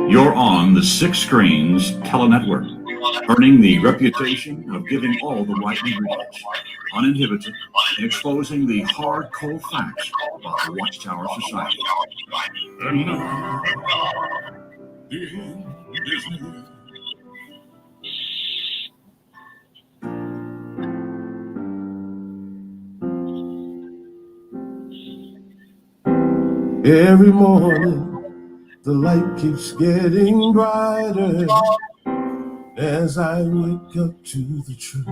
You're on the Six Screens Telenetwork, earning the reputation of giving all the right ingredients, uninhibited, and exposing the hard, cold facts about the Watchtower Society. And now, the end is near. Every morning, the light keeps getting brighter as I wake up to the truth.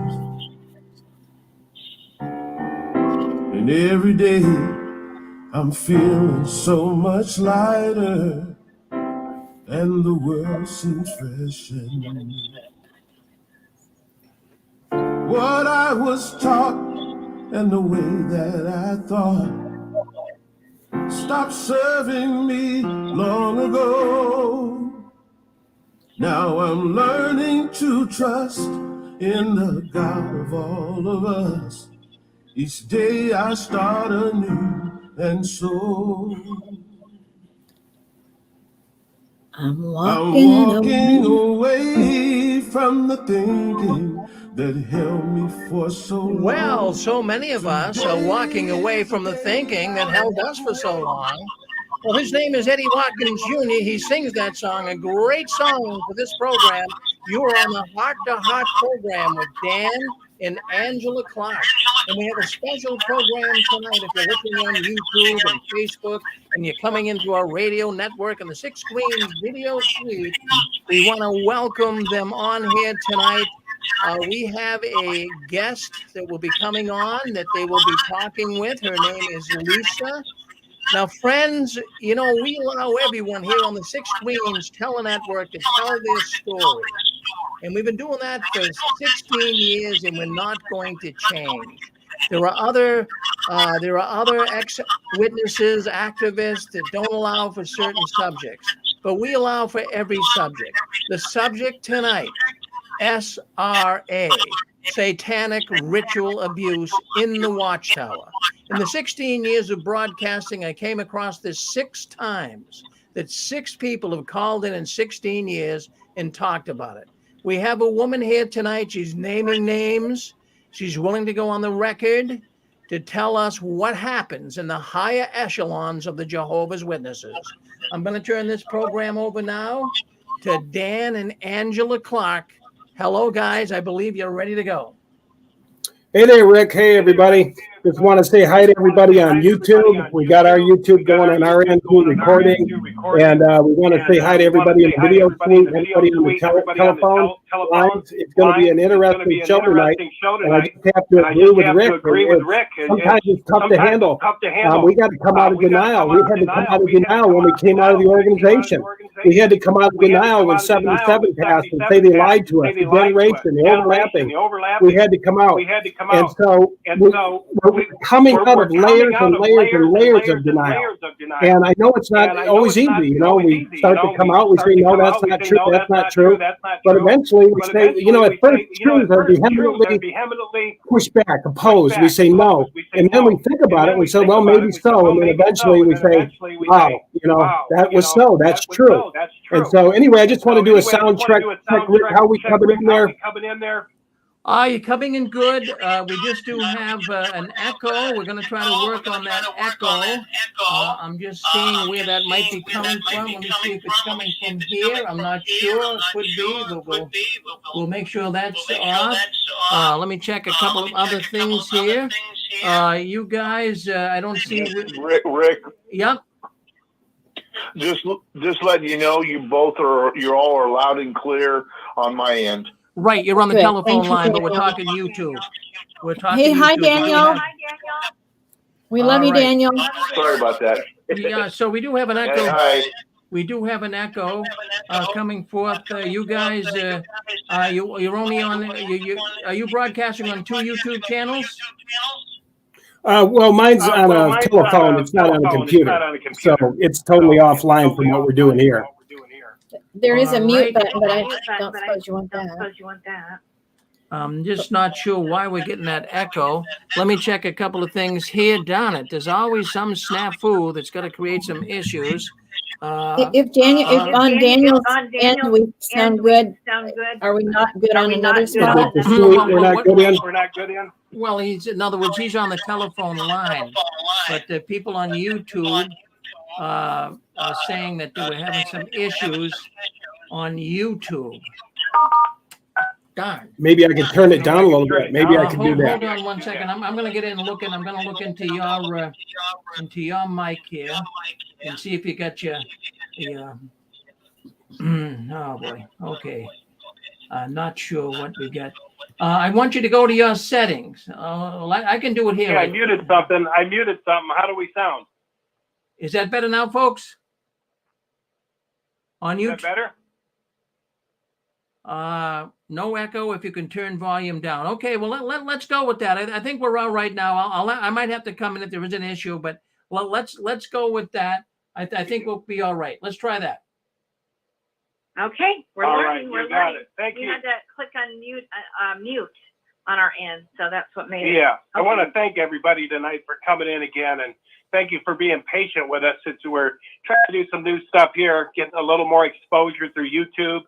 And every day, I'm feeling so much lighter, and the world seems fresh and new. What I was taught and the way that I thought stopped serving me long ago. Now I'm learning to trust in the God of all of us. Each day I start anew, and so I'm walking away from the thinking that held me for so long. Well, so many of us are walking away from the thinking that held us for so long. Well, his name is Eddie Watkins Jr. He sings that song, a great song for this program. You are on the Heart to Heart program with Dan and Angela Clark. And we have a special program tonight. If you're looking on YouTube and Facebook and you're coming into our radio network and the Six Screens video suite, we want to welcome them on here tonight. We have a guest that will be coming on that they will be talking with. Her name is Lisa. Now, friends, you know, we allow everyone here on the Six Screens Telenetwork to tell their story. And we've been doing that for 16 years, and we're not going to change. There are other ex-witnesses, activists that don't allow for certain subjects, but we allow for every subject. The subject tonight, SRA, Satanic Ritual Abuse in the Watchtower. In the 16 years of broadcasting, I came across this 6 times, that 6 people have called in 16 years and talked about it. We have a woman here tonight. She's naming names. She's willing to go on the record to tell us what happens in the higher echelons of the Jehovah's Witnesses. I'm going to turn this program over now to Dan and Angela Clark. Hello, guys. I believe you're ready to go. Hey there, Rick. Hey, everybody. Just want to say hi to everybody on YouTube. We got our YouTube going on our end, too, recording. And we want to say hi to everybody in the video suite, everybody on the telephone lines. It's going to be an interesting show tonight. And I just have to agree with Rick. Sometimes it's tough to handle. We got to come out of denial. We had to come out of denial when we came out of the organization. We had to come out of denial when 77 passed and say they lied to us, the generation, the overlapping. We had to come out. And so we're coming out of layers and layers and layers of denial. And I know it's not always easy. You know, we start to come out, we say, no, that's not true, that's not true. But eventually we say, you know, at first truths are vehemently pushed back, opposed. We say no. And then we think about it and we say, well, maybe so. And then eventually we say, wow, you know, that was so, that's true. And so anyway, I just want to do a sound check. Rick, how are we coming in there? You're coming in good. We just do have an echo. We're going to try to work on that echo. I'm just seeing where that might be coming from. Let me see if it's coming from here. I'm not sure. It could be, but we'll make sure that's off. Let me check a couple of other things here. You guys, I don't see... Rick. Yep. Just letting you know, you're all are loud and clear on my end. Right, you're on the telephone line, but we're talking YouTube. Hey, hi, Daniel. We love you, Daniel. Sorry about that. Yeah, so we do have an echo. Hi. We do have an echo coming forth. You guys, you're only on. Are you broadcasting on 2 YouTube channels? Well, mine's on a telephone. It's not on a computer. So it's totally offline from what we're doing here. There is a mute button, but I don't suppose you want that. I'm just not sure why we're getting that echo. Let me check a couple of things here. Darn it, there's always some snafu that's going to create some issues. If on Daniel's end we sound good, are we not good on another spot? We're not good in. Well, in other words, he's on the telephone line, but the people on YouTube are saying that they were having some issues on YouTube. Darn. Maybe I can turn it down a little bit. Maybe I can do that. Hold on one second. I'm going to get in and look, and I'm going to look into your mic here and see if you got your oh boy. Okay. Not sure what we got. I want you to go to your settings. I can do it here. Yeah, I muted something. How do we sound? Is that better now, folks? On YouTube? Is that better? No echo if you can turn volume down. Okay, well, let's go with that. I think we're all right now. I might have to come in if there is an issue, but let's go with that. I think we'll be all right. Let's try that. Okay, we're learning. We're learning. Thank you. We had to click on mute on our end, so that's what made it. Yeah, okay. I want to thank everybody tonight for coming in again, and thank you for being patient with us since we're trying to do some new stuff here, get a little more exposure through YouTube,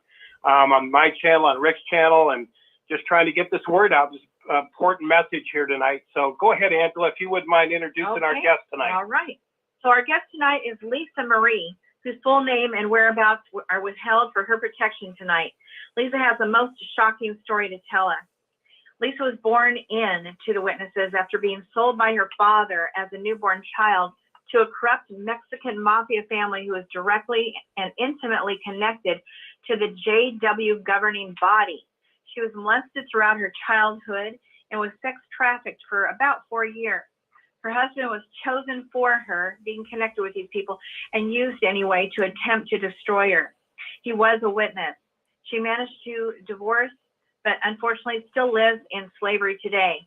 on my channel, on Rick's channel, and just trying to get this word out. This important message here tonight. So go ahead, Angela, if you wouldn't mind introducing our guest tonight. All right. So our guest tonight is Lisa Marie, whose full name and whereabouts are withheld for her protection tonight. Lisa has the most shocking story to tell us. Lisa was born in to the witnesses after being sold by her father as a newborn child to a corrupt Mexican mafia family who was directly and intimately connected to the JW governing body. She was molested throughout her childhood and was sex trafficked for about 4 years. Her husband was chosen for her, being connected with these people, and used anyway to attempt to destroy her. He was a witness. She managed to divorce, but unfortunately still lives in slavery today.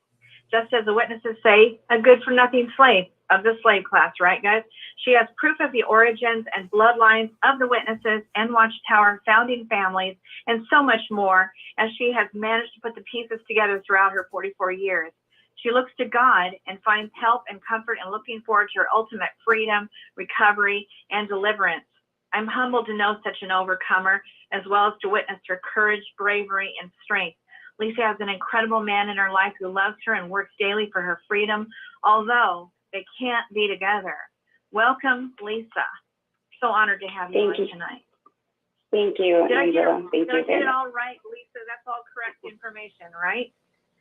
Just as the witnesses say, a good-for-nothing slave of the slave class, right, guys? She has proof of the origins and bloodlines of the witnesses and Watchtower founding families and so much more, as she has managed to put the pieces together throughout her 44 years. She looks to God and finds help and comfort in looking forward to her ultimate freedom, recovery, and deliverance. I'm humbled to know such an overcomer, as well as to witness her courage, bravery, and strength. Lisa has an incredible man in her life who loves her and works daily for her freedom, although they can't be together. Welcome, Lisa. So honored to have you on tonight. Thank you, Angela. Did I get it all right, Lisa? That's all correct information, right?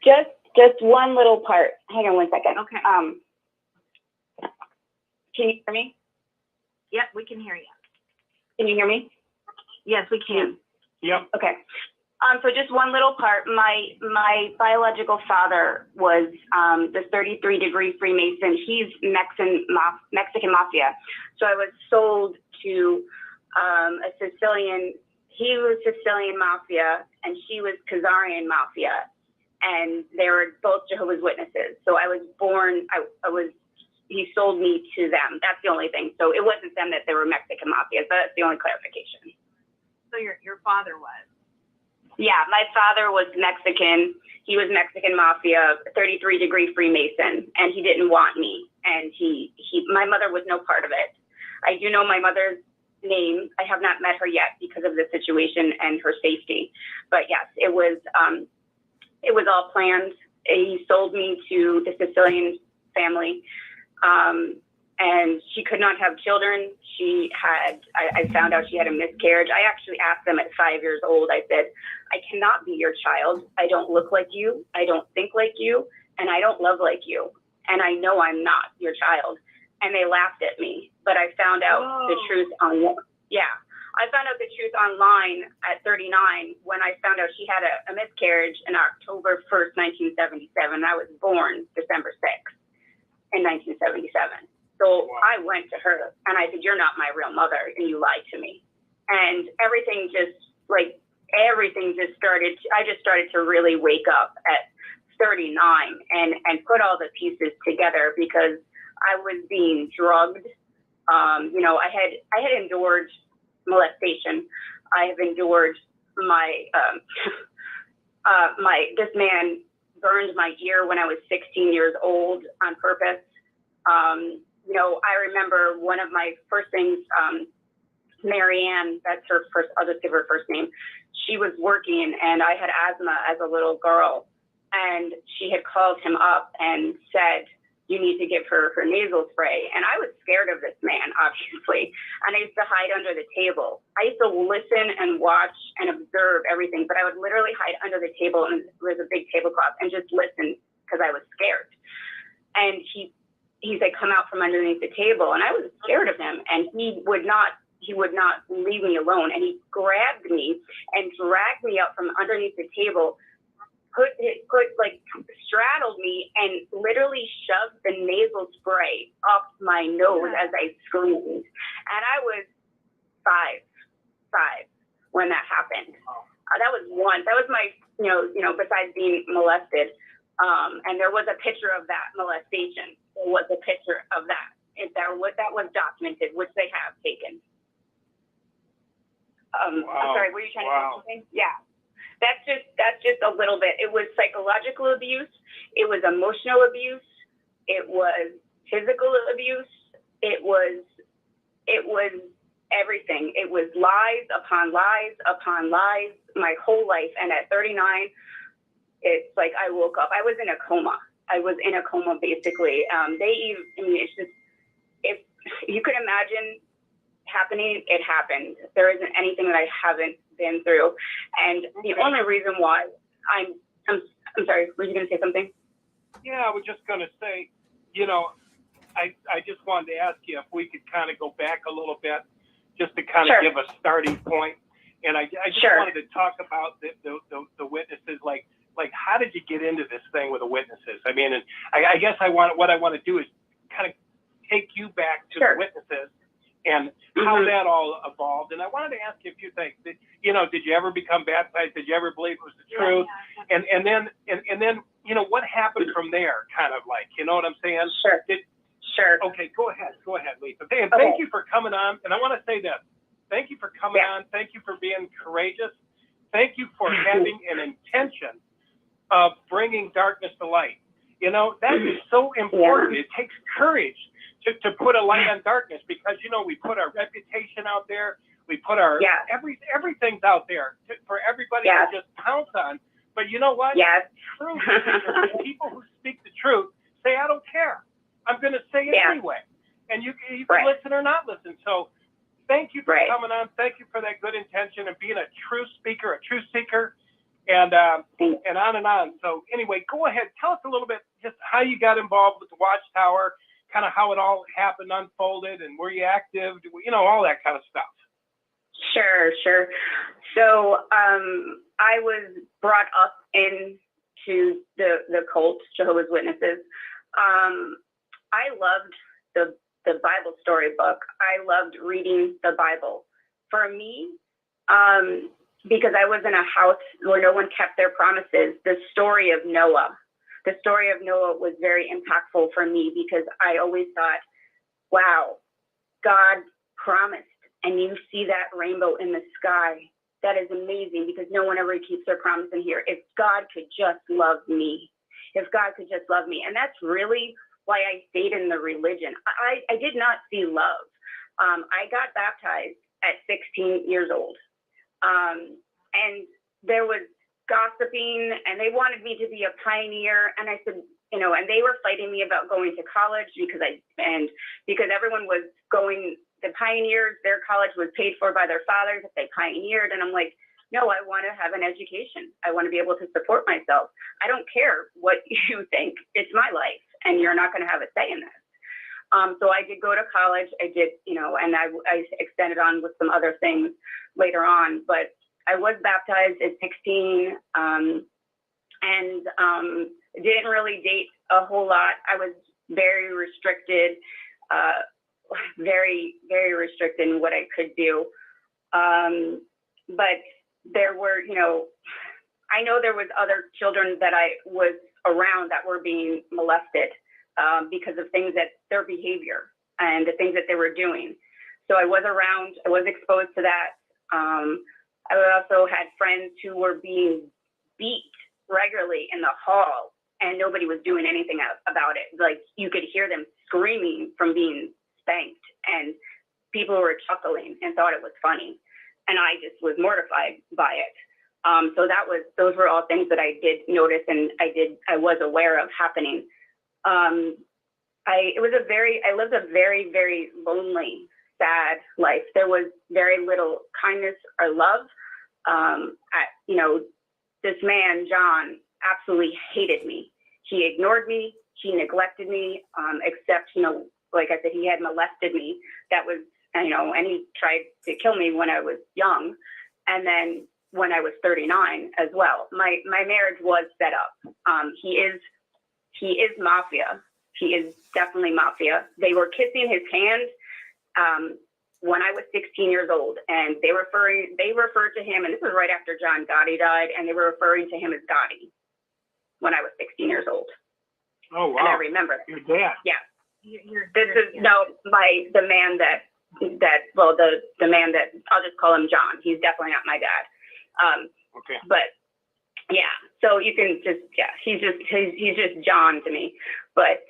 Just one little part. Hang on 1 second. Okay. Can you hear me? Yep, we can hear you. Can you hear me? Yes, we can. Yep. Okay. So just one little part. My biological father was the 33-degree Freemason. He's Mexican mafia. So I was sold to a Sicilian. He was Sicilian mafia, and she was Khazarian mafia, and they were both Jehovah's Witnesses. So I was born. He sold me to them. That's the only thing. So it wasn't them that they were Mexican mafia. So that's the only clarification. So your father was? Yeah, my father was Mexican. He was Mexican mafia, 33-degree Freemason, and he didn't want me. And my mother was no part of it. I do know my mother's name. I have not met her yet because of the situation and her safety. But yes, it was all planned. He sold me to the Sicilian family. And she could not have children. I found out she had a miscarriage. I actually asked them at 5 years old, I said, I cannot be your child. I don't look like you. I don't think like you. And I don't love like you. And I know I'm not your child. And they laughed at me. But I found out the truth I found out the truth online at 39 when I found out she had a miscarriage in October 1st, 1977. I was born December 6th in 1977. So I went to her and I said, you're not my real mother, and you lied to me. And everything just started, I just started to really wake up at 39 and put all the pieces together, because I was being drugged. I had endured molestation. I have endured my this man burned my ear when I was 16 years old on purpose. You know, I remember one of my first things, Marianne, that's her first, I'll just give her first name. She was working, and I had asthma as a little girl, and she had called him up and said, you need to give her her nasal spray. And I was scared of this man, obviously. And I used to hide under the table. I used to listen and watch and observe everything, but I would literally hide under the table, and there was a big tablecloth, and just listen because I was scared. And he's like, come out from underneath the table. And I was scared of him, and he would not leave me alone. And he grabbed me and dragged me out from underneath the table, straddled me, and literally shoved the nasal spray up my nose as I screamed. And I was five when that happened. That was my, besides being molested. And there was a picture of that molestation. There was a picture of that. That was documented, which they have taken. I'm sorry, were you trying to say something? Yeah. That's just a little bit. It was psychological abuse. It was emotional abuse. It was physical abuse. It was everything. It was lies upon lies upon lies my whole life. And at 39, it's like I woke up. I was in a coma. Basically. It's just, if you could imagine happening, it happened. There isn't anything that I haven't been through. And the only reason why I'm sorry, were you going to say something? Yeah, I was just going to say, I just wanted to ask you if we could kind of go back a little bit, just to kind of give a starting point. And I just wanted to talk about the witnesses, like how did you get into this thing with the witnesses? I mean, and I guess what I want to do is kind of take you back to the witnesses and how that all evolved. And I wanted to ask you a few things. Did you ever become baptized? Did you ever believe it was the truth? And then, what happened from there? Kind of like, you know what I'm saying? Sure. Okay, go ahead, Lisa. And thank you for coming on. And I want to say this. Thank you for coming on. Thank you for being courageous. Thank you for having an intention of bringing darkness to light. That is so important. It takes courage to put a light on darkness, because we put our reputation out there, we put our everything's out there for everybody to just pounce on. But you know what? Truth. People who speak the truth say, I don't care. I'm going to say it anyway, and you can listen or not listen. So thank you for coming on. Thank you for that good intention and being a true speaker, a true seeker, and on and on. So anyway, go ahead, tell us a little bit just how you got involved with the Watchtower, kind of how it all happened, unfolded, and were you active, all that kind of stuff. Sure. So I was brought up into the cult, Jehovah's Witnesses. I loved the Bible storybook. I loved reading the Bible. For me, because I was in a house where no one kept their promises, the story of Noah was very impactful for me, because I always thought, wow, God promised, and you see that rainbow in the sky. That is amazing, because no one ever keeps their promise in here. If God could just love me. And that's really why I stayed in the religion. I did not see love. I got baptized at 16 years old. And there was gossiping, and they wanted me to be a pioneer. And I said, and they were fighting me about going to college because everyone was going, the pioneers, their college was paid for by their fathers if they pioneered. And I'm like, no, I want to have an education. I want to be able to support myself. I don't care what you think. It's my life, and you're not going to have a say in this. So I did go to college. I did, and I extended on with some other things later on. But I was baptized at 16, and didn't really date a whole lot. I was very restricted, very, very restricted in what I could do. But there were, I know there was other children that I was around that were being molested because of things that their behavior and the things that they were doing. So I was around, I was exposed to that. I also had friends who were being beat regularly in the hall, and nobody was doing anything about it. Like, you could hear them screaming from being spanked, and people were chuckling and thought it was funny. And I just was mortified by it. So those were all things that I did notice, and I was aware of happening. I lived a very, very lonely, sad life. There was very little kindness or love. This man, John, absolutely hated me. He ignored me. He neglected me, except, like I said, he had molested me. That was, and he tried to kill me when I was young. And then when I was 39 as well. My marriage was set up. He is mafia. He is definitely mafia. They were kissing his hand when I was 16 years old, and they referred to him, and this was right after John Gotti died, and they were referring to him as Gotti when I was 16 years old. Oh, wow. And I remember. Your dad. Yeah. The man that I'll just call him John. He's definitely not my dad. Okay. But yeah, so you can just, he's just John to me. But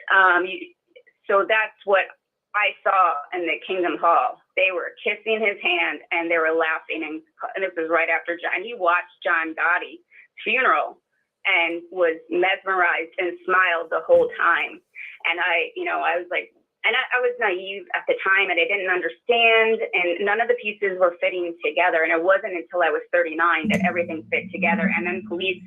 so that's what I saw in the Kingdom Hall. They were kissing his hand and they were laughing, and this was right after John. He watched John Gotti's funeral and was mesmerized and smiled the whole time. And I was like, and I was naive at the time, and I didn't understand, and none of the pieces were fitting together. And it wasn't until I was 39 that everything fit together. And then police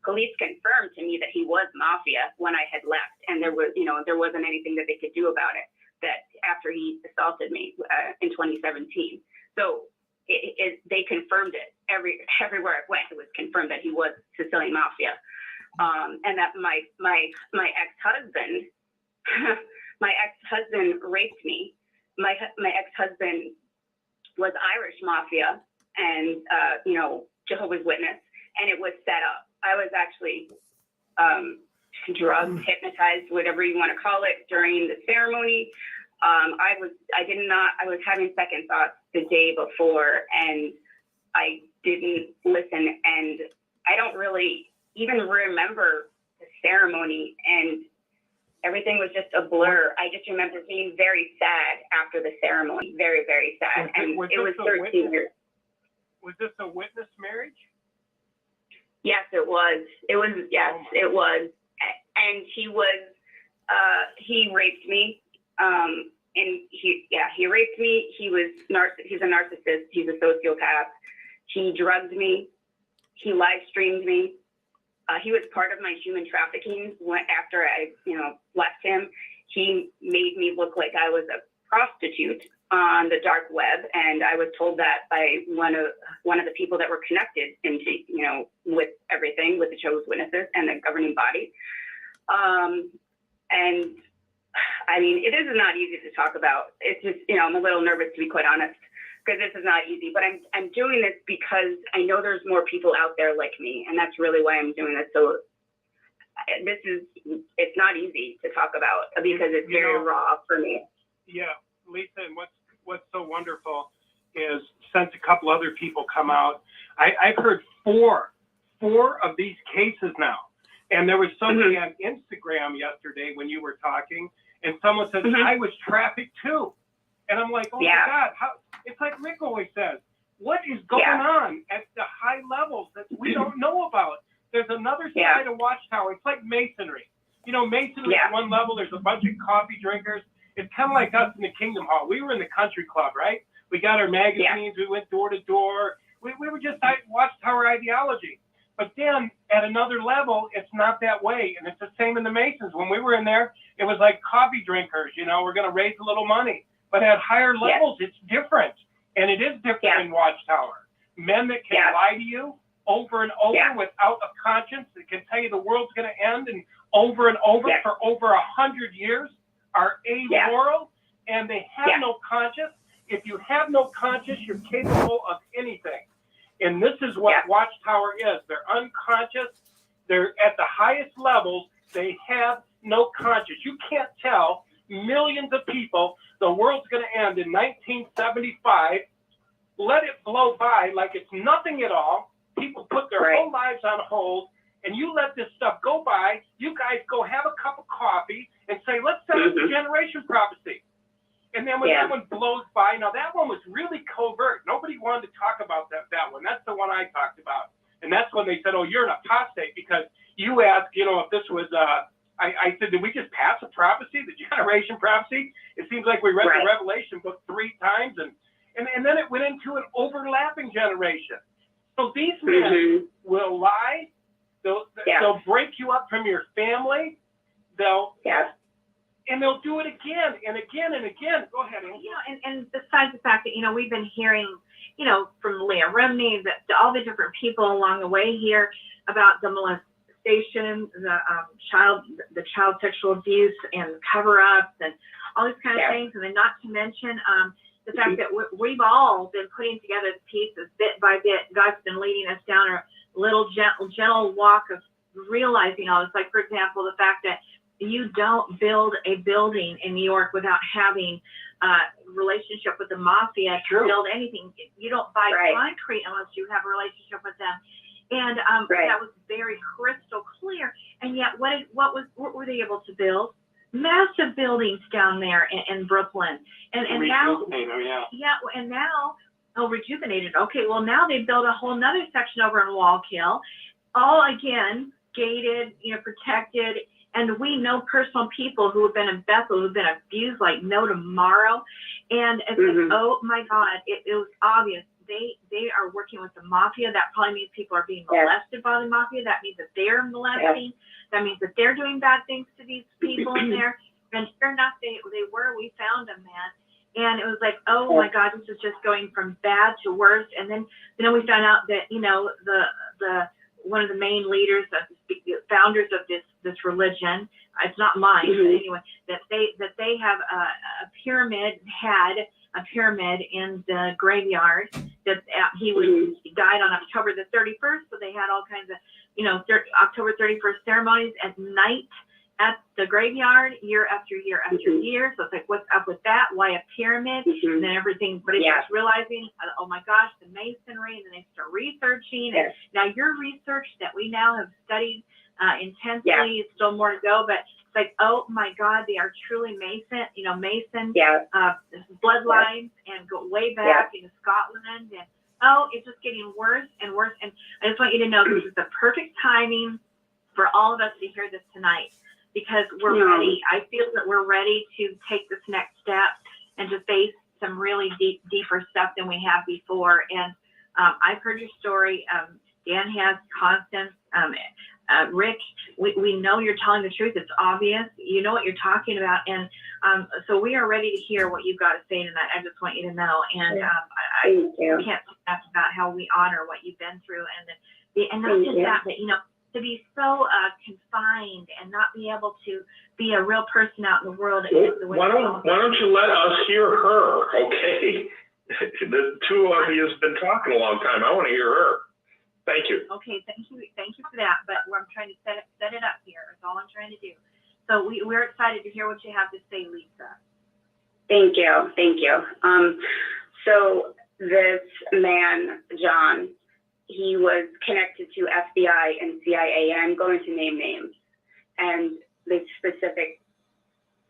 confirmed to me that he was mafia when I had left, and there wasn't anything that they could do about it. That after he assaulted me in 2017, so they confirmed it everywhere I went. It was confirmed that he was Sicilian mafia, and that my ex-husband. My ex-husband raped me. My ex-husband was Irish mafia and, Jehovah's Witness, and it was set up. I was actually drugged, hypnotized, whatever you want to call it, during the ceremony. I was having second thoughts the day before, and I didn't listen, and I don't really even remember the ceremony, and everything was just a blur. I just remember being very sad after the ceremony, very, very sad. And it was 13 years. Was this a witness marriage? Yes, it was. It was. And he raped me. He raped me. He's a narcissist. He's a sociopath. He drugged me. He live streamed me. He was part of my human trafficking. After I, left him, he made me look like I was a prostitute on the dark web, and I was told that by one of the people that were connected into, with everything, with the Jehovah's Witnesses and the governing body. And I mean, it is not easy to talk about. It's just, I'm a little nervous, to be quite honest, because this is not easy. But I'm doing this because I know there's more people out there like me, and that's really why I'm doing this. So it's not easy to talk about because it's very raw for me. Yeah, Lisa, and what's so wonderful is since a couple other people come out, I've heard four of these cases now. And there was somebody on Instagram yesterday when you were talking, and someone says, I was trafficked too. And I'm like, oh my God, how? It's like Rick always says, what is going on at the high levels that we don't know about? There's another side of Watchtower. It's like masonry. Masonry at one level, there's a bunch of coffee drinkers. It's kind of like us in the Kingdom Hall. We were in the country club, right? We got our magazines. We went door to door. We were just Watchtower ideology. But then at another level, it's not that way. And it's the same in the Masons. When we were in there, it was like coffee drinkers, we're going to raise a little money. But at higher levels, it's different. And it is different in Watchtower. Men that can lie to you over and over without a conscience, that can tell you the world's going to end and over for over 100 years, are amoral, and they have no conscience. If you have no conscience, you're capable of anything. And this is what Watchtower is. They're unconscious. They're at the highest levels. They have no conscience. You can't tell millions of people the world's going to end in 1975. Let it blow by like it's nothing at all. People put their whole lives on hold, and you let this stuff go by, you guys go have a cup of coffee and say, let's set up the generation prophecy. And then when that one blows by, now that one was really covert. Nobody wanted to talk about that one. That's the one I talked about. And that's when they said, oh, you're an apostate, because you asked, if this was, I said, did we just pass a prophecy, the generation prophecy? It seems like we read the Revelation book 3 times, and then it went into an overlapping generation. So these men will lie. They'll break you up from your family. And they'll do it again and again and again. Go ahead, Angela. And besides the fact that, we've been hearing, from Leah Remney, all the different people along the way here about the molestation, the child sexual abuse and cover-ups and all these kind of things. And then not to mention the fact that we've all been putting together pieces bit by bit. God's been leading us down a little gentle walk of realizing all this. Like, for example, the fact that you don't build a building in New York without having a relationship with the mafia to build anything. You don't buy concrete unless you have a relationship with them. And that was very crystal clear. And yet, what were they able to build? Massive buildings down there in Brooklyn. And now, and now, rejuvenated. Okay, well, now they built a whole nother section over in Wallkill, all again gated, protected. And we know personal people who have been in Bethel who have been abused like no tomorrow. And it's like, oh my God, it was obvious. They are working with the mafia. That probably means people are being molested by the mafia. That means that they're molesting. That means that they're doing bad things to these people in there. And sure enough, we found them, man. And it was like, oh my God, this is just going from bad to worse. And then we found out that, the one of the main leaders, founders of this religion, it's not mine, but anyway, that they have a pyramid in the graveyard. That he died on October the 31st, so they had all kinds of October 31st ceremonies at night at the graveyard year after year after year. So it's like, what's up with that? Why a pyramid? And then everything, but it's just realizing, oh my gosh, the masonry, and then they start researching. And now your research that we now have studied intensely, it's still more to go, but it's like, oh my God, they are truly Mason bloodlines and go way back into Scotland. And it's just getting worse and worse. And I just want you to know this is the perfect timing for all of us to hear this tonight, because we're ready. I feel that we're ready to take this next step and to face some really deeper stuff than we have before. And I've heard your story. Dan has, Constance, Rick, we know you're telling the truth. It's obvious. You know what you're talking about. And so we are ready to hear what you've got to say tonight. I just want you to know. And I can't say enough about how we honor what you've been through. And not just that, but, to be so confined and not be able to be a real person out in the world. Why don't you let us hear her, okay? The two of you has been talking a long time. I want to hear her. Thank you. Okay, thank you for that. But I'm trying to set it up here. That's all I'm trying to do. So we're excited to hear what you have to say, Lisa. Thank you. So this man, John, he was connected to FBI and CIA, and I'm going to name names. And this specific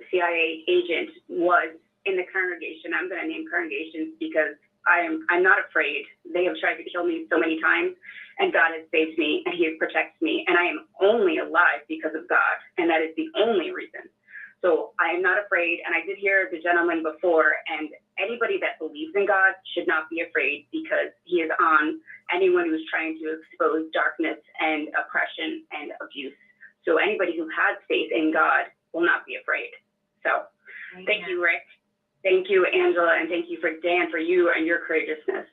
CIA agent was in the congregation. I'm going to name congregations because I'm not afraid. They have tried to kill me so many times, and God has saved me, and He protects me, and I am only alive because of God, and that is the only reason. So I am not afraid, and I did hear the gentleman before, and anybody that believes in God should not be afraid, because He is on anyone who's trying to expose darkness and oppression and abuse. So anybody who has faith in God will not be afraid. So thank you, Rick. Thank you, Angela, and thank you for Dan, for you and your courageousness.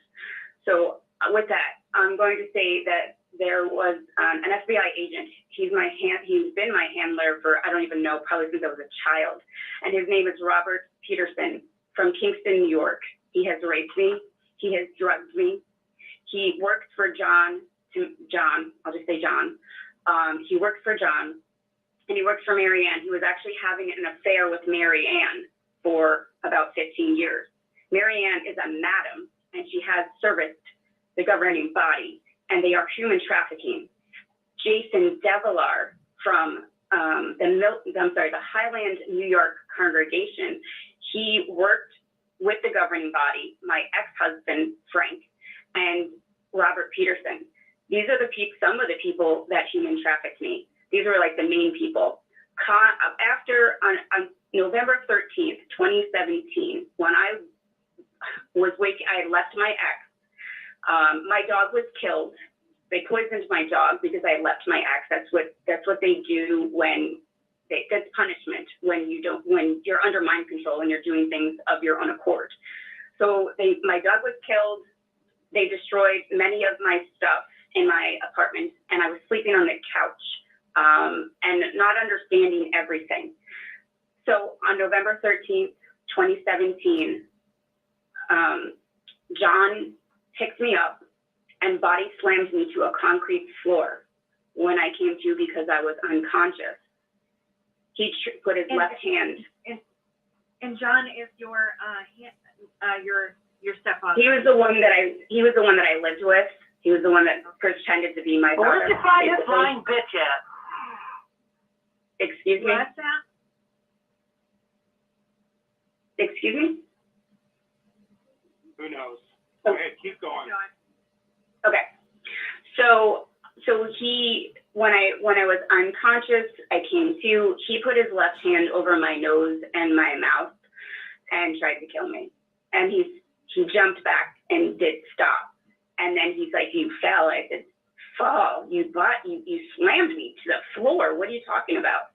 So with that, I'm going to say that there was an FBI agent. He's been my handler for, I don't even know, probably since I was a child. And his name is Robert Peterson from Kingston, New York. He has raped me. He has drugged me. He worked for John, I'll just say John. He worked for John, and he worked for Mary Ann. He was actually having an affair with Mary Ann for about 15 years. Mary Ann is a madam, and she has serviced the governing body, and they are human trafficking. Jason Devilar from the Highland, New York congregation. He worked with the governing body, my ex-husband, Frank, and Robert Peterson. These are some of the people that human trafficked me. These were like the main people. On November 13th, 2017, when I had left my ex. My dog was killed. They poisoned my dog because I left my ex. That's what they do that's punishment when you're under mind control and you're doing things of your own accord. So my dog was killed. They destroyed many of my stuff in my apartment, and I was sleeping on the couch and not understanding everything. So on November 13th, 2017, John picked me up and body slammed me to a concrete floor when I came to because I was unconscious. He put his left hand. And John is your stepfather. He was the one that I lived with. He was the one that pretended to be my father. Where'd you find this lying bitch at? Excuse me? What's that? Excuse me? Who knows? Go ahead, keep going. Okay. So he, when I was unconscious, I came to, he put his left hand over my nose and my mouth and tried to kill me. And he jumped back and did stop. And then he's like, "You fell." I said, "Fall? You slammed me to the floor. What are you talking about?"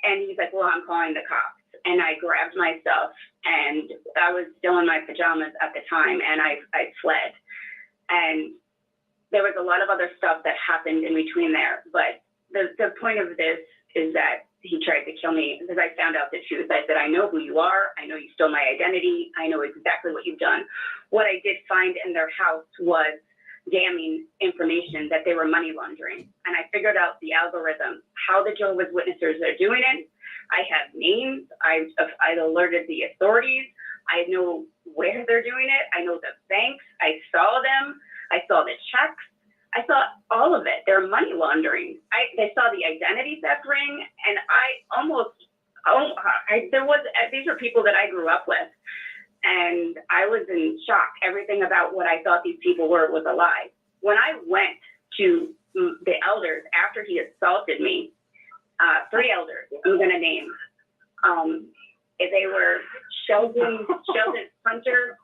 And he's like, "Well, I'm calling the cops." And I grabbed my stuff, and I was still in my pajamas at the time, and I fled. And there was a lot of other stuff that happened in between there. But the point of this is that he tried to kill me because I found out the truth. I said, "I know who you are. I know you stole my identity. I know exactly what you've done." What I did find in their house was damning information that they were money laundering. And I figured out the algorithm, how the Jehovah's Witnesses are doing it. I have names. I alerted the authorities. I know where they're doing it. I know the banks. I saw them. I saw the checks. I saw all of it. They're money laundering. They saw the identity theft ring, and these are people that I grew up with, and I was in shock. Everything about what I thought these people were was a lie. When I went to the elders after he assaulted me, 3 elders I'm going to name. They were Sheldon Hunter,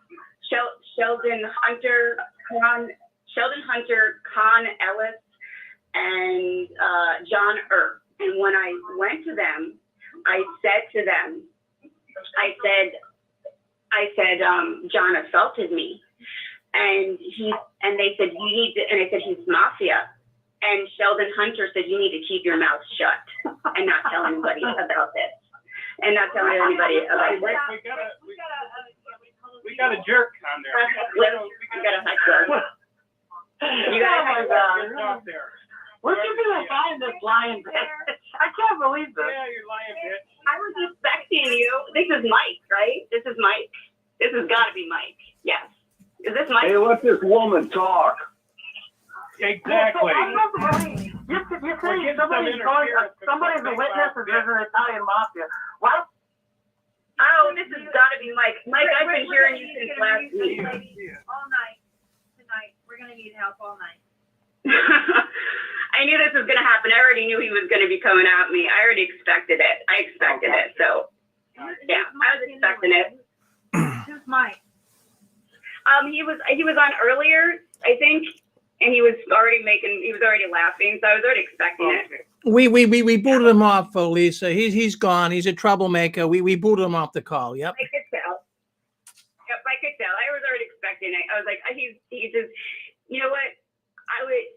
Con Ellis, and John Earp. And when I went to them, I said, John assaulted me. And they said, "You need to," and I said, "He's mafia." And Sheldon Hunter said, "You need to keep your mouth shut and not tell anybody about this. And not telling anybody about this." We got a jerk on there. We got a hot dog. You guys God. Where'd you gonna find this lying bitch? I can't believe this. Yeah, you're lying bitch. I was expecting you. This is Mike, right? This is Mike. This has got to be Mike. Yes. Is this Mike? Hey, let this woman talk. Exactly. You say somebody's a witness or there's an Italian mafia. What? Oh, this has got to be Mike. Mike, I've been hearing you since last week. All night. Tonight. We're going to need help all night. I knew this was going to happen. I already knew he was going to be coming at me. I already expected it. So, yeah, I was expecting it. Who's Mike? He was on earlier, I think, and he was already laughing, so I was already expecting it. We booted him off, Lisa. He's gone. He's a troublemaker. We booted him off the call. Yep. I could tell. Yep, I could tell. I was already expecting it. I was like, he just, you know what?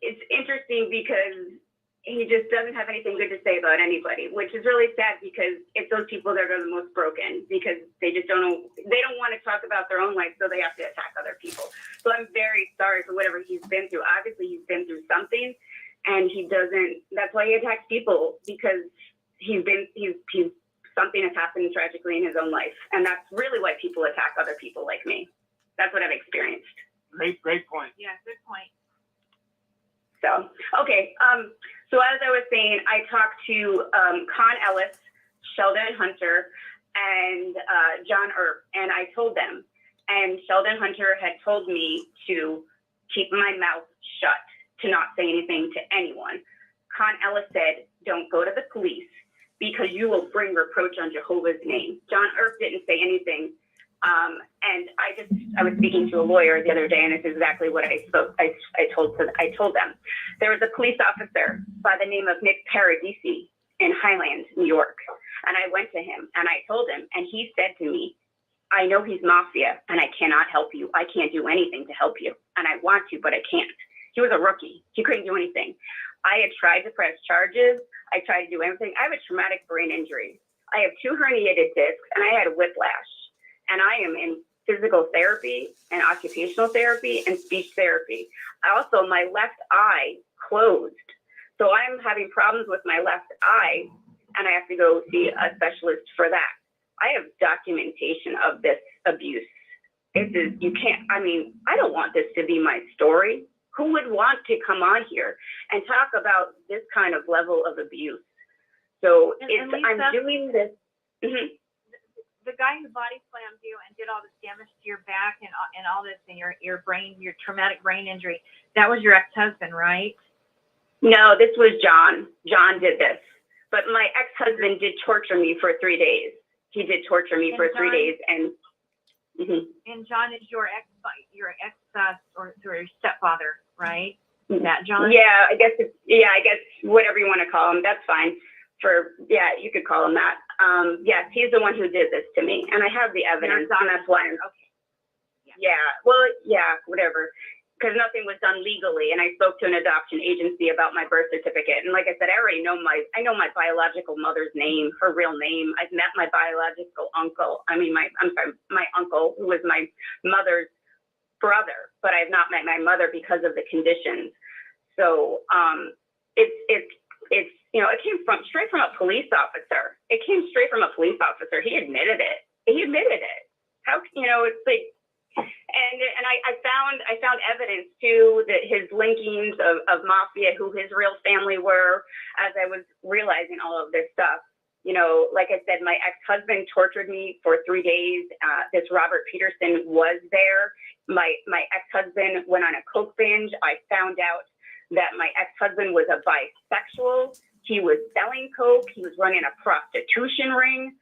It's interesting because he just doesn't have anything good to say about anybody, which is really sad because it's those people that are the most broken because they just don't know, they don't want to talk about their own life, so they have to attack other people. So I'm very sorry for whatever he's been through. Obviously, he's been through something, and that's why he attacks people, because something has happened tragically in his own life. And that's really why people attack other people like me. That's what I've experienced. Great point. Yeah, good point. So, okay. So as I was saying, I talked to Con Ellis, Sheldon Hunter, and John Earp, and I told them. And Sheldon Hunter had told me to keep my mouth shut, to not say anything to anyone. Con Ellis said, don't go to the police because you will bring reproach on Jehovah's name. John Earp didn't say anything. And I was speaking to a lawyer the other day, and it's exactly what I told them. There was a police officer by the name of Nick Paradisi in Highland, New York. And I went to him and I told him, and he said to me, I know he's mafia and I cannot help you. I can't do anything to help you. And I want to, but I can't. He was a rookie. He couldn't do anything. I had tried to press charges. I tried to do everything. I have a traumatic brain injury. I have 2 herniated discs and I had a whiplash. And I am in physical therapy and occupational therapy and speech therapy. Also, my left eye closed. So I'm having problems with my left eye and I have to go see a specialist for that. I have documentation of this abuse. I don't want this to be my story. Who would want to come on here and talk about this kind of level of abuse? So Lisa, I'm doing this. Mm-hmm. The guy who body slammed you and did all this damage to your back and all this and your brain, your traumatic brain injury, that was your ex-husband, right? No, this was John. John did this. But my ex-husband did torture me for 3 days. He did torture me for 3 days. And and John is your ex or your stepfather, right? Is that John? Yeah, I guess whatever you want to call him, that's fine. You could call him that. Yes, he's the one who did this to me, and I have the evidence, and that's why. Whatever, because nothing was done legally, and I spoke to an adoption agency about my birth certificate, and like I said, I know my biological mother's name, her real name. I've met my biological uncle. My uncle, who was my mother's brother, but I've not met my mother because of the conditions. So it came straight from a police officer. It came straight from a police officer. He admitted it. How, it's like, and I found evidence too that his linkings of mafia, who his real family were, as I was realizing all of this stuff. Like I said, my ex-husband tortured me for 3 days. This Robert Peterson was there. My ex-husband went on a coke binge. I found out that my ex-husband was a bisexual. He was selling coke. He was running a prostitution ring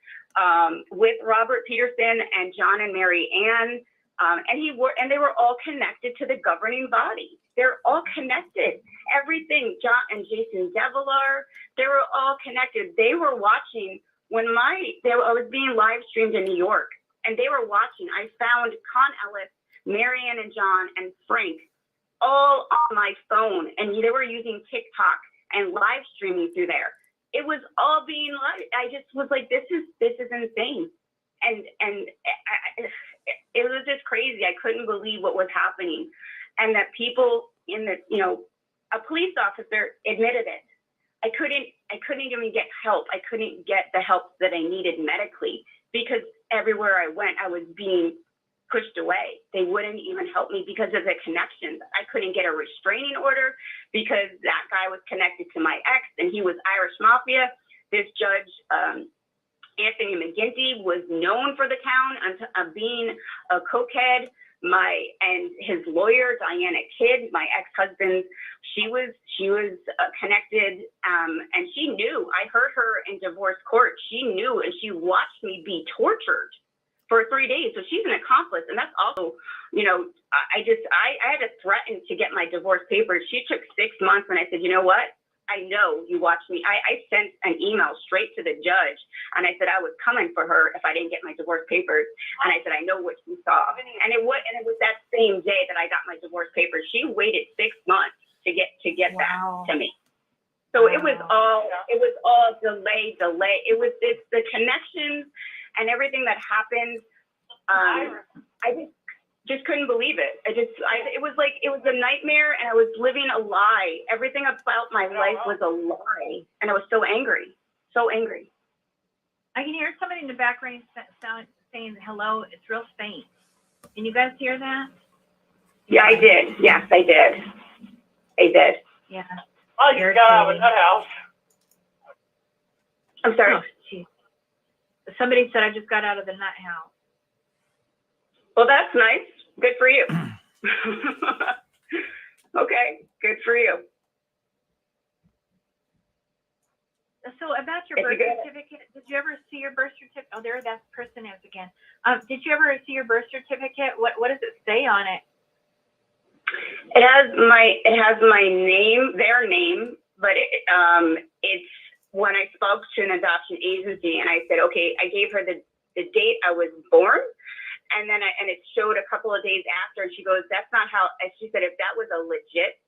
with Robert Peterson and John and Mary Ann. And they were all connected to the governing body. They're all connected. Everything, John and Jason Devilar, they were all connected. They were watching when I was being live streamed in New York, and they were watching. I found Con Ellis, Mary Ann and John, and Frank all on my phone, and they were using TikTok and live streaming through there. It was all being live. I just was like, this is insane. And it was just crazy. I couldn't believe what was happening. And that people a police officer admitted it. I couldn't even get help. I couldn't get the help that I needed medically because everywhere I went, I was being pushed away. They wouldn't even help me because of the connections. I couldn't get a restraining order because that guy was connected to my ex and he was Irish Mafia. This judge, Anthony McGinty, was known for the town of being a cokehead. And his lawyer, Diana Kidd, my ex-husband, she was connected, and she knew. I heard her in divorce court. She knew, and she watched me be tortured for 3 days. So she's an accomplice, and that's also, I had to threaten to get my divorce papers. She took 6 months, and I said, you know what? I know you watched me. I sent an email straight to the judge, and I said I was coming for her if I didn't get my divorce papers. And I said I know what she saw, and it was that same day that I got my divorce papers. She waited 6 months to get that to me. So it was all delay. It's the connections and everything that happened. I just couldn't believe it. It was a nightmare, and I was living a lie. Everything about my life was a lie, and I was so angry. I can hear somebody in the background saying hello. It's real faint. Can you guys hear that? Yeah, I did. Yes, I did. Yeah. I just got out of that house. I'm sorry. Oh, somebody said I just got out of the nut house. Well, that's nice. Good for you. Okay, good for you. So about your birth certificate, did you ever see your birth certificate? Oh, there that person is again. Did you ever see your birth certificate? What does it say on it? It has my name, their name, but it's when I spoke to an adoption agency and I said, okay, I gave her the date I was born. And then it showed a couple of days after, and she goes, that's not how, and she said, if that was a legit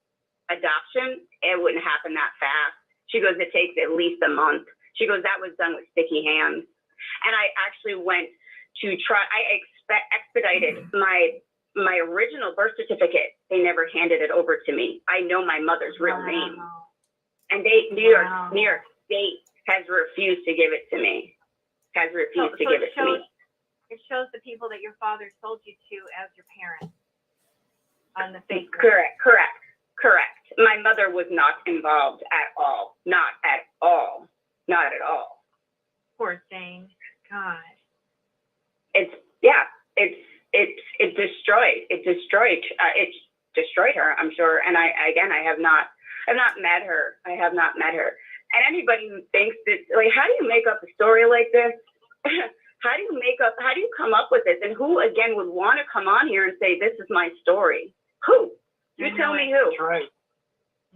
adoption, it wouldn't happen that fast. She goes, it takes at least a month. She goes, that was done with sticky hands. And I actually went to expedited my original birth certificate. They never handed it over to me. I know my mother's real name. And New York State has refused to give it to me. It shows the people that your father sold you to as your parents on the fake. Correct. My mother was not involved at all. Not at all. Poor thing. God. It destroyed her, I'm sure. And I have not met her. And anybody who thinks that, like, how do you make up a story like this? How do you come up with this? And who, again, would want to come on here and say, this is my story? Who? You tell me who. That's right.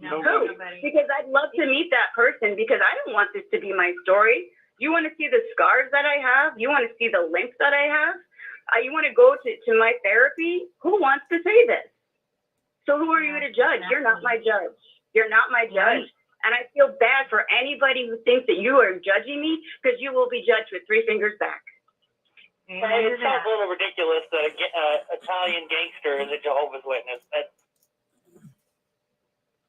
No, who? Because I'd love to meet that person, because I don't want this to be my story. You want to see the scars that I have? You want to see the limps that I have? You want to go to my therapy? Who wants to say this? So who are you to judge? You're not my judge. And I feel bad for anybody who thinks that you are judging me, because you will be judged with 3 fingers back. It sounds a little ridiculous that an Italian gangster is a Jehovah's Witness.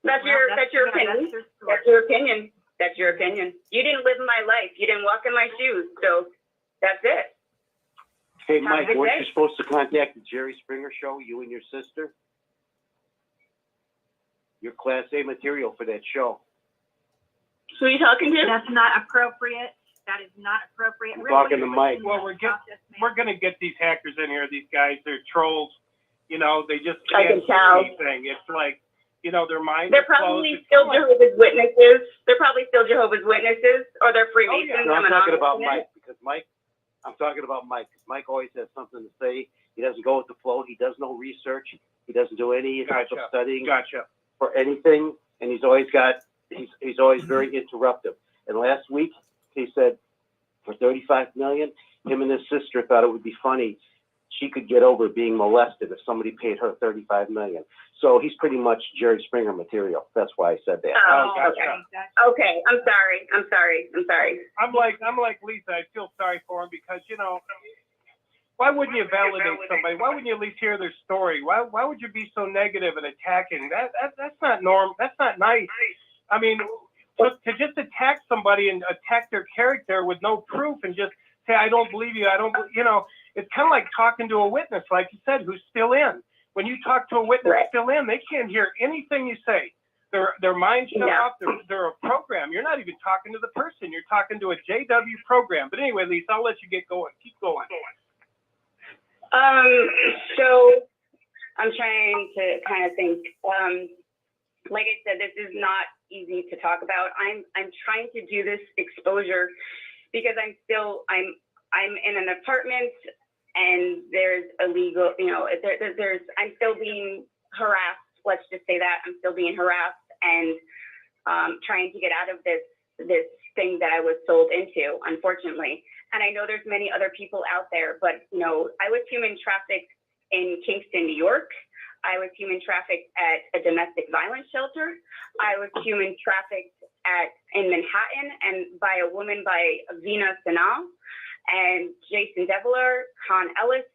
That's your opinion. That's your opinion. That's your opinion. You didn't live my life. You didn't walk in my shoes. So that's it. Hey, Mike, weren't you supposed to contact the Jerry Springer show, you and your sister? Your Class A material for that show. Who are you talking to? That's not appropriate. That is not appropriate. I'm talking to Mike. Well, we're going to get these hackers in here. These guys, they're trolls. You know, they just I can can't tell. do anything. It's like, you know, their minds They're are closed. probably still Jehovah's Witnesses. Or they're Freemasons. Oh, yeah. No, I'm talking about Mike, because I'm talking about Mike. Mike always has something to say. He doesn't go with the flow. He does no research. He doesn't do any type of studying for anything. And he's always very interruptive. And last week, he said, for $35 million, him and his sister thought it would be funny. She could get over being molested if somebody paid her $35 million. So he's pretty much Jerry Springer material. That's why I said that. Oh, okay. I'm sorry. I'm like Lisa. I feel sorry for him, because, you know, why wouldn't you validate somebody? Why wouldn't you at least hear their story? Why would you be so negative and attacking? That's not normal. That's not nice. I mean, to just attack somebody and attack their character with no proof and just say, I don't believe you. You know, it's kind of like talking to a witness, like you said, who's still in. When you talk to a witness still in, they can't hear anything you say. Their minds shut off. They're a program. You're not even talking to the person. You're talking to a JW program. But anyway, Lisa, I'll let you get going. Keep going. So I'm trying to kind of think. Like I said, this is not easy to talk about. I'm trying to do this exposure because I'm in an apartment, and there's illegal, you know, I'm still being harassed. Let's just say that I'm still being harassed and trying to get out of this thing that I was sold into, unfortunately. And I know there's many other people out there, but, you know, I was human trafficked in Kingston, New York. I was human trafficked at a domestic violence shelter. I was human trafficked in Manhattan, and by a woman by Vina Sanal and Jason Develer, Con Ellis,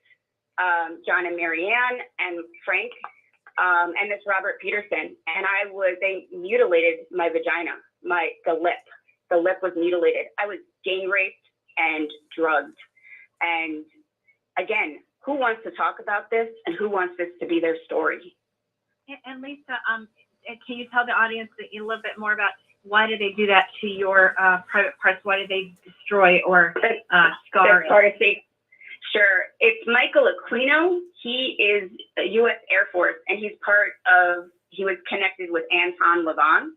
John and Marianne, and Frank, and this Robert Peterson. And they mutilated my vagina, the lip. The lip was mutilated. I was gang raped and drugged. And again, who wants to talk about this, and who wants this to be their story? And Lisa, can you tell the audience a little bit more about why did they do that to your private parts? Why did they destroy or scar it? Sure. It's Michael Aquino. He is a U.S. Air Force, and he was connected with Anton LaVon.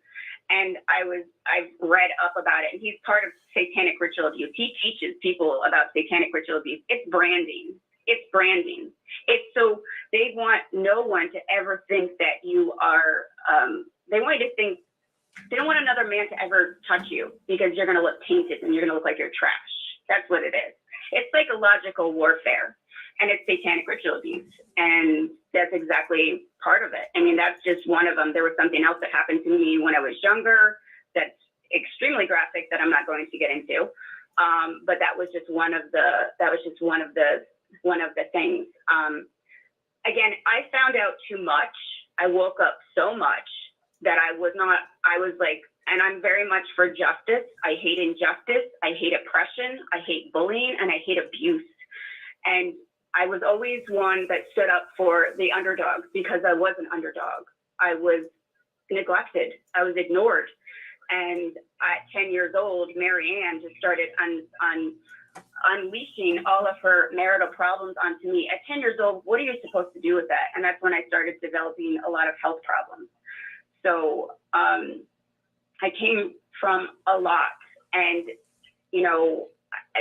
And I've read up about it, and he's part of satanic ritual abuse. He teaches people about satanic ritual abuse. It's branding. It's so they want no one to ever think that you are, they want you to think, they don't want another man to ever touch you because you're going to look tainted and you're going to look like you're trash. That's what it is. It's psychological warfare, and it's satanic ritual abuse. And that's exactly part of it. I mean, that's just one of them. There was something else that happened to me when I was younger that's extremely graphic that I'm not going to get into. But that was just one of the things. Again, I found out too much. I woke up so much that I was like, and I'm very much for justice. I hate injustice. I hate oppression. I hate bullying, and I hate abuse. And I was always one that stood up for the underdog because I was an underdog. I was neglected. I was ignored. And at 10 years old, Mary Ann just started unleashing all of her marital problems onto me. At 10 years old, what are you supposed to do with that? And that's when I started developing a lot of health problems. So I came from a lot, and, you know,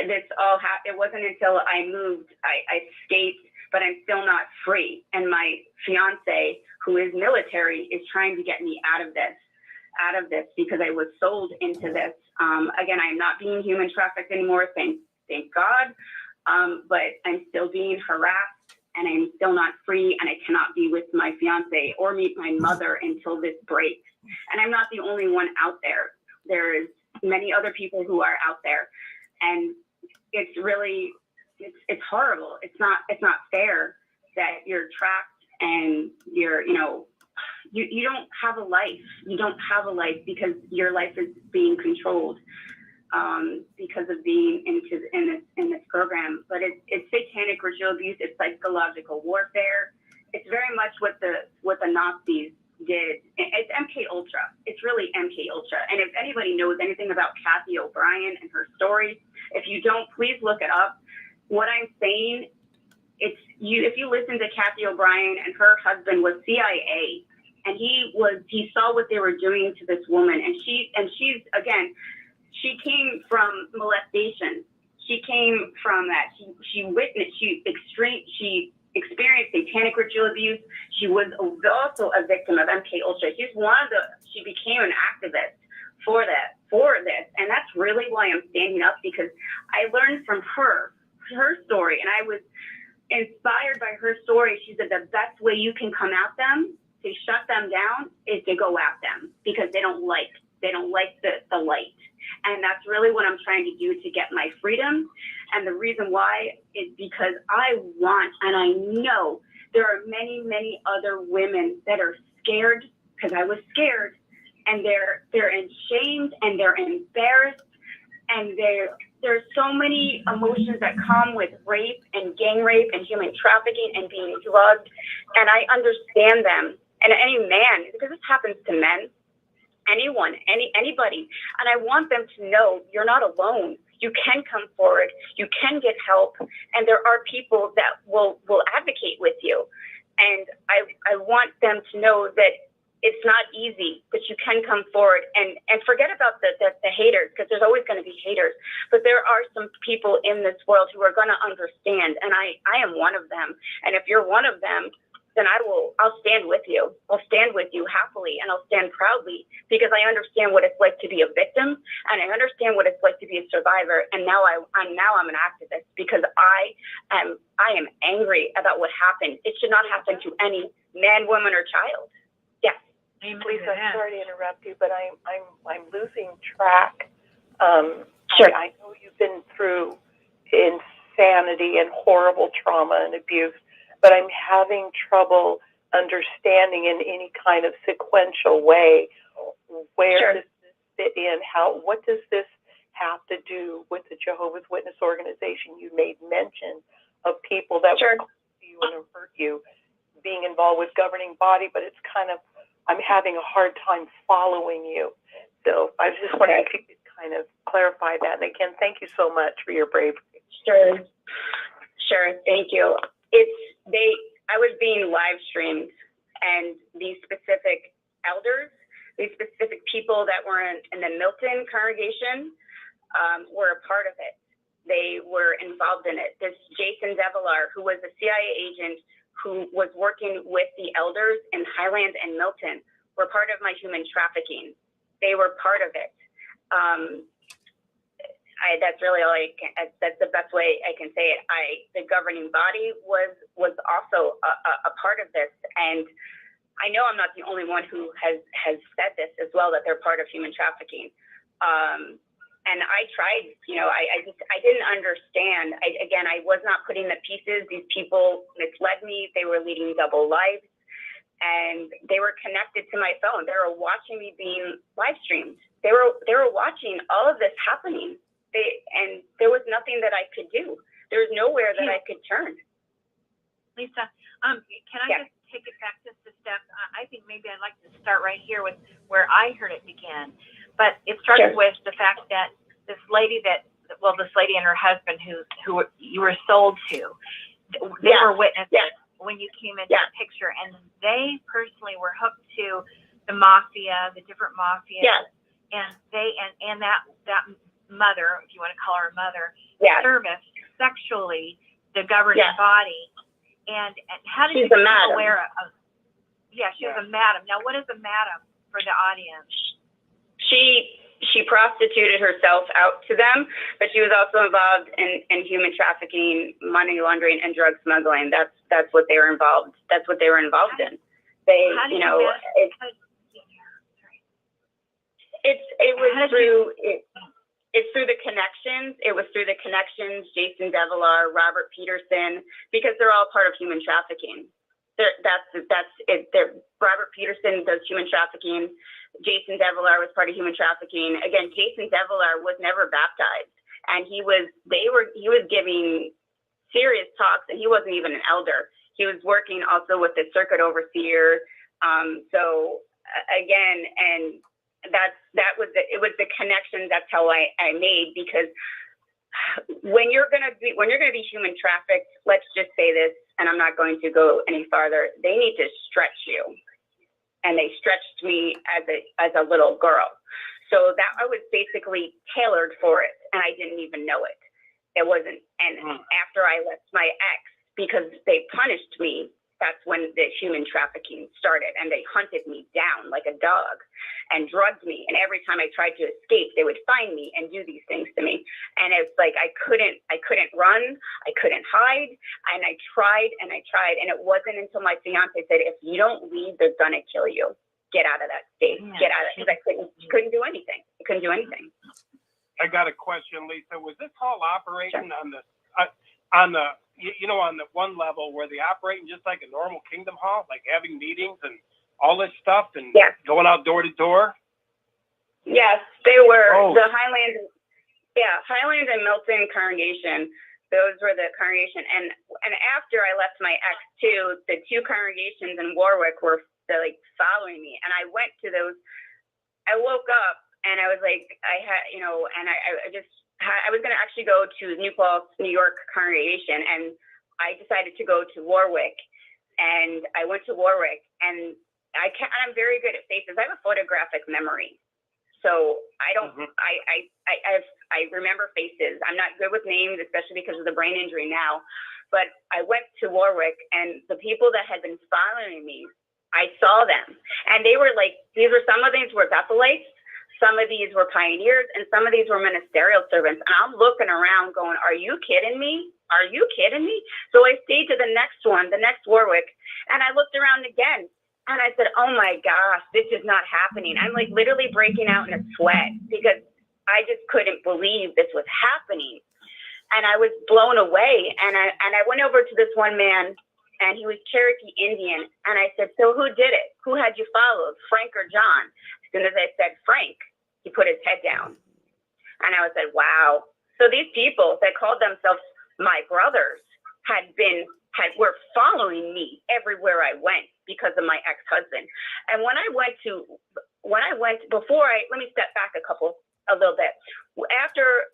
this all happened. It wasn't until I moved, I escaped, but I'm still not free. And my fiance, who is military, is trying to get me out of this because I was sold into this. Again, I'm not being human trafficked anymore, thank God. But I'm still being harassed, and I'm still not free, and I cannot be with my fiance or meet my mother until this breaks. And I'm not the only one out there. There's many other people who are out there, and it's really, it's horrible. It's not fair that you're trapped and you're, you know, you don't have a life. You don't have a life because your life is being controlled because of being in this program. But it's satanic ritual abuse. It's psychological warfare. It's very much what the Nazis did. It's MK Ultra. It's really MK Ultra. And if anybody knows anything about Kathy O'Brien and her story, if you don't, please look it up. What I'm saying, if you listen to Kathy O'Brien, and her husband was CIA, and he saw what they were doing to this woman, and she's again, she came from molestation. She came from that. She experienced satanic ritual abuse. She was also a victim of MK Ultra. She became an activist for this. And that's really why I'm standing up, because I learned from her story, and I was inspired by her story. She said the best way you can come at them to shut them down is to go at them, because they don't like the light. And that's really what I'm trying to do to get my freedom. And the reason why is because I want, and I know there are many, many other women that are scared, because I was scared, and they're ashamed, and they're embarrassed, and there's so many emotions that come with rape and gang rape and human trafficking and being drugged. And I understand them. And any man, because this happens to men, anyone, anybody. And I want them to know you're not alone. You can come forward. You can get help. And there are people that will advocate with you. And I want them to know that it's not easy, but you can come forward and forget about the haters, because there's always going to be haters. But there are some people in this world who are going to understand. And I am one of them. And if you're one of them, then I'll stand with you. I'll stand with you happily, and I'll stand proudly, because I understand what it's like to be a victim, and I understand what it's like to be a survivor. And now I'm an activist, because I am angry about what happened. It should not happen to any man, woman, or child. Yes. Lisa, I'm sorry to interrupt you, but I'm losing track. Sure. I know you've been through insanity and horrible trauma and abuse, but I'm having trouble understanding in any kind of sequential way where does this fit in? What does this have to do with the Jehovah's Witness organization? You made mention of people that will hurt you and hurt you being involved with governing body, but it's kind of, I'm having a hard time following you. So I was just wondering if you could kind of clarify that. And again, thank you so much for your bravery. Sure. Thank you. I was being live streamed, and these specific elders, these specific people that were in the Milton congregation, were a part of it. They were involved in it. This Jason Devilar, who was a CIA agent who was working with the elders in Highland and Milton, were part of my human trafficking. They were part of it. That's really all that's the best way I can say it. The governing body was also a part of this. And I know I'm not the only one who has said this as well, that they're part of human trafficking. And I tried, I didn't understand. I was not putting the pieces. These people misled me. They were leading double lives, and they were connected to my phone. They were watching me being live streamed. They were watching all of this happening. And there was nothing that I could do. There was nowhere that I could turn. Lisa, can I just take it back just a step? I think maybe I'd like to start right here with where I heard it begin. But it started with the fact that this lady and her husband who you were sold to, they were witnesses when you came into the picture, and they personally were hooked to the mafia, the different mafias, and they and that mother, if you want to call her a mother, serviced sexually the governing body. And how did you become aware of? Yeah, she was a madam. Now, what is a madam for the audience? She prostituted herself out to them, but she was also involved in human trafficking, money laundering, and drug smuggling. That's what they were involved. That's what they were involved in. It's through the connections. It was through the connections. Jason Devilar, Robert Peterson, because they're all part of human trafficking. That's it. Robert Peterson does human trafficking. Jason Devilar was part of human trafficking. Again, Jason Devilar was never baptized, and he was giving serious talks, and he wasn't even an elder. He was working also with the circuit overseer. It was the connection. That's how I made, because when you're gonna be human trafficked, let's just say this, and I'm not going to go any farther. They need to stretch you, and they stretched me as a little girl. So that I was basically tailored for it, and I didn't even know it. It wasn't. And after I left my ex, because they punished me, that's when the human trafficking started, and they hunted me down like a dog and drugged me. And every time I tried to escape, they would find me and do these things to me. And it's like I couldn't run, I couldn't hide, and I tried. And it wasn't until my fiance said, "If you don't leave, they're gonna kill you. Get out of that state. Get out of it." Because I couldn't do anything. I couldn't do anything. I got a question, Lisa. Was this all operating on the one level, were they operating just like a normal Kingdom Hall, like having meetings and all this stuff and going out door to door? Yes, they were. The Highland and Milton congregation. Those were the congregation. And after I left my ex too, the two congregations in Warwick were following me. And I went to those. I woke up and I was like, I was going to actually go to New Paltz, New York congregation, and I decided to go to Warwick. And I went to Warwick, and I'm very good at faces. I have a photographic memory, so I don't. I remember faces. I'm not good with names, especially because of the brain injury now. But I went to Warwick, and the people that had been following me, I saw them, and they were like, some of these were Bethelites. Some of these were pioneers, and some of these were ministerial servants. And I'm looking around going, are you kidding me? Are you kidding me? So I stayed to the next one, the next Warwick, and I looked around again. And I said, oh my gosh, this is not happening. I'm like literally breaking out in a sweat because I just couldn't believe this was happening. And I was blown away. And I went over to this one man, and he was Cherokee Indian. And I said, so who did it? Who had you followed, Frank or John? As soon as I said Frank, he put his head down. And I was like, wow. So these people that called themselves my brothers had been were following me everywhere I went because of my ex-husband. And let me step back a little bit. After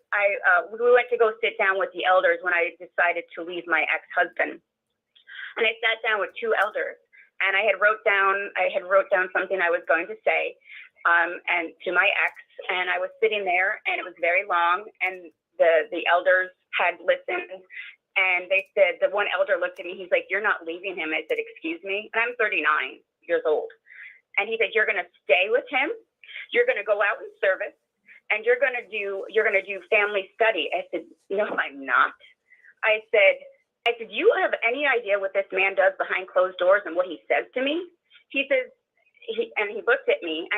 we went to go sit down with the elders when I decided to leave my ex-husband, and I sat down with two elders, and I had wrote down something I was going to say, and to my ex, and I was sitting there, and it was very long, and the elders had listened, and they said, the one elder looked at me, he's like, "You're not leaving him." I said, "Excuse me?" And I'm 39 years old. And he said, "You're going to stay with him. You're going to go out in service, and you're going to do family study." I said, "No, I'm not." I said, "Do you have any idea what this man does behind closed doors and what he says to me?" He says, he looked at me.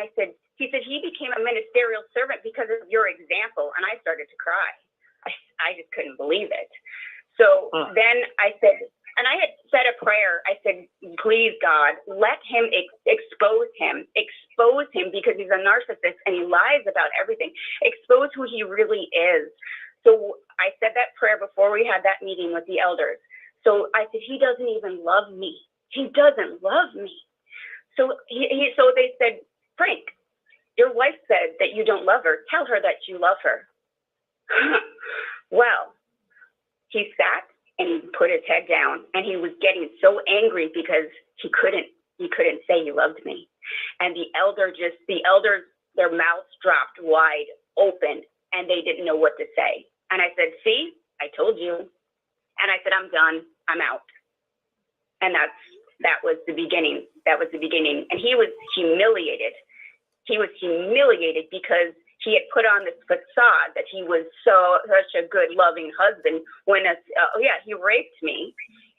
He said, "He became a ministerial servant because of your example." And I started to cry. I just couldn't believe it. So then I said, and I had said a prayer. I said, "Please, God, let him expose him because he's a narcissist and he lies about everything. Expose who he really is." So I said that prayer before we had that meeting with the elders. So I said, "He doesn't even love me. He doesn't love me." So so they said, "Frank, your wife said that you don't love her. Tell her that you love her." Well, he sat and he put his head down, and he was getting so angry because he couldn't say he loved me. And the elders, their mouths dropped wide open, and they didn't know what to say. And I said, "See, I told you." And I said, "I'm done. I'm out." And that was the beginning. That was the beginning. And he was humiliated. He was humiliated because he had put on this facade that he was such a good, loving husband when, he raped me.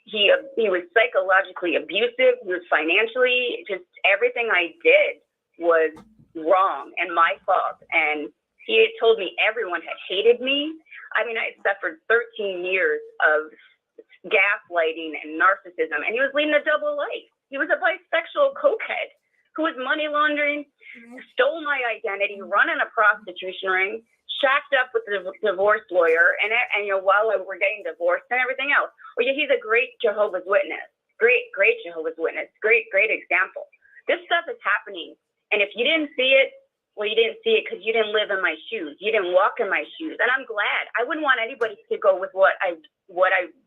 He was psychologically abusive. He was financially, just everything I did was wrong and my fault. And he had told me everyone had hated me. I mean, I had suffered 13 years of gaslighting and narcissism, and he was leading a double life. He was a bisexual cokehead who was money laundering, stole my identity, running a prostitution ring, shacked up with the divorce lawyer, and while we're getting divorced and everything else. Well, yeah, he's a great Jehovah's Witness, great Jehovah's Witness, great example. This stuff is happening, and if you didn't see it, well, you didn't see it because you didn't live in my shoes. You didn't walk in my shoes, and I'm glad. I wouldn't want anybody to go with what I've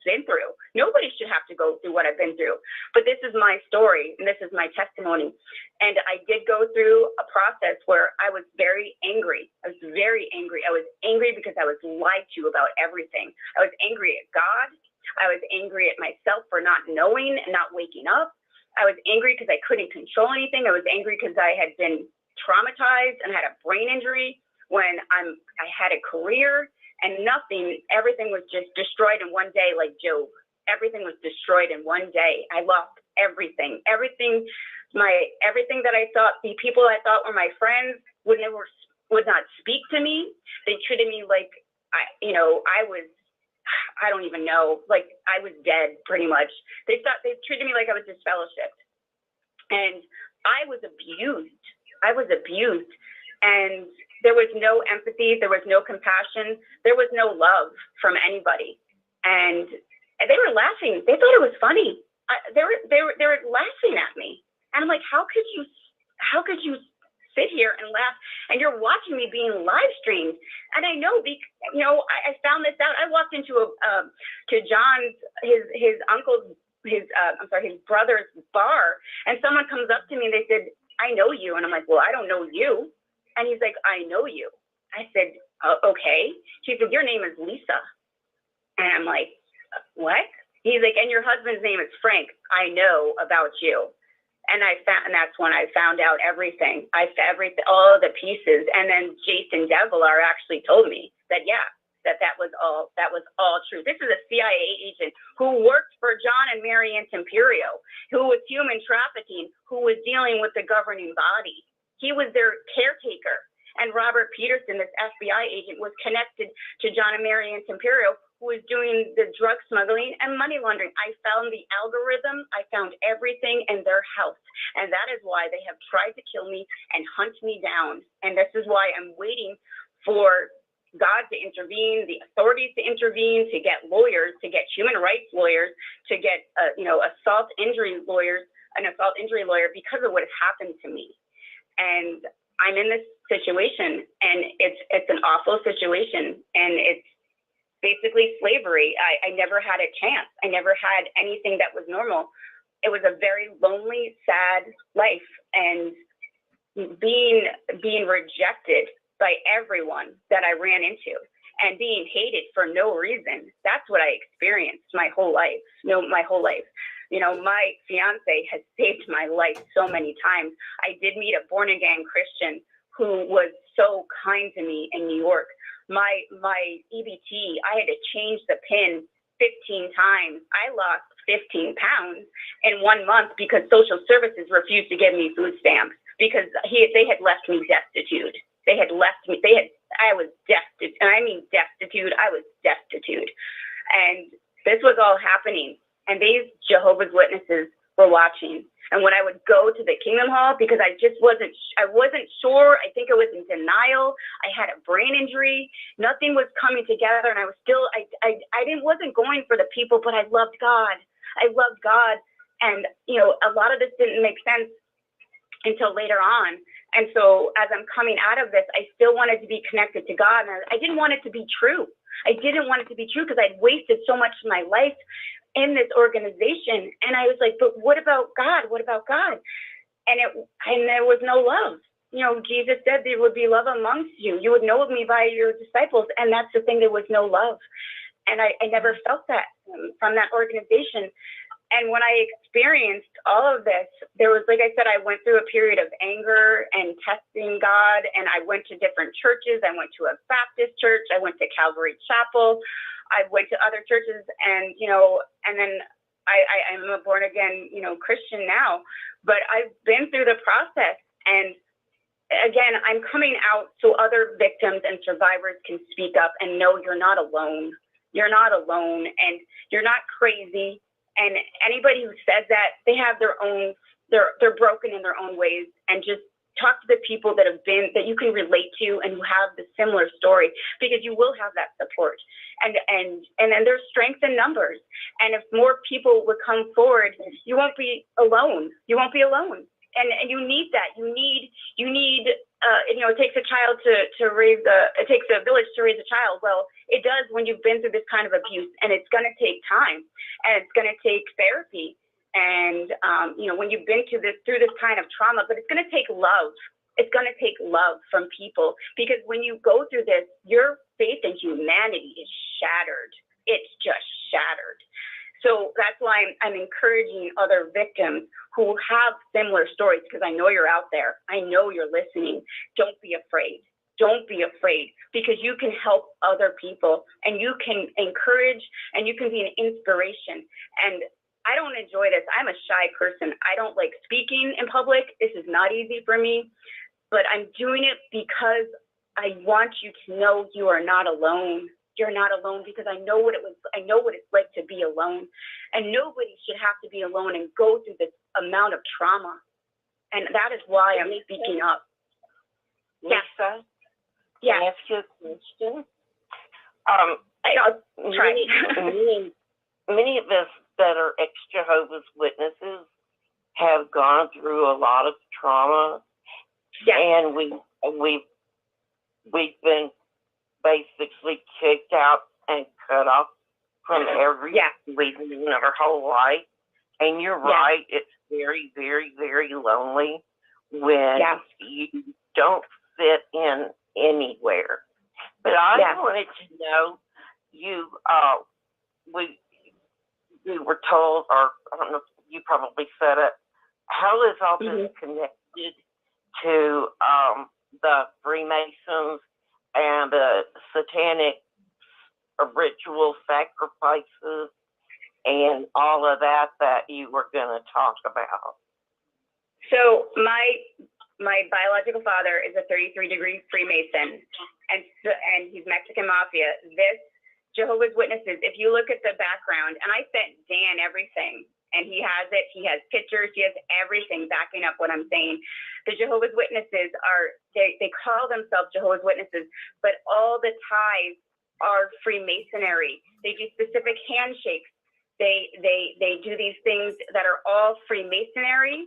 been through. Nobody should have to go through what I've been through. But this is my story, and this is my testimony. And I did go through a process where I was very angry. I was very angry. I was angry because I was lied to about everything. I was angry at God. I was angry at myself for not knowing and not waking up. I was angry because I couldn't control anything. I was angry because I had been traumatized and had a brain injury when I had a career and everything was just destroyed in one day, like Job. Everything was destroyed in one day. I lost everything that I thought, the people I thought were my friends would not speak to me. They treated me like I don't even know, like I was dead pretty much. They treated me like I was disfellowshipped, and I was abused. And there was no empathy. There was no compassion. There was no love from anybody. And they were laughing. They thought it was funny. They were laughing at me. And I'm like, how could you sit here and laugh? And you're watching me being live streamed. And I know, I found this out. I walked into to John's, his brother's bar, and someone comes up to me and they said, "I know you." And I'm like, "Well, I don't know you." And he's like, "I know you." I said, "Okay." She said, "Your name is Lisa." And I'm like, "What?" He's like, "And your husband's name is Frank. I know about you." And that's when I found out everything. All the pieces. And then Jason Devilar actually told me that, that was all true. This is a CIA agent who worked for John and Mary Temperio, who was human trafficking, who was dealing with the governing body. He was their caretaker. And Robert Peterson, this FBI agent, was connected to John and Mary Temperio, who was doing the drug smuggling and money laundering. I found the algorithm. I found everything in their house. And that is why they have tried to kill me and hunt me down. And this is why I'm waiting for God to intervene, the authorities to intervene, to get lawyers, to get human rights lawyers, to get, an assault injury lawyer because of what has happened to me. And I'm in this situation, and it's an awful situation, and it's basically slavery. I never had a chance. I never had anything that was normal. It was a very lonely, sad life, and being rejected by everyone that I ran into and being hated for no reason. That's what I experienced my whole life. My fiance has saved my life so many times. I did meet a born again Christian who was so kind to me in New York. My EBT, I had to change the PIN 15 times. I lost 15 pounds in 1 month because social services refused to give me food stamps because they had left me destitute. I was destitute, and I mean destitute. I was destitute. And this was all happening. And these Jehovah's Witnesses were watching. And when I would go to the Kingdom Hall, because I wasn't sure, I think I was in denial. I had a brain injury. Nothing was coming together. And I was still, wasn't going for the people, but I loved God. And, a lot of this didn't make sense until later on. And so as I'm coming out of this, I still wanted to be connected to God. And I didn't want it to be true. I didn't want it to be true because I'd wasted so much of my life in this organization. And I was like, but what about God? What about God? And there was no love. Jesus said there would be love amongst you. You would know me by your disciples. And that's the thing. There was no love. And I never felt that from that organization. And when I experienced all of this, there was, like I said, I went through a period of anger and testing God. And I went to different churches. I went to a Baptist church. I went to Calvary Chapel. I went to other churches, and then I'm a born again, Christian now, but I've been through the process. And again, I'm coming out so other victims and survivors can speak up and know you're not alone. You're not alone, and you're not crazy. And anybody who says that, they have their own, they're broken in their own ways, and just talk to the people that you can relate to and who have the similar story, because you will have that support. And then there's strength in numbers. And if more people would come forward, you won't be alone. You won't be alone. And you need that. You need, it takes a child it takes a village to raise a child. Well, it does when you've been through this kind of abuse, and it's going to take time, and it's going to take therapy. And, when you've been through this kind of trauma, but it's going to take love. It's going to take love from people, because when you go through this, your faith in humanity is shattered. It's just shattered. So that's why I'm encouraging other victims who have similar stories, because I know you're out there. I know you're listening. Don't be afraid. Don't be afraid, because you can help other people, and you can encourage, and you can be an inspiration. And I don't enjoy this. I'm a shy person. I don't like speaking in public. This is not easy for me, but I'm doing it because I want you to know you are not alone. You're not alone, because I know what it's like to be alone, and nobody should have to be alone and go through this amount of trauma. And that is why I'm speaking up. Lisa, yeah. Can I ask you a question? I'll try. Many of us that are ex-Jehovah's Witnesses have gone through a lot of trauma, and we've been basically kicked out and cut off from every reason in our whole life. And you're right, it's very, very, very lonely when you don't fit in anywhere. But I wanted to know, we were told, or I don't know, you probably said it, how is all this connected to the Freemasons and the Satanic ritual sacrifices and all of that you were going to talk about? So my biological father is a 33-degree Freemason, and he's Mexican Mafia. This Jehovah's Witnesses, if you look at the background, and I sent Dan everything, And he has it. He has pictures. He has everything backing up what I'm saying. The Jehovah's Witnesses they call themselves Jehovah's Witnesses, but all the ties are Freemasonry. They do specific handshakes. They do these things that are all Freemasonry,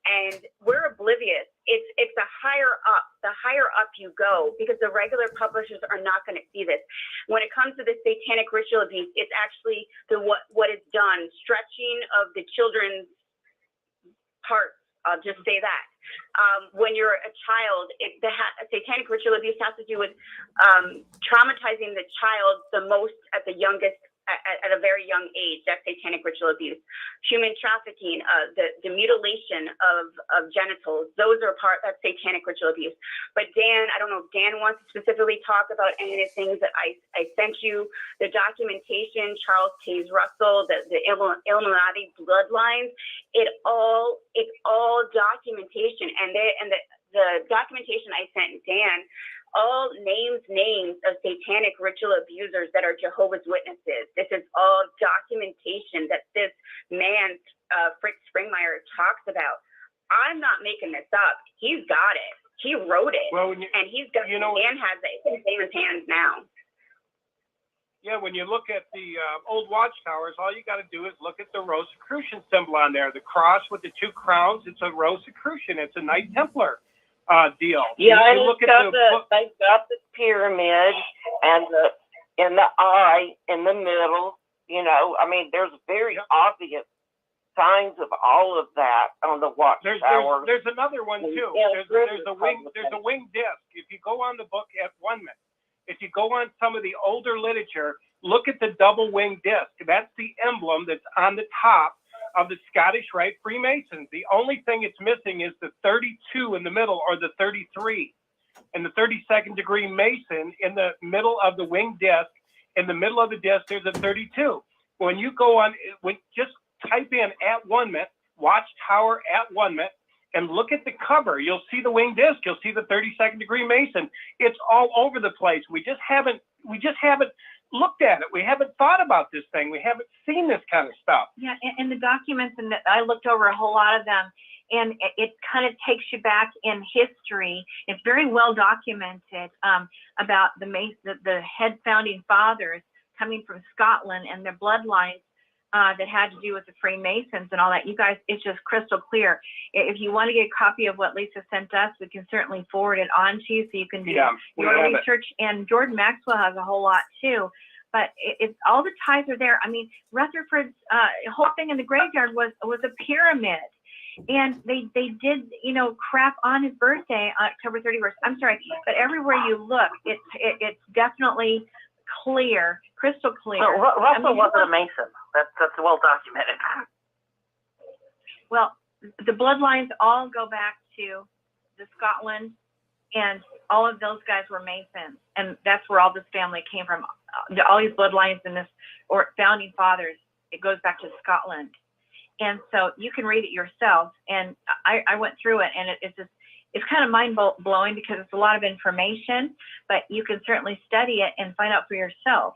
and we're oblivious. It's the higher up. The higher up you go, because the regular publishers are not going to see this. When it comes to the satanic ritual abuse, it's actually what is done, stretching of the children's parts. I'll just say that. When you're a child, satanic ritual abuse has to do with traumatizing the child the most at the youngest, at a very young age. That's satanic ritual abuse. Human trafficking, the mutilation of genitals, that's satanic ritual abuse. But Dan, I don't know if Dan wants to specifically talk about any of the things that I sent you, the documentation, Charles Taze Russell, the Illuminati bloodlines, it's all documentation. And the documentation I sent Dan all names of satanic ritual abusers that are Jehovah's Witnesses. This is all documentation that this man, Fritz Springmeier, talks about. I'm not making this up. He's got it. He wrote it. Well, and he's got, Dan has it in his hands now. Yeah, when you look at the old watchtowers, all you got to do is look at the Rosicrucian symbol on there. The cross with the two crowns, it's a Rosicrucian. It's a Knight Templar deal. Yeah, you look at they've got the pyramid and the eye in the middle. You know, I mean, there's very obvious signs of all of that on the watchtower. There's another one too. There's a wing disc. If you go on the book at 1 minute, if you go on some of the older literature, look at the double wing disc. That's the emblem that's on the top of the Scottish Rite Freemasons. The only thing it's missing is the 32 in the middle, or the 33, and the 32nd degree Mason in the middle of the wing disc. In the middle of the disc, there's a 32. When you go on, just type in at 1 minute, Watchtower at 1 minute, and look at the cover. You'll see the wing disc. You'll see the 32nd degree Mason. It's all over the place. We just haven't looked at it. We haven't thought about this thing. We haven't seen this kind of stuff. Yeah, and the documents, and I looked over a whole lot of them, and it kind of takes you back in history. It's very well documented about the head founding fathers coming from Scotland and their bloodlines that had to do with the Freemasons and all that. You guys, it's just crystal clear. If you want to get a copy of what Lisa sent us, we can certainly forward it on to you so you can do your research. And Jordan Maxwell has a whole lot too. But it's all the ties are there. I mean, Rutherford's whole thing in the graveyard was a pyramid. And they did, crap on his birthday, October 31st. I'm sorry, but everywhere you look, it's definitely clear, crystal clear. Russell wasn't a Mason. That's well documented. Well, the bloodlines all go back to the Scotland, and all of those guys were Masons, and that's where all this family came from. All these bloodlines and founding fathers, it goes back to Scotland. And so you can read it yourself. And I went through it, and it's kind of mind blowing because it's a lot of information, but you can certainly study it and find out for yourself.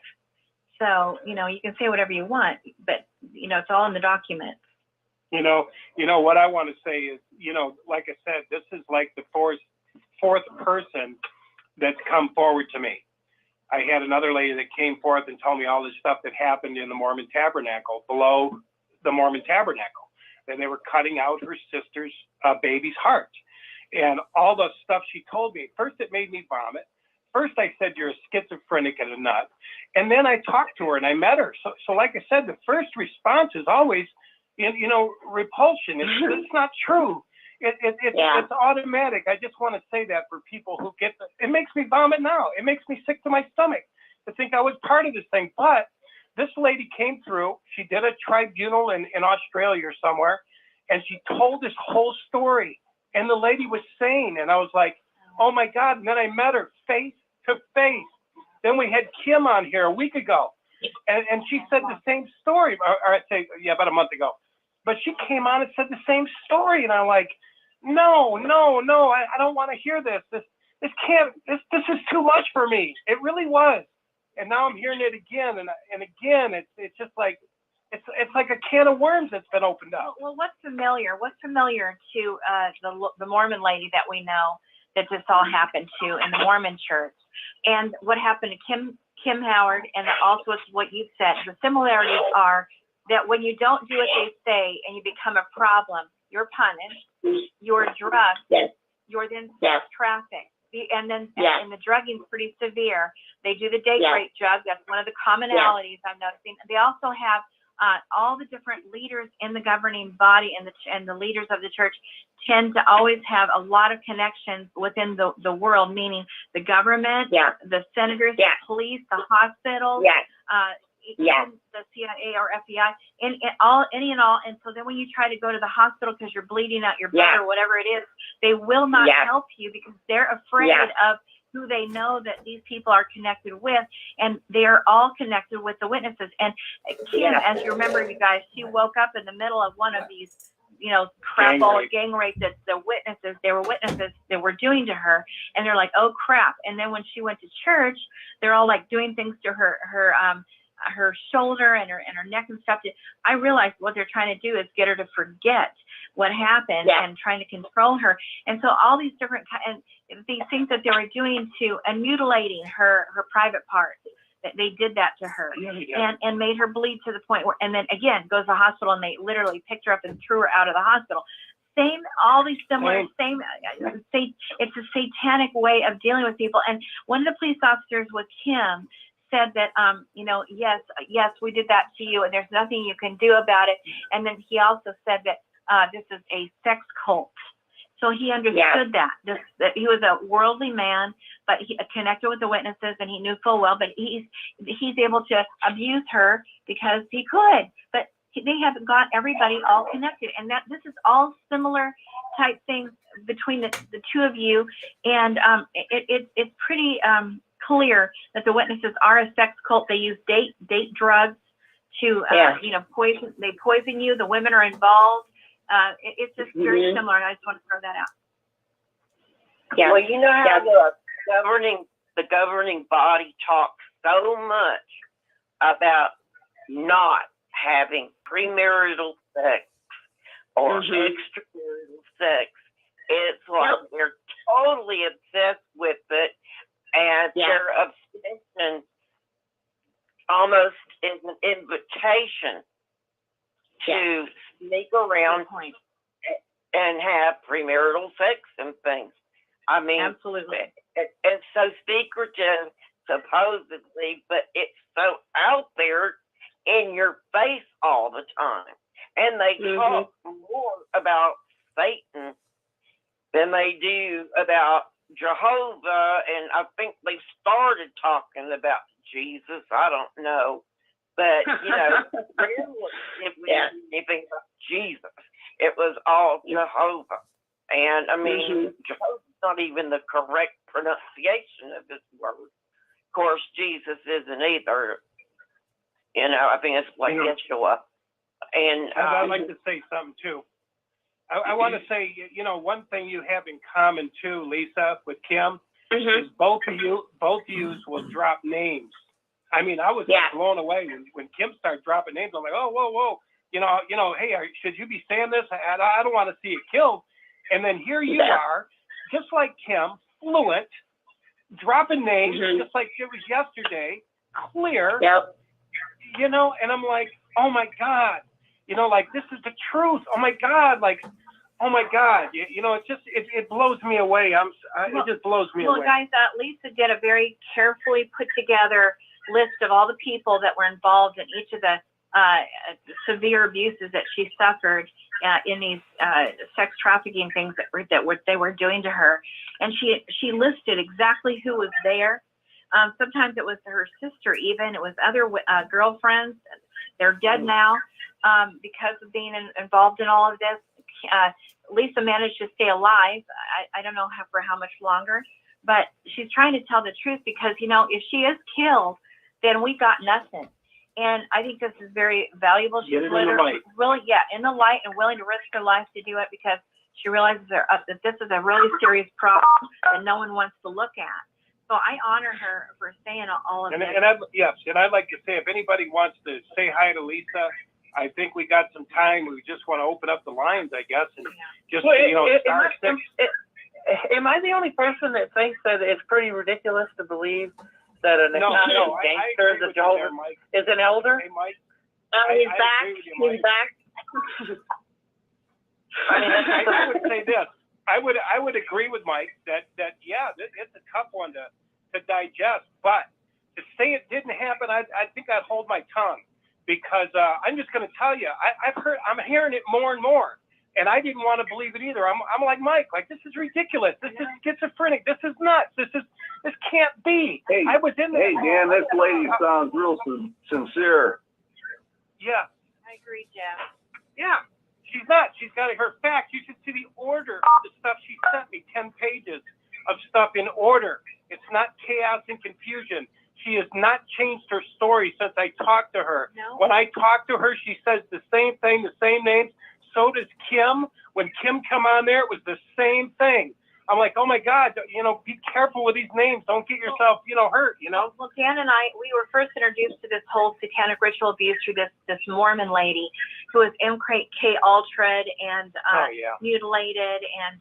So, you can say whatever you want, but, it's all in the documents. What I want to say is, like I said, this is like the fourth person that's come forward to me. I had another lady that came forth and told me all this stuff that happened in the Mormon Tabernacle, below the Mormon Tabernacle. And they were cutting out her sister's baby's heart. And all the stuff she told me, first it made me vomit. First I said, you're a schizophrenic and a nut. And then I talked to her and I met her. So like I said, the first response is always, repulsion. It's not true. It's automatic. I just want to say that for people who get it makes me vomit now. It makes me sick to my stomach to think I was part of this thing. But this lady came through. She did a tribunal in Australia or somewhere, and she told this whole story. And the lady was sane. And I was like, oh my God. And then I met her face to face. Then we had Kim on here a week ago. And she said the same story, or I'd say, about a month ago. But she came on and said the same story. And I'm like, no, I don't want to hear this. This is too much for me. It really was. And now I'm hearing it again. And again, it's just like, it's like a can of worms that's been opened up. Well, what's familiar? What's familiar to the Mormon lady that we know that this all happened to in the Mormon church, and what happened to Kim Howard, and also what you said. The similarities are that when you don't do what they say and you become a problem, you're punished, you're drugged, you're then trafficked. And then and the drugging's pretty severe. They do the date rape drug. That's one of the commonalities I'm noticing. They also have all the different leaders in the governing body and the leaders of the church tend to always have a lot of connections within the world, meaning the government, the senators, the police, the hospitals, even the CIA or FBI, and all. And so then when you try to go to the hospital because you're bleeding out your blood or whatever it is, they will not help you because they're afraid of who they know that these people are connected with, and they're all connected with the witnesses. And Kim, as you remember, you guys, she woke up in the middle of one of these, crap gang rape that they were witnesses that were doing to her, and they're like, oh crap. And then when she went to church, they're all like doing things to her shoulder and her neck and stuff. I realized what they're trying to do is get her to forget what happened and trying to control her. And so all these different these things that they were doing and mutilating her private parts, that they did that to her and made her bleed to the point where, and then again goes to the hospital and they literally picked her up and threw her out of the hospital. All these similar, it's a satanic way of dealing with people. And one of the police officers with Kim said that, yes, we did that to you and there's nothing you can do about it. And then he also said that this is a sex cult. So he understood that he was a worldly man, but he connected with the witnesses and he knew full well, but he's able to abuse her because he could, but they haven't got everybody all connected. And that this is all similar type things between the two of you. And it's pretty clear that the witnesses are a sex cult. They use date drugs to, poison. They poison you. The women are involved. It's just very similar, and I just want to throw that out. Yeah. Well, you know how the governing body talks so much about not having premarital sex or extramarital sex. It's like they're totally obsessed with it, and their obsession almost is an invitation to sneak around and have premarital sex and things. I mean, absolutely. It's so secretive, supposedly, but it's so out there in your face all the time. And they talk more about Satan than they do about Jehovah. And I think they started talking about Jesus. I don't know. But, anything about Jesus. It was all Jehovah. And, I mean, Jehovah's not even the correct pronunciation of this word. Of course, Jesus isn't either. I think it's like Yeshua. And I'd like to say something, too. I want to say, one thing you have in common, too, Lisa, with Kim, is both of you will drop names. I mean, I was blown away when Kim started dropping names. I'm like, oh, whoa. Hey, should you be saying this? I don't want to see it killed. And then here you are, just like Kim, fluent, dropping names, just like it was yesterday, clear. And I'm like, oh my God, this is the truth. Oh my God, it blows me away. It just blows me away. Well, guys, Lisa did a very carefully put together list of all the people that were involved in each of the severe abuses that she suffered in these sex trafficking things that they were doing to her, and she listed exactly who was there. Sometimes it was her sister, even it was other girlfriends. They're dead now because of being involved in all of this. Lisa managed to stay alive. I don't know for how much longer, but she's trying to tell the truth because if she is killed, then we got nothing. And I think this is very valuable. She's really, in the light and willing to risk her life to do it because she realizes that this is a really serious problem that no one wants to look at. So I honor her for saying all of this. And I'd like to say, if anybody wants to say hi to Lisa, I think we got some time. We just want to open up the lines, I guess, and just, Am I the only person that thinks that it's pretty ridiculous to believe that an gangster is an elder? Hey, Mike. He's back. He's back. I would say this. I would agree with Mike that it's a tough one to digest, but to say it didn't happen, I think I'd hold my tongue, because I'm just going to tell you, I'm hearing it more and more, and I didn't want to believe it either. I'm like Mike, like, this is ridiculous. This is schizophrenic. This is nuts. This can't be. Hey, I was in there. Hey, Dan, this lady sounds real sincere. Yeah. I agree, Jeff. Yeah. She's not. She's got her facts. You should see the order of the stuff she sent me, 10 pages of stuff in order. It's not chaos and confusion. She has not changed her story since I talked to her. No. When I talked to her, she says the same thing, the same names. So does Kim. When Kim come on there, it was the same thing. I'm like, oh my God, be careful with these names. Don't get yourself, hurt, Well, Dan and I, we were first introduced to this whole satanic ritual abuse through this Mormon lady who was MK Ultra'd and mutilated, and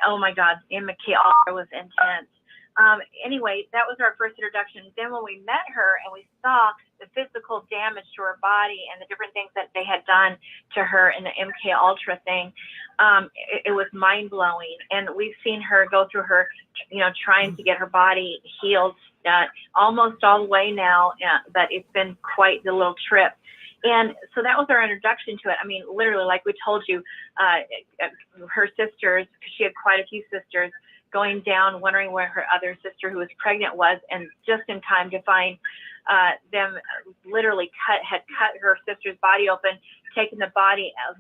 oh my God, MK Ultra was intense. Anyway, that was our first introduction. Then when we met her and we saw the physical damage to her body and the different things that they had done to her in the MK Ultra thing, it was mind blowing. And we've seen her go through her, trying to get her body healed almost all the way now, but it's been quite the little trip. And so that was our introduction to it. I mean, literally, like we told you, her sisters, because she had quite a few sisters, going down, wondering where her other sister who was pregnant was, and just in time to find them literally had cut her sister's body open, taken the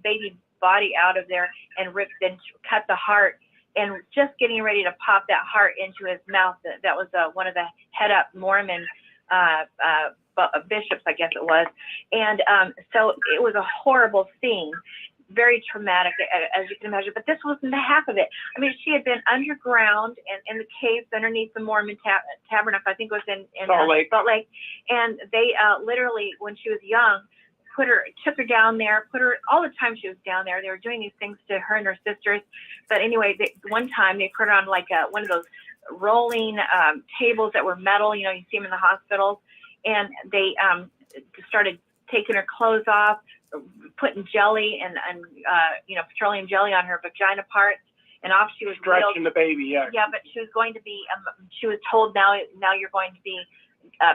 baby body out of there, and cut the heart, and just getting ready to pop that heart into his mouth. That was one of the head up Mormon bishops, I guess it was. And so it was a horrible scene. Very traumatic, as you can imagine, but this wasn't the half of it. I mean, she had been underground and in the caves underneath the Mormon tabernacle. I think it was in Salt Lake. And they literally, when she was young, took her down there, all the time she was down there. They were doing these things to her and her sisters. But anyway, one time they put her on like one of those rolling tables that were metal. You see them in the hospitals, and they started taking her clothes off, putting jelly and petroleum jelly on her vagina parts, and off she was stretching the baby. Yeah, but she was going to be. She was told now you're going to be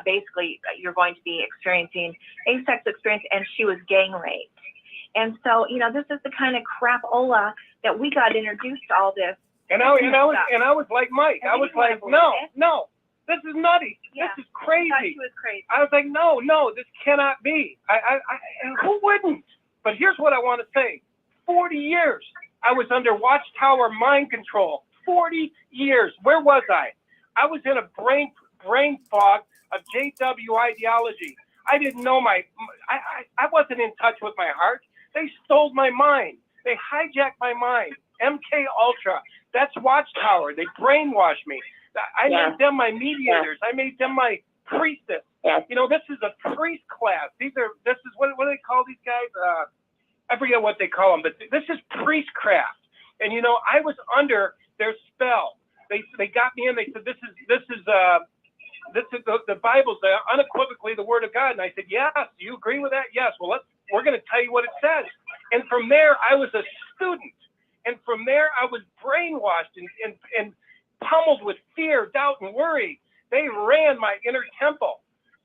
basically you're going to be experiencing a sex experience, and she was gang raped. And so this is the kind of crapola that we got introduced to all this. And I was like Mike. I was like, no. This is nutty. Yeah. This is crazy. I thought she was crazy. I was like, no, this cannot be. And who wouldn't? But here's what I want to say. 40 years I was under Watchtower mind control. 40 years. Where was I? I was in a brain fog of JW ideology. I didn't know I wasn't in touch with my heart. They stole my mind. They hijacked my mind. MK Ultra. That's Watchtower. They brainwashed me. I made them my mediators. I made them my priestess. This is a priest class. This is what do they call these guys? I forget what they call them, but this is priestcraft. And I was under their spell. They got me in. They said this is the Bible's unequivocally the Word of God. And I said, yes. Do you agree with that? Yes. Well, we're going to tell you what it says. And from there, I was a student. And from there, I was brainwashed and pummeled with fear, doubt, and worry. They ran my inner temple.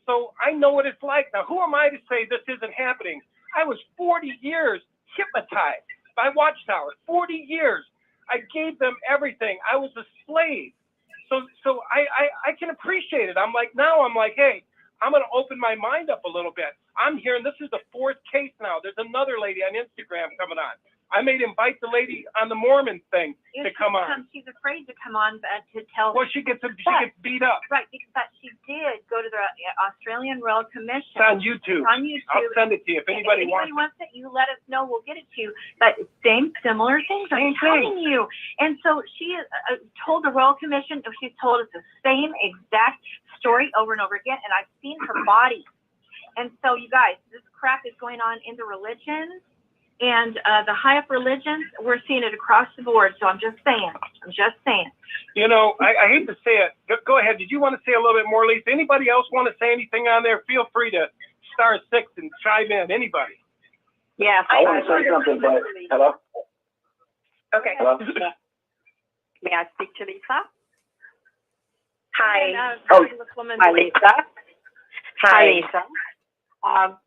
So I know what it's like. Now, who am I to say this isn't happening? I was 40 years hypnotized by Watchtower. 40 years. I gave them everything. I was a slave. So I can appreciate it. I'm like, hey, I'm going to open my mind up a little bit. I'm hearing this is the 4th case now. There's another lady on Instagram coming on. I made invite the lady on the Mormon thing to come on. She's afraid to come on, but to tell. Well, she gets beat up. Right, but she did go to the Australian Royal Commission. It's on YouTube. I'll send it to you if anybody wants it. You let us know. We'll get it to you. But similar things. I'm telling you. And so she told the Royal Commission. She's told us the same exact story over and over again. And I've seen her body. And so, you guys, this crap is going on in the religions, and the high up religions, we're seeing it across the board. So I'm just saying. You know, I hate to say it. Go ahead. Did you want to say a little bit more, Lisa? Anybody else want to say anything on there? Feel free to star 6 and chime in. Anybody? Yes. I want to say something, but hello? Okay. Hello? May I speak to Lisa? Hi. Hi, Lisa. Hi. Lisa.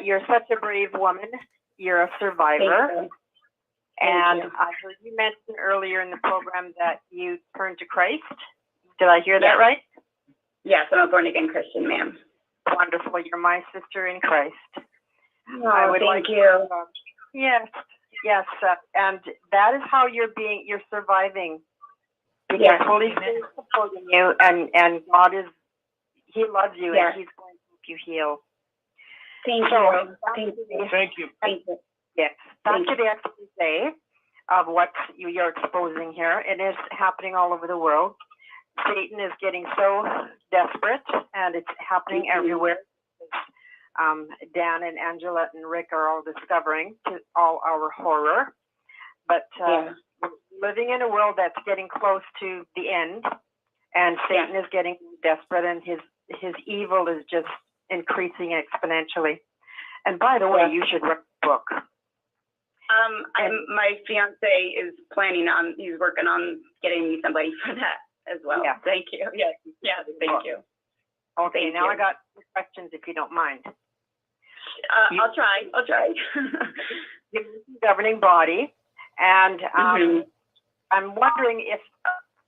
You're such a brave woman. You're a survivor. And I heard you mention earlier in the program that you turned to Christ. Did I hear that right? Yes, I'm a born again Christian, ma'am. Wonderful. You're my sister in Christ. Oh, thank you. Yes. And that is how you're surviving. Because Yes. Holy Spirit is supporting you, and God He loves you, Yes. and He's going to help you heal. Thank you. Yes. Back to the expose of what you're exposing here. It is happening all over the world. Satan is getting so desperate, and it's happening everywhere. Dan and Angela and Rick are all discovering, to all our horror. But we're living in a world that's getting close to the end, and Satan is getting desperate, and his evil is just increasing exponentially. And by the way, you should write a book. My fiance is he's working on getting me somebody for that as well. Yeah. Thank you. Yes, thank you. Okay, Thank now you. I got some questions if you don't mind. I'll try. You're the governing body, and I'm wondering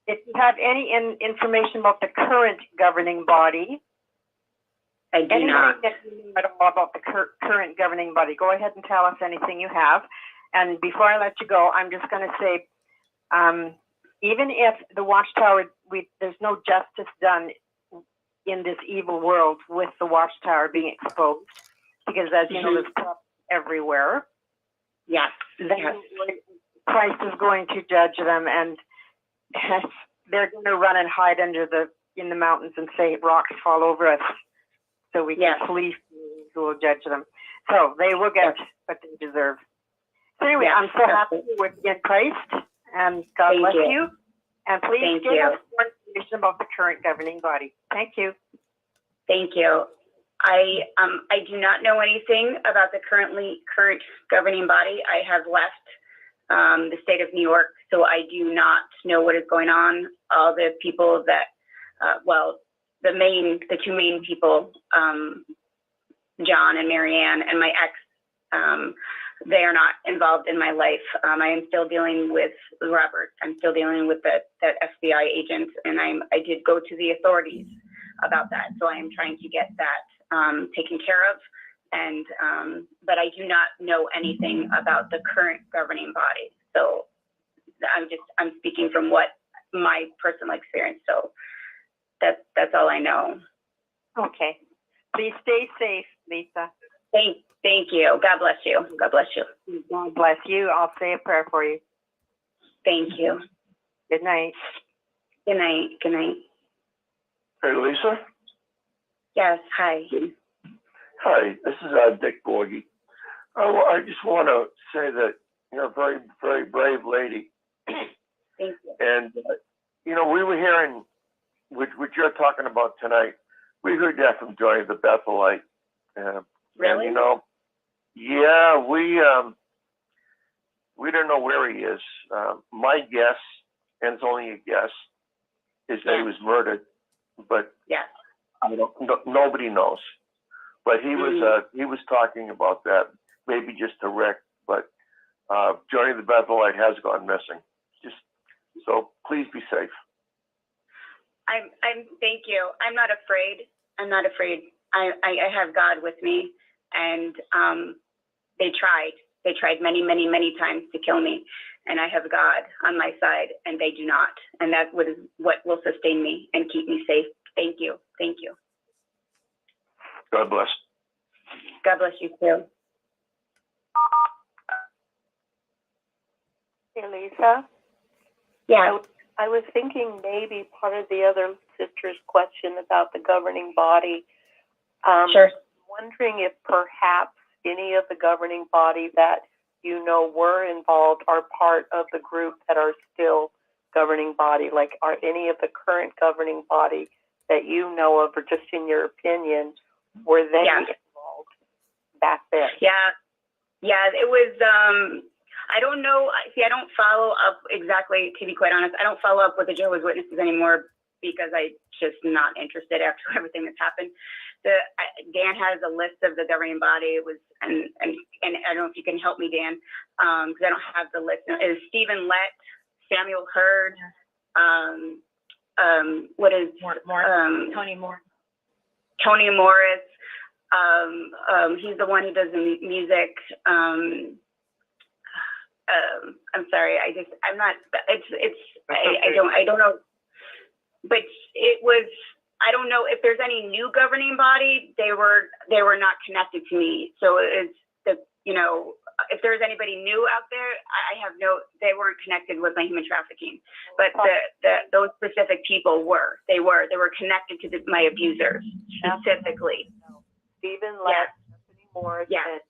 if you have any information about the current governing body. I do not. Anything that you know at all about the current governing body. Go ahead and tell us anything you have. And before I let you go, I'm just going to say, even if the Watchtower, there's no justice done in this evil world with the Watchtower being exposed, because as you know, there's corruption everywhere. Yes. Christ is going to judge them, and they're going to run and hide in the mountains and say, rocks fall over us, so we can flee who will judge them. So they will get what they deserve. So anyway, I'm so happy you're in Christ, and God bless you. And please give us more information about the current governing body. Thank you. Thank you. I do not know anything about the current governing body. I have left the state of New York, so I do not know what is going on. All the people that, the two main people, John and Marianne and my ex, they are not involved in my life. I am still dealing with Robert. I'm still dealing with that FBI agent, and I did go to the authorities about that. So I am trying to get that taken care of. And but I do not know anything about the current governing body. So I'm speaking from what my personal experience. So that's all I know. Okay. Please stay safe, Lisa. Thank you. God bless you. God bless you. God bless you. I'll say a prayer for you. Thank you. Good night. Good night. Good night. Hey, Lisa? Yes. Hi. Hi, this is Dick Borgie. I just want to say that you're a very, very brave lady. Thank you. And, we were hearing, what you're talking about tonight, we heard that from Johnny the Bethelite. Really? And, yeah, we don't know where he is. My guess, and it's only a guess, is that he was murdered. But nobody knows. But he was talking about that, maybe just to Rick. But Johnny the Bethelite has gone missing. So please be safe. Thank you. I'm not afraid. I have God with me, and they tried many, many, many times to kill me, and I have God on my side, and they do not, and that is what will sustain me and keep me safe. Thank you. God bless. God bless you too. Hey, Lisa? Yeah. I was thinking maybe part of the other sister's question about the governing body. Sure. One wondering if perhaps any of the governing body that you know were involved are part of the group that are still governing body. Like, are any of the current governing body that you know of, or just in your opinion, were they involved back then? Yeah, it was, I don't know. See, I don't follow up exactly, to be quite honest. I don't follow up with the Jehovah's Witnesses anymore because I'm just not interested after everything that's happened. Dan has a list of the governing body. It was, and I don't know if you can help me, Dan, because I don't have the list. It was Stephen Lett, Samuel Hurd, Tony Morris. He's the one who does the music. I'm sorry. I don't know. But it was, I don't know if there's any new governing body. They were not connected to me. So it's if there's anybody new out there, they weren't connected with my human trafficking. But those specific people were. They were connected to my abusers specifically. Stephen Lett, Stephanie Morris, and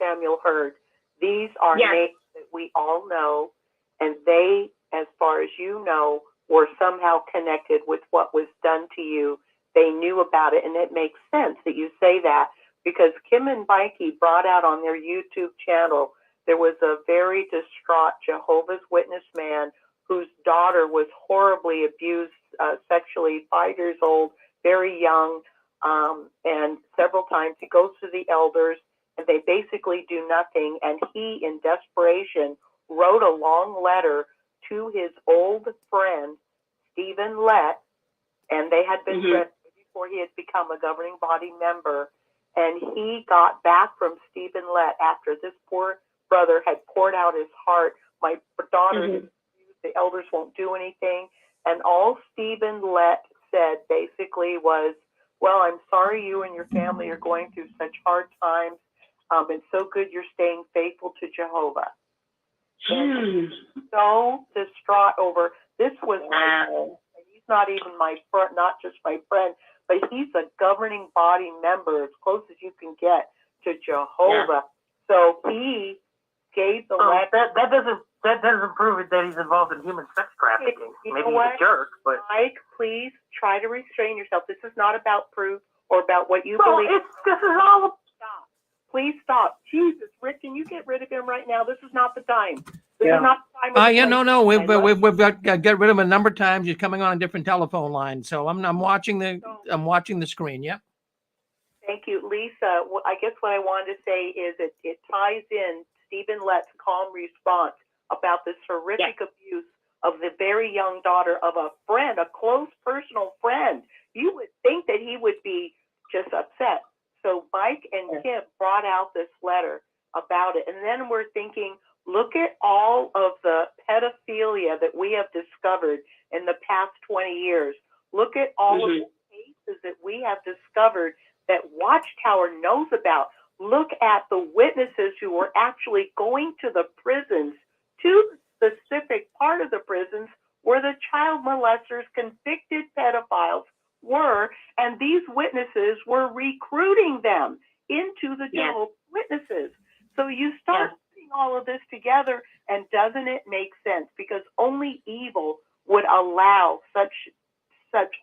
Samuel Hurd. These are names that we all know, and they, as far as you know, were somehow connected with what was done to you. They knew about it, and it makes sense that you say that, because Kim and Mikey brought out on their YouTube channel, there was a very distraught Jehovah's Witness man whose daughter was horribly abused sexually, 5 years old, very young, and several times he goes to the elders, and they basically do nothing, and he, in desperation, wrote a long letter to his old friend, Stephen Lett, and they had been friends before he had become a governing body member, and he got back from Stephen Lett after this poor brother had poured out his heart. My daughter, the elders won't do anything, and all Stephen Lett said basically was, well, I'm sorry you and your family are going through such hard times. It's so good you're staying faithful to Jehovah. And so distraught over this was he's not even my friend, not just my friend, but he's a governing body member, as close as you can get to Jehovah. So he gave the letter. That doesn't prove that he's involved in human sex trafficking. Maybe he's a jerk, but Mike, please try to restrain yourself. This is not about proof or about what you believe. This is all. Stop. Please stop. Jesus, Rick, can you get rid of him right now? This is not the time. This is not the time. No. We've got get rid of him a number of times. He's coming on a different telephone line. So I'm watching the screen. Yeah. Thank you, Lisa. I guess what I wanted to say is it ties in Stephen Lett's calm response about this horrific abuse of the very young daughter of a friend, a close personal friend. You would think that he would be just upset. So Mike and Kim brought out this letter about it. And then we're thinking, look at all of the pedophilia that we have discovered in the past 20 years. Look at all of the cases that we have discovered that Watchtower knows about. Look at the witnesses who were actually going to the prisons, to the specific part of the prisons where the child molesters, convicted pedophiles were, and these witnesses were recruiting them into the Jehovah's Witnesses. So you start putting all of this together, and doesn't it make sense? Because only evil would allow such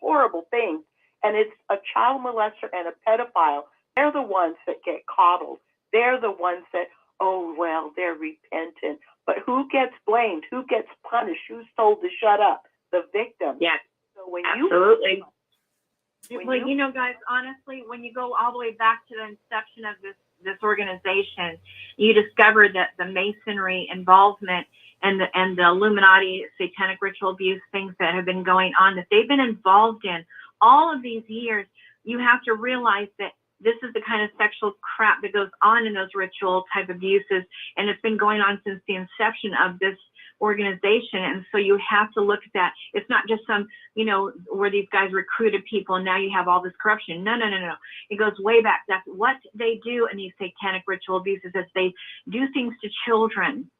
horrible things. And it's a child molester and a pedophile. They're the ones that get coddled. They're the ones that, oh, well, they're repentant. But who gets blamed? Who gets punished? Who's told to shut up? The victim. Yes. So when Well, you know, guys, honestly, when you go all the way back to the inception of this organization, you discover that the Masonry involvement and the Illuminati satanic ritual abuse things that have been going on, that they've been involved in all of these years, you have to realize that this is the kind of sexual crap that goes on in those ritual type abuses, and it's been going on since the inception of this organization. And so you have to look at that. It's not just some, where these guys recruited people and now you have all this corruption. No. It goes way back. That's what they do in these satanic ritual abuses, is they do things to children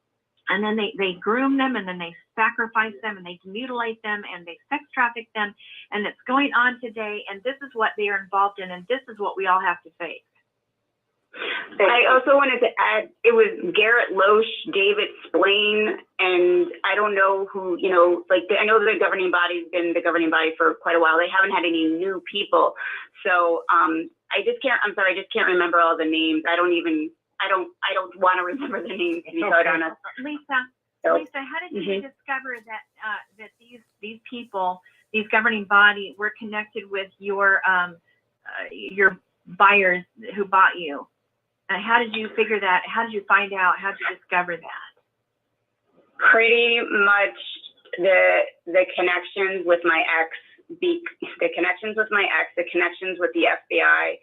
And then they groom them, and then they sacrifice them, and they mutilate them, and they sex traffic them, and it's going on today. And this is what they are involved in, and this is what we all have to face. I also wanted to add, it was Garrett Loesch, David Splain, and I don't know who, you know, like I know the governing body's been the governing body for quite a while. They haven't had any new people. So I'm sorry, I just can't remember all the names. I don't want to remember the names, to be quite honest. Lisa, how did you discover that these people, these governing body, were connected with your buyers who bought you? How did you figure that? How did you find out? How did you discover that? Pretty much the connections with my ex, the connections with the FBI.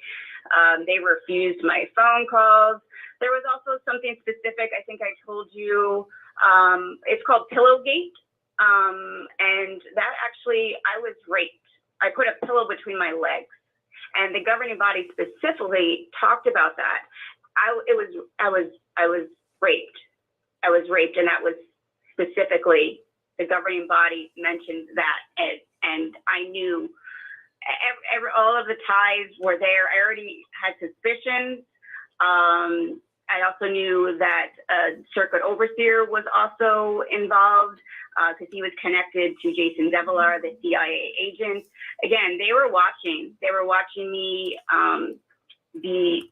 They refused my phone calls. There was also something specific, I think I told you, it's called Pillowgate. And that actually, I was raped. I put a pillow between my legs. And the governing body specifically talked about that. I was raped. I was raped, and that was specifically, the governing body mentioned that. And I knew all of the ties were there. I already had suspicions. I also knew that Circuit Overseer was also involved because he was connected to Jason Develar, the CIA agent. Again, they were watching. They were watching me be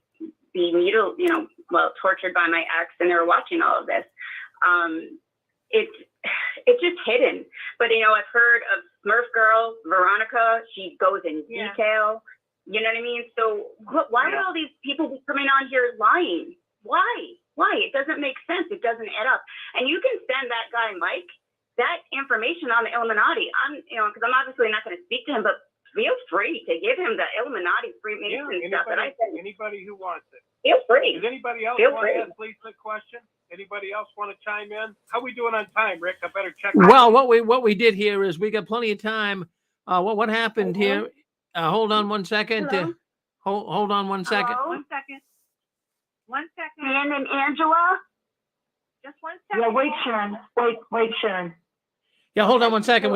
tortured by my ex, and they were watching all of this. It's just hidden. But, you know, I've heard of Smurf Girl, Veronica. She goes in detail. You know what I mean? So why would all these people be coming on here lying? Why? It doesn't make sense. It doesn't add up. And you can send that guy, Mike, that information on the Illuminati. Because I'm obviously not going to speak to him, but feel free to give him the Illuminati Freemason stuff that I said. Anybody who wants it. Feel free. Does anybody else want to ask Lisa a question? Anybody else want to chime in? How we doing on time, Rick? I better check. Well, what we did here is we got plenty of time. What happened here? Hold on one second. Hold on 1 second. Hello? 1 second. 1 second. Dan and Angela? Just 1 second. Yeah, wait, Sharon. Wait, Sharon. Yeah, hold on 1 second.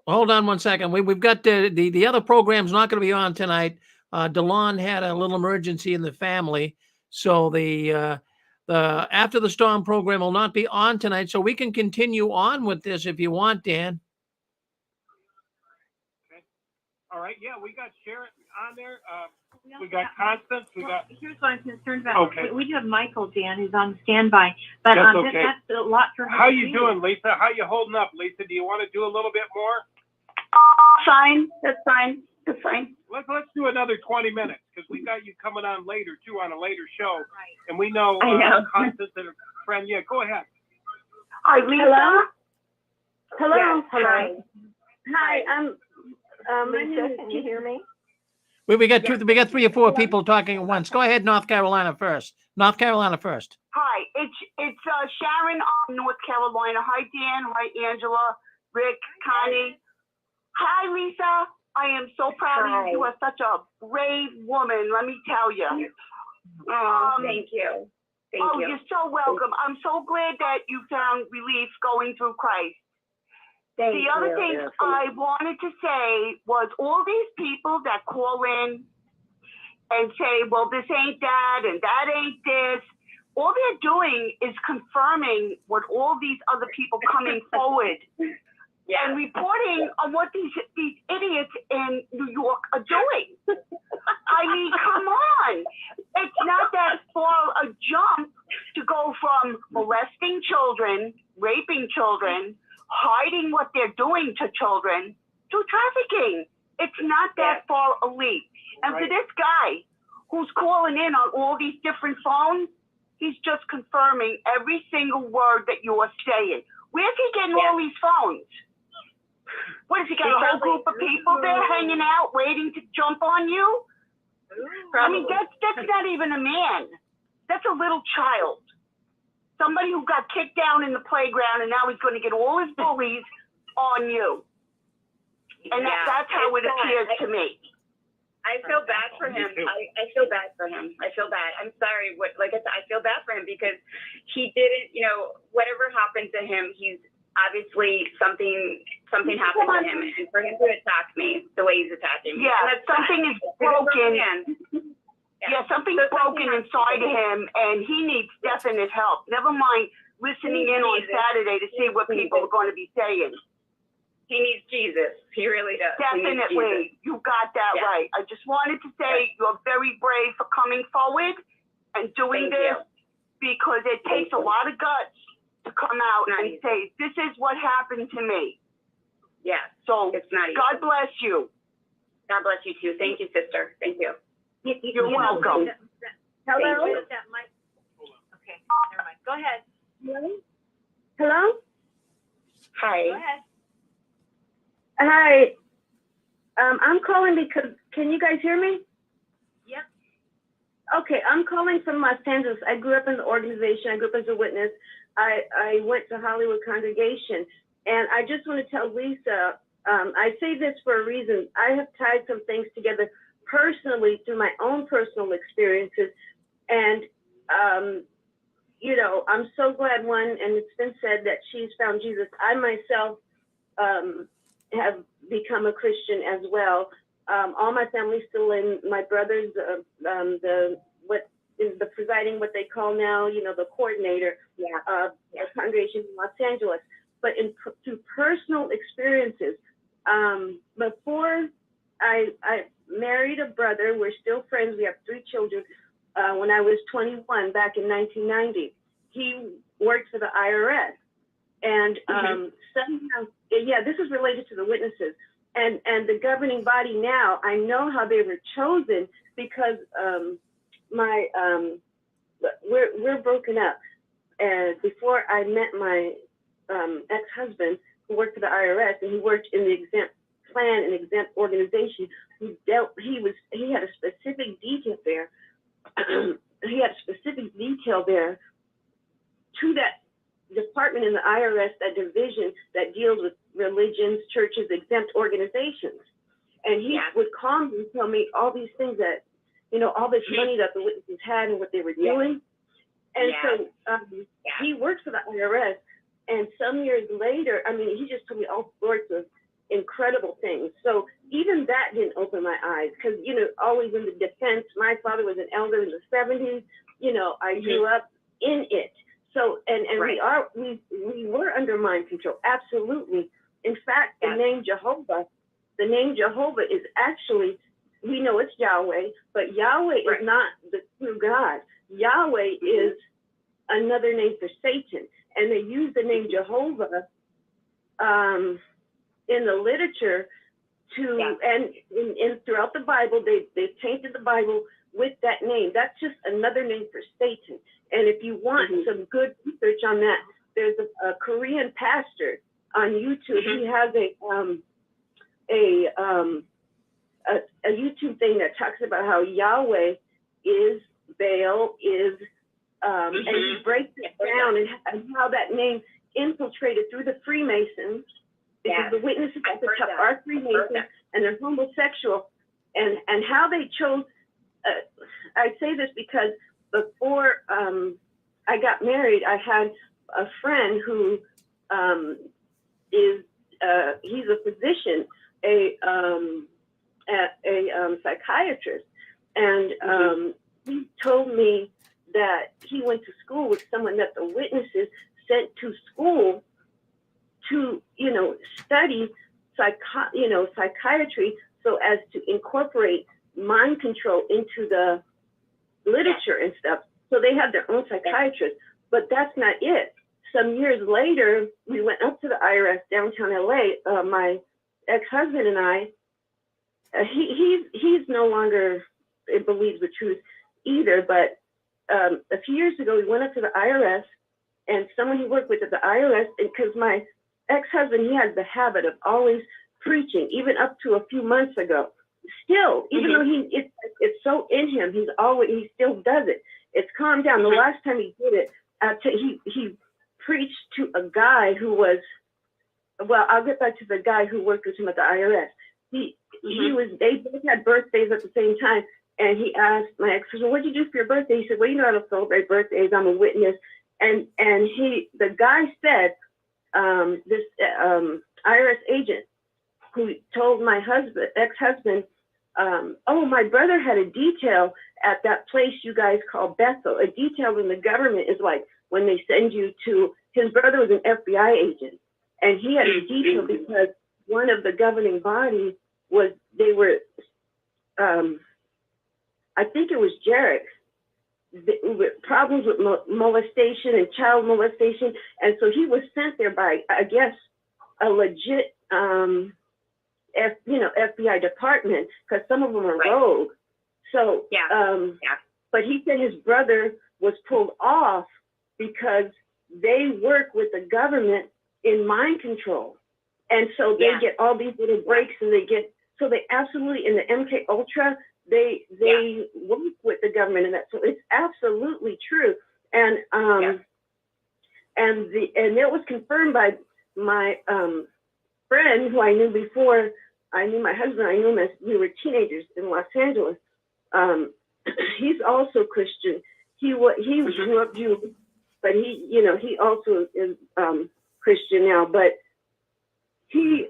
Hold on 1 second. We've got the other program's not going to be on tonight. DeLon had a little emergency in the family, so the After the Storm program will not be on tonight. So we can continue on with this if you want, Dan. Okay. All right. Yeah, we got Sharon on there. We got Constance. Here's what I'm concerned about. Okay. We do have Michael, Dan, who's on standby, but that's okay. That's a lot for her. How you doing, Lisa? How you holding up, Lisa? Do you want to do a little bit more? Fine. That's fine. That's fine. Let's do another 20 minutes because we got you coming on later too on a later show, and we know, Constance and her friend. Yeah, go ahead. Hi, Lisa. Hello. Yes, hello. Hi. Lisa, can you hear me? We got 3 or 4 people talking at once. Go ahead, North Carolina first. Hi, it's Sharon, North Carolina. Hi, Dan. Hi, Angela, Rick, Connie. Hi, Lisa. I am so proud of you. You are such a brave woman, let me tell you. Thank you. Thank you. You're so welcome. I'm so glad that you found relief going through Christ. The other thing I wanted to say was all these people that call in and say, well, this ain't that and that ain't this, all they're doing is confirming what all these other people coming forward and reporting on what these idiots in New York are doing. I mean, come on. It's not that far a jump to go from molesting children, raping children, hiding what they're doing to children, to trafficking. It's not that far a leap. And for this guy who's calling in on all these different phones, he's just confirming every single word that you are saying. Where's he getting all these phones? What, has he got a whole group of people there hanging out waiting to jump on you? I mean, that's not even a man. That's a little child. Somebody who got kicked down in the playground and now he's going to get all his bullies on you. And that's how it appears to me. I feel bad for him. I feel bad for him. I feel bad. I'm sorry. Like I said, I feel bad for him because he didn't, whatever happened to him, he's obviously something happened to him, and for him to attack me the way he's attacking me. Yeah, something is broken. Yeah, something's broken inside of him, and he needs definite help. Never mind listening in on Saturday to see what people are going to be saying. He needs Jesus. He really does. Definitely. You got that right. I just wanted to say you're very brave for coming forward and doing this because it takes a lot of guts to come out and say, this is what happened to me. Yeah. So it's not easy. God bless you. God bless you too. Thank you, sister. Thank you. You're welcome. Hello? Okay, never mind. Go ahead. Hello? Hi. Go ahead. Hi. I'm calling because, can you guys hear me? Yep. Okay, I'm calling from Los Angeles. I grew up in the organization. I grew up as a witness. I went to Hollywood Congregation. And I just want to tell Lisa, I say this for a reason. I have tied some things together personally through my own personal experiences. And, I'm so glad, and it's been said that she's found Jesus. I myself have become a Christian as well. All my family's still in. My brother's what is the presiding, what they call now, the coordinator of the congregation in Los Angeles. But through personal experiences, before I married a brother, we're still friends. We have 3 children. When I was 21, back in 1990, he worked for the IRS. And somehow, this is related to the witnesses and the governing body now. I know how they were chosen because we're broken up. And before I met my ex-husband, who worked for the IRS, and he worked in the exempt plan and exempt organization, he had a specific detail there. He had a specific detail there to that department in the IRS, that division that deals with religions, churches, exempt organizations. And he would call me and tell me all these things that, all this money that the witnesses had and what they were doing. And so he worked for the IRS. And some years later, he just told me all sorts of incredible things. So even that didn't open my eyes because, always in the defense, my father was an elder in the 70s. I grew up in it. So, and we were under mind control. Absolutely. In fact, the name Jehovah is actually, we know it's Yahweh, but Yahweh is not the true God. Yahweh is another name for Satan. And they use the name Jehovah in the literature and throughout the Bible, they've tainted the Bible with that name. That's just another name for Satan. And if you want some good research on that, there's a Korean pastor on YouTube. He has a YouTube thing that talks about how Yahweh is Baal, and he breaks it down and how that name infiltrated through the Freemasons, because the witnesses at the top are Freemasons and they're homosexual, and how they chose. I say this because before I got married, I had a friend who he's a physician, a psychiatrist, and he told me that he went to school with someone that the witnesses sent to school to, study psychiatry so as to incorporate mind control into the literature and stuff. So they have their own psychiatrist, but that's not it. Some years later, we went up to the IRS downtown LA. My ex-husband and I, he's no longer believes the truth either, but a few years ago, we went up to the IRS, and someone he worked with at the IRS, because my ex-husband, he has the habit of always preaching, even up to a few months ago. Still, even though it's so in him, he still does it. It's calmed down. The last time he did it, he preached to a guy who was, well, I'll get back to the guy who worked with him at the IRS. They both had birthdays at the same time. And he asked my ex-husband, "What'd you do for your birthday?" He said, "Well, you know how to celebrate birthdays. I'm a witness." And the guy said, this IRS agent who told my ex-husband, "Oh, my brother had a detail at that place you guys call Bethel." A detail in the government is like when they send you to, his brother was an FBI agent, and he had a detail because one of the governing bodies was, they were, I think it was Jarek, with problems with molestation and child molestation. And so he was sent there by, I guess, a legit, FBI department, because some of them are rogue. So, but he said his brother was pulled off because they work with the government in mind control. And so they get all these little breaks, and so they absolutely, in the MK Ultra, they work with the government, and that, so it's absolutely true. And and it was confirmed by my friend who I knew before I knew my husband. I knew him as we were teenagers in Los Angeles. He's also Christian. He grew up Jewish, but he also is Christian now. But he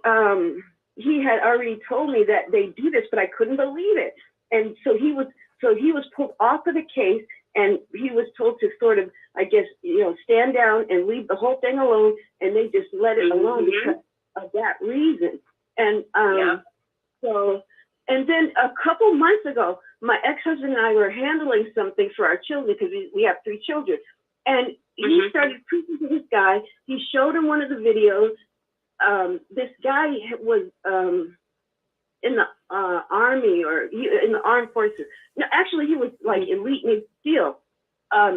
had already told me that they do this, but I couldn't believe it. And so he was pulled off of the case, and he was told to sort of, I guess, stand down and leave the whole thing alone, and they just let it alone because of that reason. And so, and then a couple months ago, my ex-husband and I were handling something for our children, because we have 3 children, and he started preaching to this guy. He showed him one of the videos. This guy was in the army, or in the armed forces. No, actually, he was like elite Navy SEAL.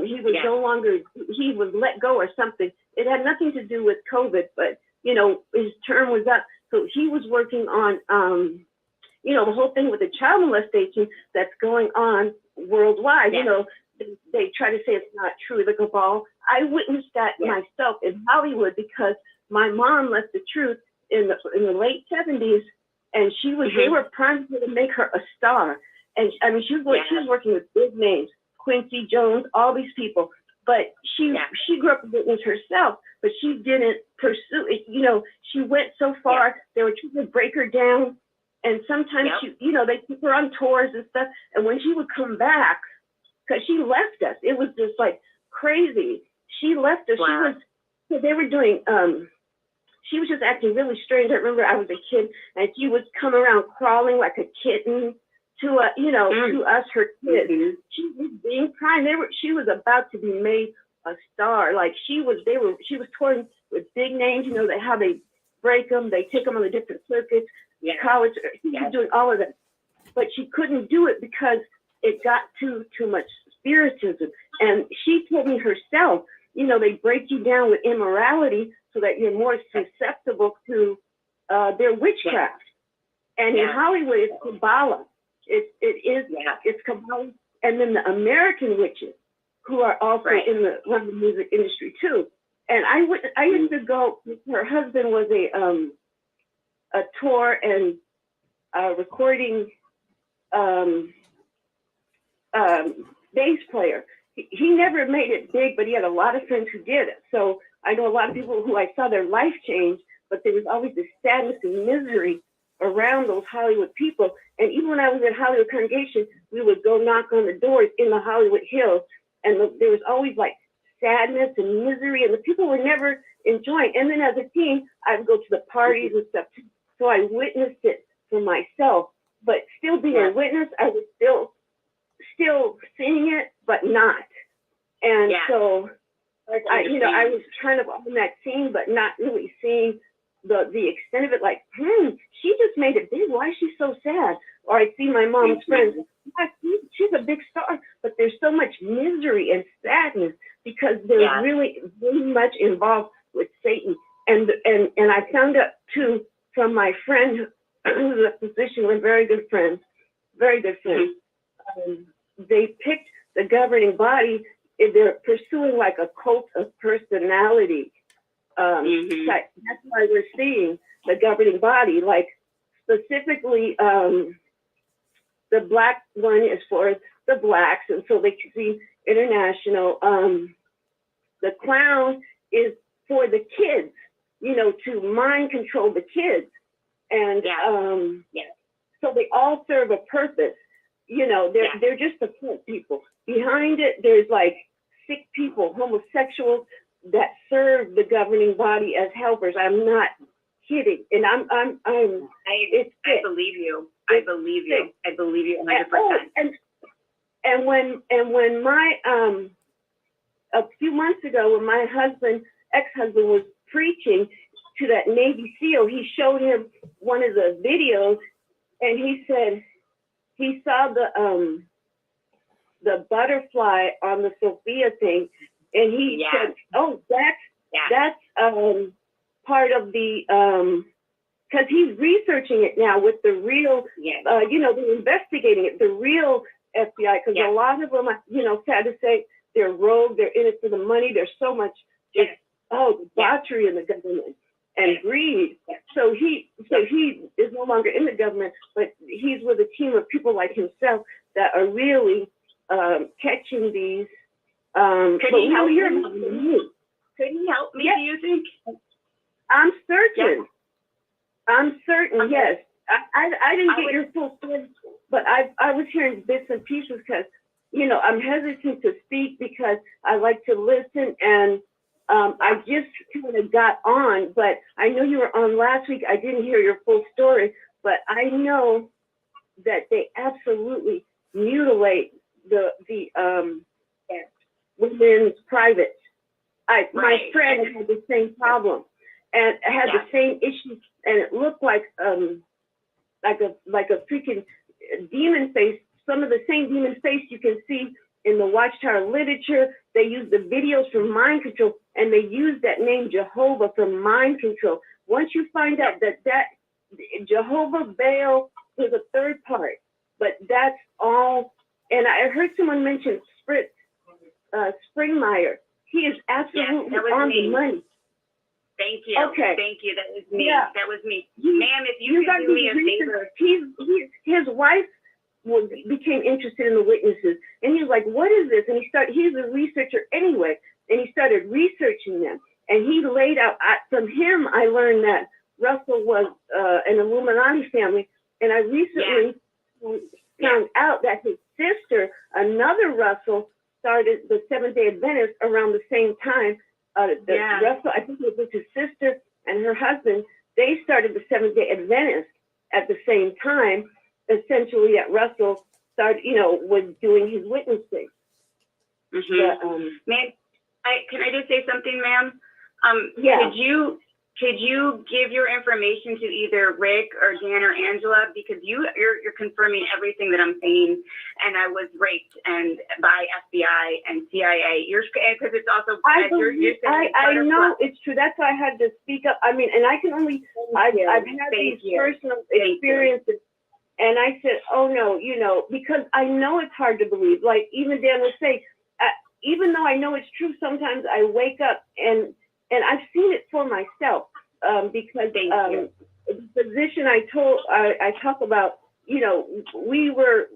He was no longer, he was let go or something. It had nothing to do with COVID, but his term was up. So he was working on, the whole thing with the child molestation that's going on worldwide. They try to say it's not true, the cabal. I witnessed that myself in Hollywood, because my mom left the truth in the late 70s, and they were primed to make her a star. And I mean, she was working with big names, Quincy Jones, all these people. But she grew up a witness herself, but she didn't pursue it. She went so far, they were trying to break her down. And sometimes they took her on tours and stuff. And when she would come back, because she left us, it was just like crazy. She left us. They were doing, she was just acting really strange. I remember I was a kid, and she would come around crawling like a kitten to us, her kids. She was being primed. She was about to be made a star. Like she was touring with big names. How they break them, they take them on the different circuits, college. She was doing all of that, but she couldn't do it because it got too much spiritism. And she told me herself, they break you down with immorality so that you're more susceptible to their witchcraft. And in Hollywood, it's Kabbalah. It's Kabbalah. And then the American witches, who are also in the music industry too. And I used to go. Her husband was a tour and recording bass player. He never made it big, but he had a lot of friends who did it. So I know a lot of people who I saw their life change, but there was always this sadness and misery around those Hollywood people. And even when I was at Hollywood Congregation, we would go knock on the doors in the Hollywood Hills, and there was always like sadness and misery, and the people were never enjoying. And then as a teen, I would go to the parties and stuff too. So I witnessed it for myself, but still being a witness, I was still seeing it, but not. And so I was kind of on that scene, but not really seeing the extent of it. Like, she just made it big. Why is she so sad? Or I see my mom's friends. She's a big star, but there's so much misery and sadness because they're really, really much involved with Satan. And I found out too from my friend who's a physician. We're very good friends. They picked the governing body. They're pursuing like a cult of personality. That's why we're seeing the governing body, like specifically, the black one is for the blacks, and so they can see international. The clown is for the kids, you know, to mind control the kids. And so they all serve a purpose. You know, they're just the people. Behind it, there's like sick people, homosexuals that serve the governing body as helpers. I'm not kidding. And I believe you. I believe you. I believe you 100%. And when my a few months ago, when my ex-husband was preaching to that Navy SEAL, he showed him one of the videos, and he said he saw the butterfly on the Sophia thing, and he said, "Oh, that's part of the because he's researching it now with the real, you know, they're investigating it, the real FBI, because a lot of them, you know, sad to say, they're rogue, they're in it for the money, there's so much debauchery in the government and greed. So he is no longer in the government, but he's with a team of people like himself that are really catching these. Could he help me? Could he help me, do you think? I'm certain. I'm certain, yes. I didn't get your full story, but I was hearing bits and pieces because, you know, I'm hesitant to speak because I like to listen, and I just kind of got on, but I know you were on last week. I didn't hear your full story, but I know that they absolutely mutilate the women's privates. My friend had the same problem and had the same issues, and it looked like a freaking demon face. Some of the same demon face you can see in the Watchtower literature. They use the videos for mind control, and they use that name Jehovah for mind control. Once you find out that Jehovah Baal is a third part, but that's all. And I heard someone mention Springmeyer. He is absolutely on the money. Thank you. Okay. Thank you. That was me. Yeah. That was me. Ma'am, if you could do me a favor. His wife became interested in the witnesses, and he was like, "What is this?" And he's a researcher anyway, and he started researching them. And he laid out, from him, I learned that Russell was an Illuminati family. And I recently found out that his sister, another Russell, started the Seventh-day Adventist around the same time. Russell, I think it was his sister and her husband, they started the Seventh-day Adventist at the same time, essentially that Russell started, you know, was doing his witnessing. Ma'am, can I just say something, ma'am? Could you give your information to either Rick or Dan or Angela, because you're confirming everything that I'm saying, and I was raped and by FBI and CIA. Because it's also I know it's true. That's why I had to speak up. I mean, and I can only I've had these personal experiences, and I said, oh no, you know, because I know it's hard to believe. Like even Dan would say, even though I know it's true, sometimes I wake up and I've seen it for myself, because the physician I talk about, you know, we were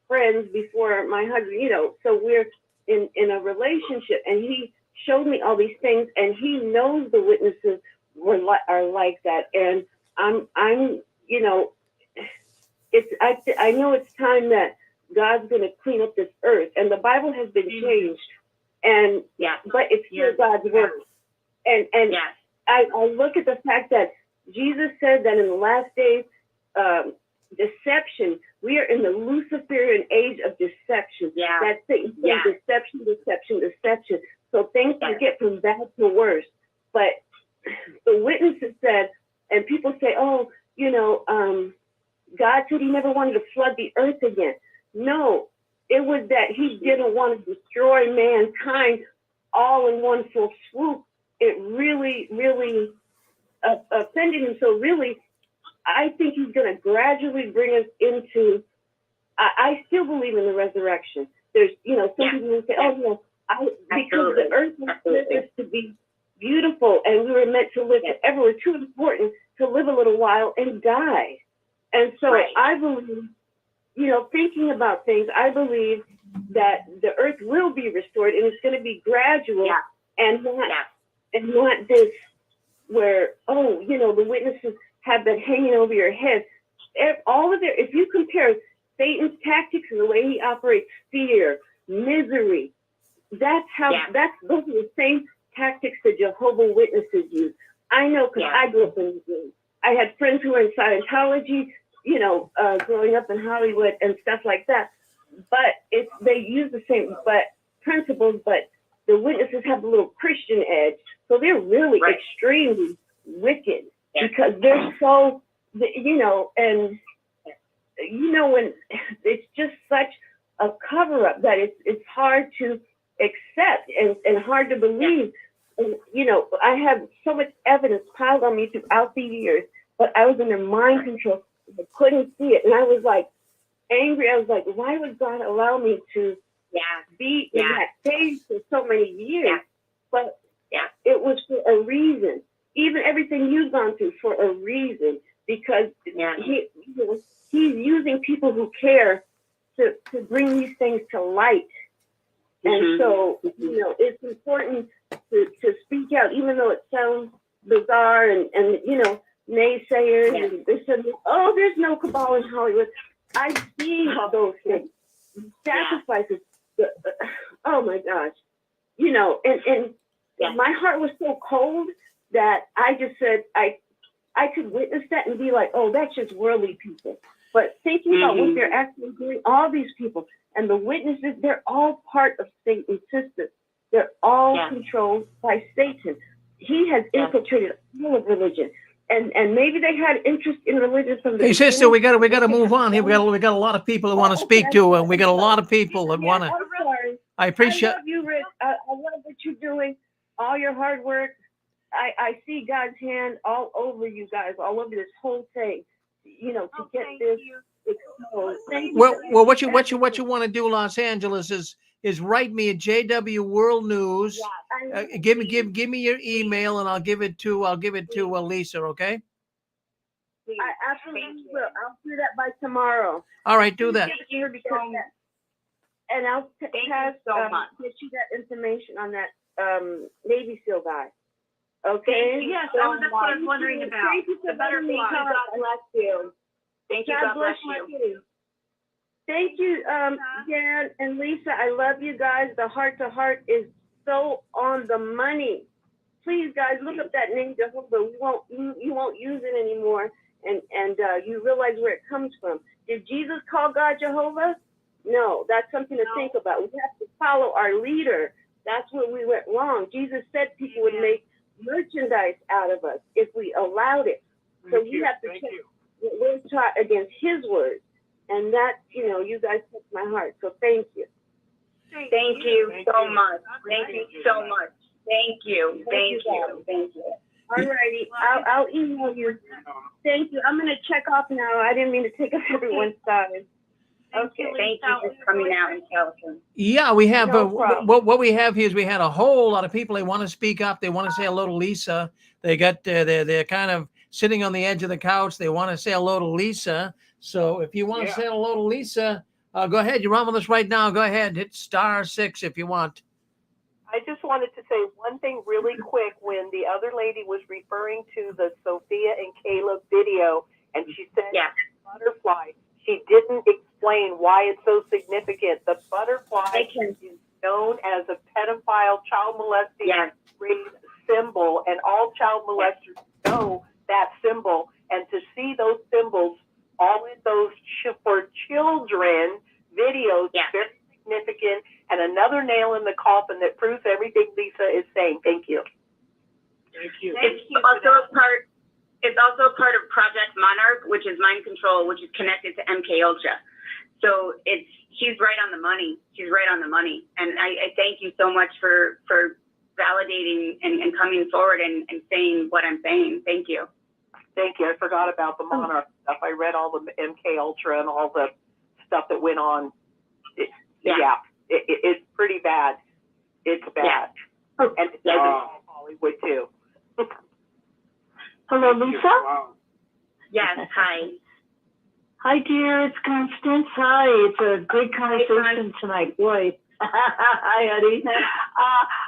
friends before my husband, you know, so we're in a relationship, and he showed me all these things, and he knows the witnesses are like that, and I'm you know, I know it's time that God's going to clean up this earth, and the Bible has been changed, and but it's still God's word. And I look at the fact that Jesus said that in the last days, deception, we are in the Luciferian age of deception. That's it. Deception. So things can get from bad to worse. But the witnesses said, and people say, oh, you know, God said he never wanted to flood the earth again. No, it was that he didn't want to destroy mankind all in one full swoop. It really, really offended him. So really, I think he's going to gradually bring us into, I still believe in the resurrection. There's, you know, some people will say, oh, no, because the earth was meant to be beautiful, and we were meant to live forever. We're too important to live a little while and die. And so I believe, you know, thinking about things, I believe that the earth will be restored, and it's going to be gradual, and not this where, oh, you know, the witnesses have been hanging over your head. All of their, if you compare Satan's tactics and the way he operates, fear, misery, those are the same tactics that Jehovah's Witnesses use. I know, because I grew up in the I had friends who were in Scientology, you know, growing up in Hollywood and stuff like that. But they use the same principles, but the witnesses have a little Christian edge. So they're really extremely wicked because they're so, you know, and, you know, when it's just such a cover up that it's hard to accept and hard to believe. And, you know, I have so much evidence piled on me throughout the years, but I was under mind control. I couldn't see it. And I was like angry. I was like, why would God allow me to be in that stage for so many years? But it was for a reason. Even everything you've gone through for a reason, because he's using people who care to bring these things to light. And so, you know, it's important to speak out, even though it sounds bizarre and you know, naysayers and they said, oh, there's no cabal in Hollywood. I see those things, sacrifices. Oh my gosh, you know, and my heart was so cold that I just said I could witness that and be like, oh, that's just worldly people. But thinking about what they're actually doing, all these people and the witnesses, they're all part of Satan's system. They're all controlled by Satan. He has infiltrated all of religion. And maybe they had interest in religion from the Hey, sister, we got to move on here. We got a lot of people that want to speak to, and we got a lot of people that want to. I'm sorry. I appreciate. I love you, Rick. I love what you're doing, all your hard work. I see God's hand all over you guys, all over this whole thing. You know, to get this exposed. Well, what you want to do, Los Angeles, is write me at JW World News. Give me your email, and I'll give it to Lisa. Okay. I absolutely will. I'll do that by tomorrow. All right, do that. And I'll get you that information on that Navy SEAL guy. Okay. Yes, that's what I was wondering about. Thank you for the butterfly. God bless you. Thank you. God bless you. Thank you, Dan and Lisa. I love you guys. The heart to heart is so on the money. Please, guys, look up that name Jehovah. You won't use it anymore, and you realize where it comes from. Did Jesus call God Jehovah? No, that's something to think about. We have to follow our leader. That's where we went wrong. Jesus said people would make merchandise out of us if we allowed it. So we have to check what we're taught against his words. And that, you know, you guys touch my heart. So thank you. Thank you so much. Thank you so much. Thank you. Thank you. Thank you. All righty. I'll email you. Thank you. I'm going to check off now. I didn't mean to take up everyone's time. Okay. Thank you for coming out and telling. Yeah, we have what we have here is we had a whole lot of people. They want to speak up. They want to say hello to Lisa. They got they're kind of sitting on the edge of the couch. They want to say hello to Lisa. So if you want to say hello to Lisa, go ahead. You're on with us right now. Go ahead. Hit *6 if you want. I just wanted to say one thing really quick. When the other lady was referring to the Sophia and Caleb video, and she said butterfly, she didn't explain why it's so significant. The butterfly is known as a pedophile, child molesting symbol, and all child molesters know that symbol. And to see those symbols all in those for children videos, very significant, and another nail in the coffin that proves everything Lisa is saying. Thank you. Thank you. It's also a part of Project Monarch, which is mind control, which is connected to MK Ultra. So she's right on the money. She's right on the money. And I thank you so much for validating and coming forward and saying what I'm saying. Thank you. Thank you. I forgot about the Monarch stuff. I read all the MK Ultra and all the stuff that went on. It's pretty bad. It's bad. And it doesn't involve Hollywood too. Hello, Lisa? Yes, hi. Hi, dear. It's Constance. Hi. It's a great conversation tonight. Boy. Hi, honey.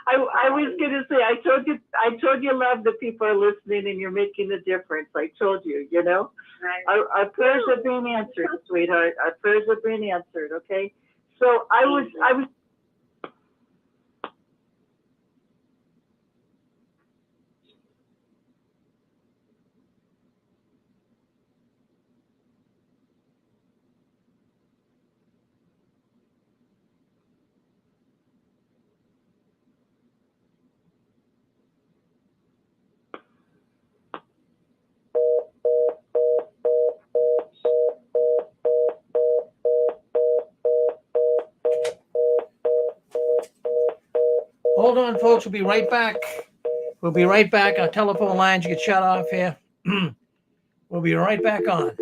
I was going to say, I told you love that people are listening and you're making a difference. I told you, you know. Our prayers are being answered, sweetheart. Our prayers are being answered, okay? So I was Hold on, folks. We'll be right back. We'll be right back. Our telephone lines get shut off here. We'll be right back on.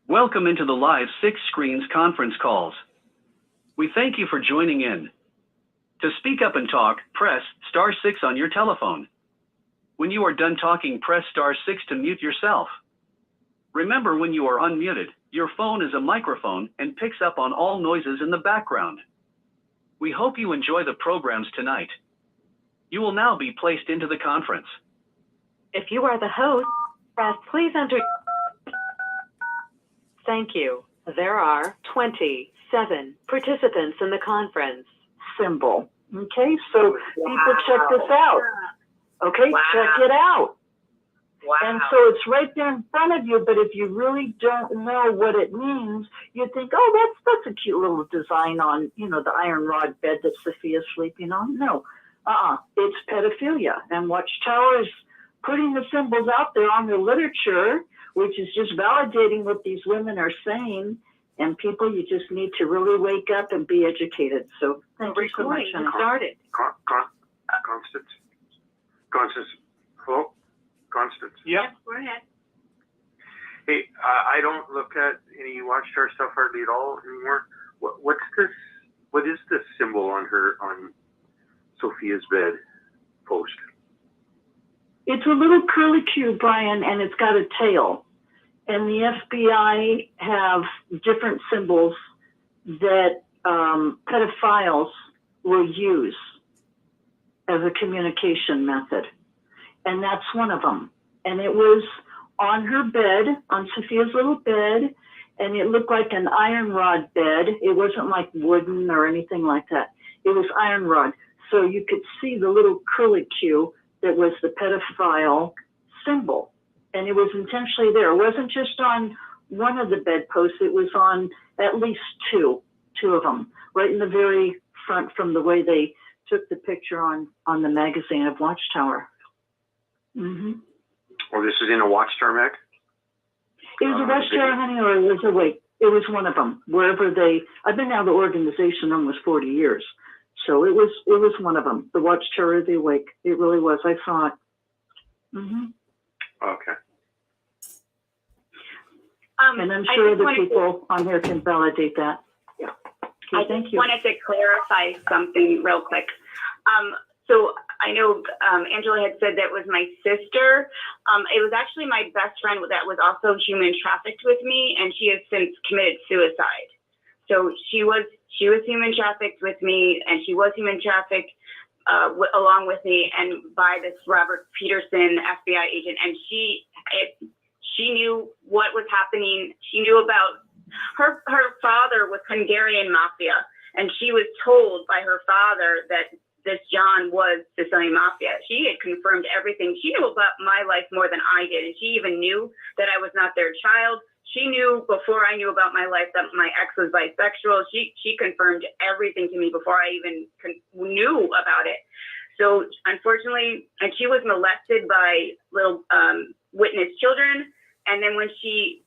Welcome into the live 6 Screens conference calls. We thank you for joining in. To speak up and talk, press *6 on your telephone. When you are done talking, press *6 to mute yourself. Remember, when you are unmuted, your phone is a microphone and picks up on all noises in the background. We hope you enjoy the programs tonight. You will now be placed into the conference. If you are the host, please enter. Thank you. There are 27 participants in the conference. symbol. Okay, so people check this out. Okay, check it out. Wow. And so it's right there in front of you, but if you really don't know what it means, you think, oh, that's a cute little design on, you know, the iron rod bed that Sophia's sleeping on. No, it's pedophilia. And Watchtower is putting the symbols out there on the literature, which is just validating what these women are saying. And people, you just need to really wake up and be educated. So thank you so much. Started. Constance, hello? Constance. Yep, go ahead. Hey, I don't look at any Watchtower stuff hardly at all anymore. What's this? What is this symbol on Sophia's bed post? It's a little curlicue, Brian, and it's got a tail. And the FBI have different symbols that pedophiles will use as a communication method. And that's one of them. And it was on her bed, on Sophia's little bed, and it looked like an iron rod bed. It wasn't like wooden or anything like that. It was iron rod. So you could see the little curlicue that was the pedophile symbol. And it was intentionally there. It wasn't just on one of the bedposts. It was on at least two of them, right in the very front from the way they took the picture on the magazine of Watchtower. Mm-hmm. Well, this is in a Watchtower mag? It was a Watchtower, honey, or it was a wait. It was one of them. Wherever I've been out of the organization almost 40 years. So it was one of them. The Watchtower of the Awake. It really was. I saw it. Mm-hmm. Okay. And I'm sure other people on here can validate that. Yeah. Okay, thank you. I wanted to clarify something real quick. So I know Angela had said that was my sister. It was actually my best friend that was also human trafficked with me, and she has since committed suicide. So she was human trafficked with me, and she was human trafficked along with me, and by this Robert Peterson FBI agent. And she knew what was happening. She knew about her father was Hungarian mafia, and she was told by her father that this John was Sicilian mafia. She had confirmed everything. She knew about my life more than I did, and she even knew that I was not their child. She knew before I knew about my life that my ex was bisexual. She confirmed everything to me before I even knew about it. So unfortunately, and she was molested by little witness children. And then when she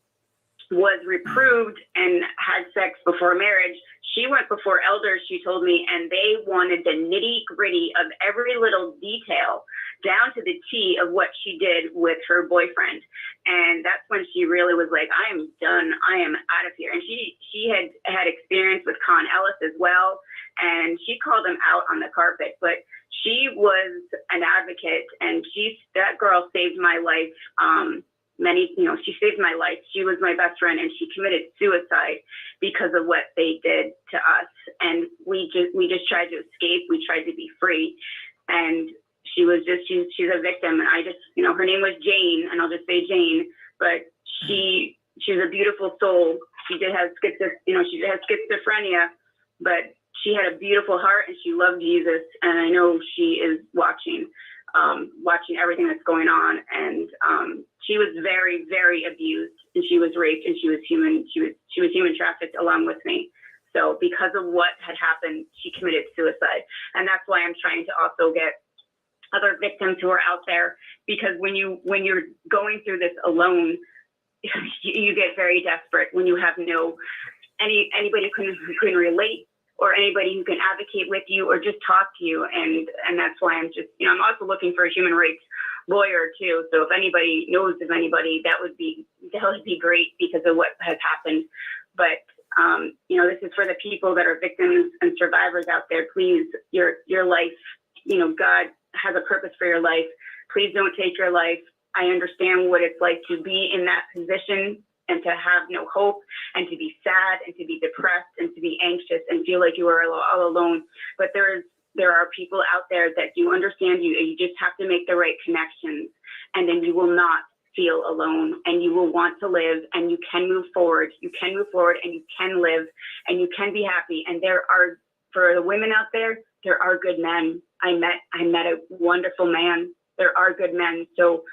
was reproved and had sex before marriage, she went before elders, she told me, and they wanted the nitty gritty of every little detail down to the T of what she did with her boyfriend. And that's when she really was like, I am done. I am out of here. And she had experience with Con Ellis as well. And she called him out on the carpet, but she was an saved my life. She saved my life. She was my best friend, and she committed suicide because of what they did to us. And we just tried to escape. We tried to be free. And she's a victim. And I just, her name was Jane, and I'll just say Jane, but she's a beautiful soul. She did have schizophrenia, but she had a beautiful heart, and she loved Jesus. And I know she is watching everything that's going on. And she was very, very abused, and she was raped, and she was human trafficked along with me. So because of what had happened, she committed suicide. And that's why I'm trying to also get other victims who are out there, because when you're going through this alone, you get very desperate when you have anybody who can relate, or anybody who can advocate with you or just talk to you. And that's why I'm just, I'm also looking for a human rights lawyer too. So if anybody knows of anybody, that would be great because of what has happened. But, this is for the people that are victims and survivors out there. Please, your life, God has a purpose for your life. Please don't take your life. I understand what it's like to be in that position and to have no hope, and to be sad, and to be depressed, and to be anxious, and feel like you are all alone. But there are people out there that do understand you, and you just have to make the right connections, and then you will not feel alone, and you will want to live, and you can move forward. You can move forward, and you can live, and you can be happy. And for the women out there are good men. I met a wonderful man. There are good men. So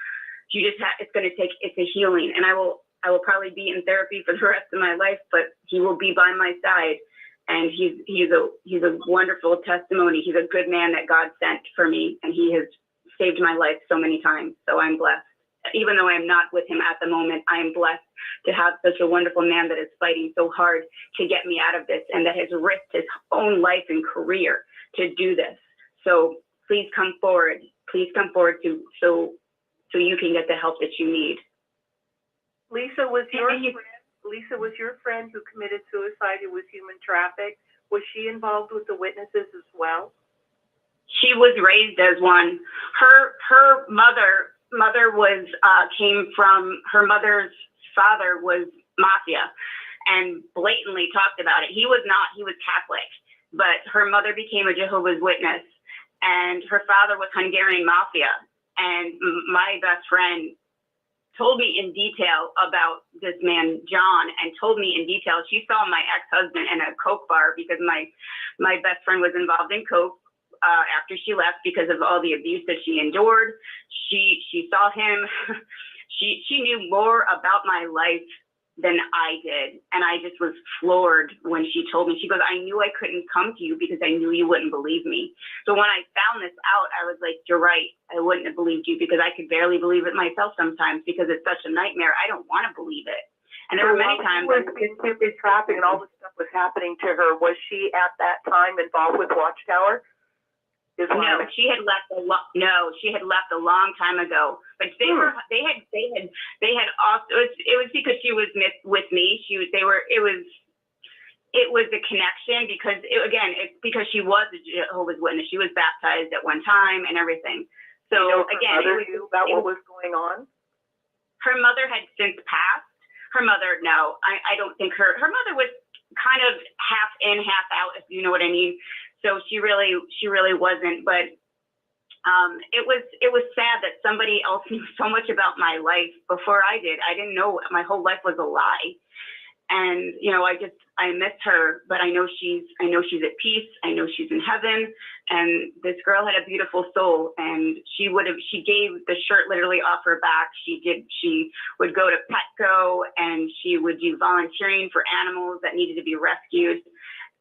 you just it's a healing. And I will probably be in therapy for the rest of my life, but he will be by my side. And he's a wonderful testimony. He's a good man that God sent for me, and he has saved my life so many times. So I'm blessed. Even though I'm not with him at the moment, I am blessed to have such a wonderful man that is fighting so hard to get me out of this, and that has risked his own life and career to do this. So please come forward. Please come forward so you can get the help that you need. Lisa was your friend who committed suicide, who was human trafficked. Was she involved with the witnesses as well? She was raised as one. Her mother came from, her mother's father was mafia, and blatantly talked about it. He was Catholic, but her mother became a Jehovah's Witness, and her father was Hungarian mafia. And my best friend told me in detail about this man, John, and told me in detail. She saw my ex-husband in a Coke bar because my best friend was involved in Coke after she left because of all the abuse that she endured. She saw him. She knew more about my life than I did. And I just was floored when she told me. She goes, I knew I couldn't come to you because I knew you wouldn't believe me. So when I found this out, I was like, you're right. I wouldn't have believed you, because I could barely believe it myself sometimes, because it's such a nightmare. I don't want to believe it. And there were many times when she was in trafficking and all this stuff was happening to her. Was she at that time involved with Watchtower? No, she had left she had left a long time ago. But they had also, it was because she was with me. It was a connection because it's because she was a Jehovah's Witness. She was baptized at one time and everything. So again, it was about what was going on. Her mother had since passed. Her mother, no, I don't think her mother was kind of half in, half out, if you know what I mean. So she really wasn't, but it was sad that somebody else knew so much about my life before I did. I didn't know my whole life was a lie. And, I miss her, but I know she's at peace. I know she's in heaven. And this girl had a beautiful soul, and she gave the shirt literally off her back. She would go to Petco, and she would do volunteering for animals that needed to be rescued.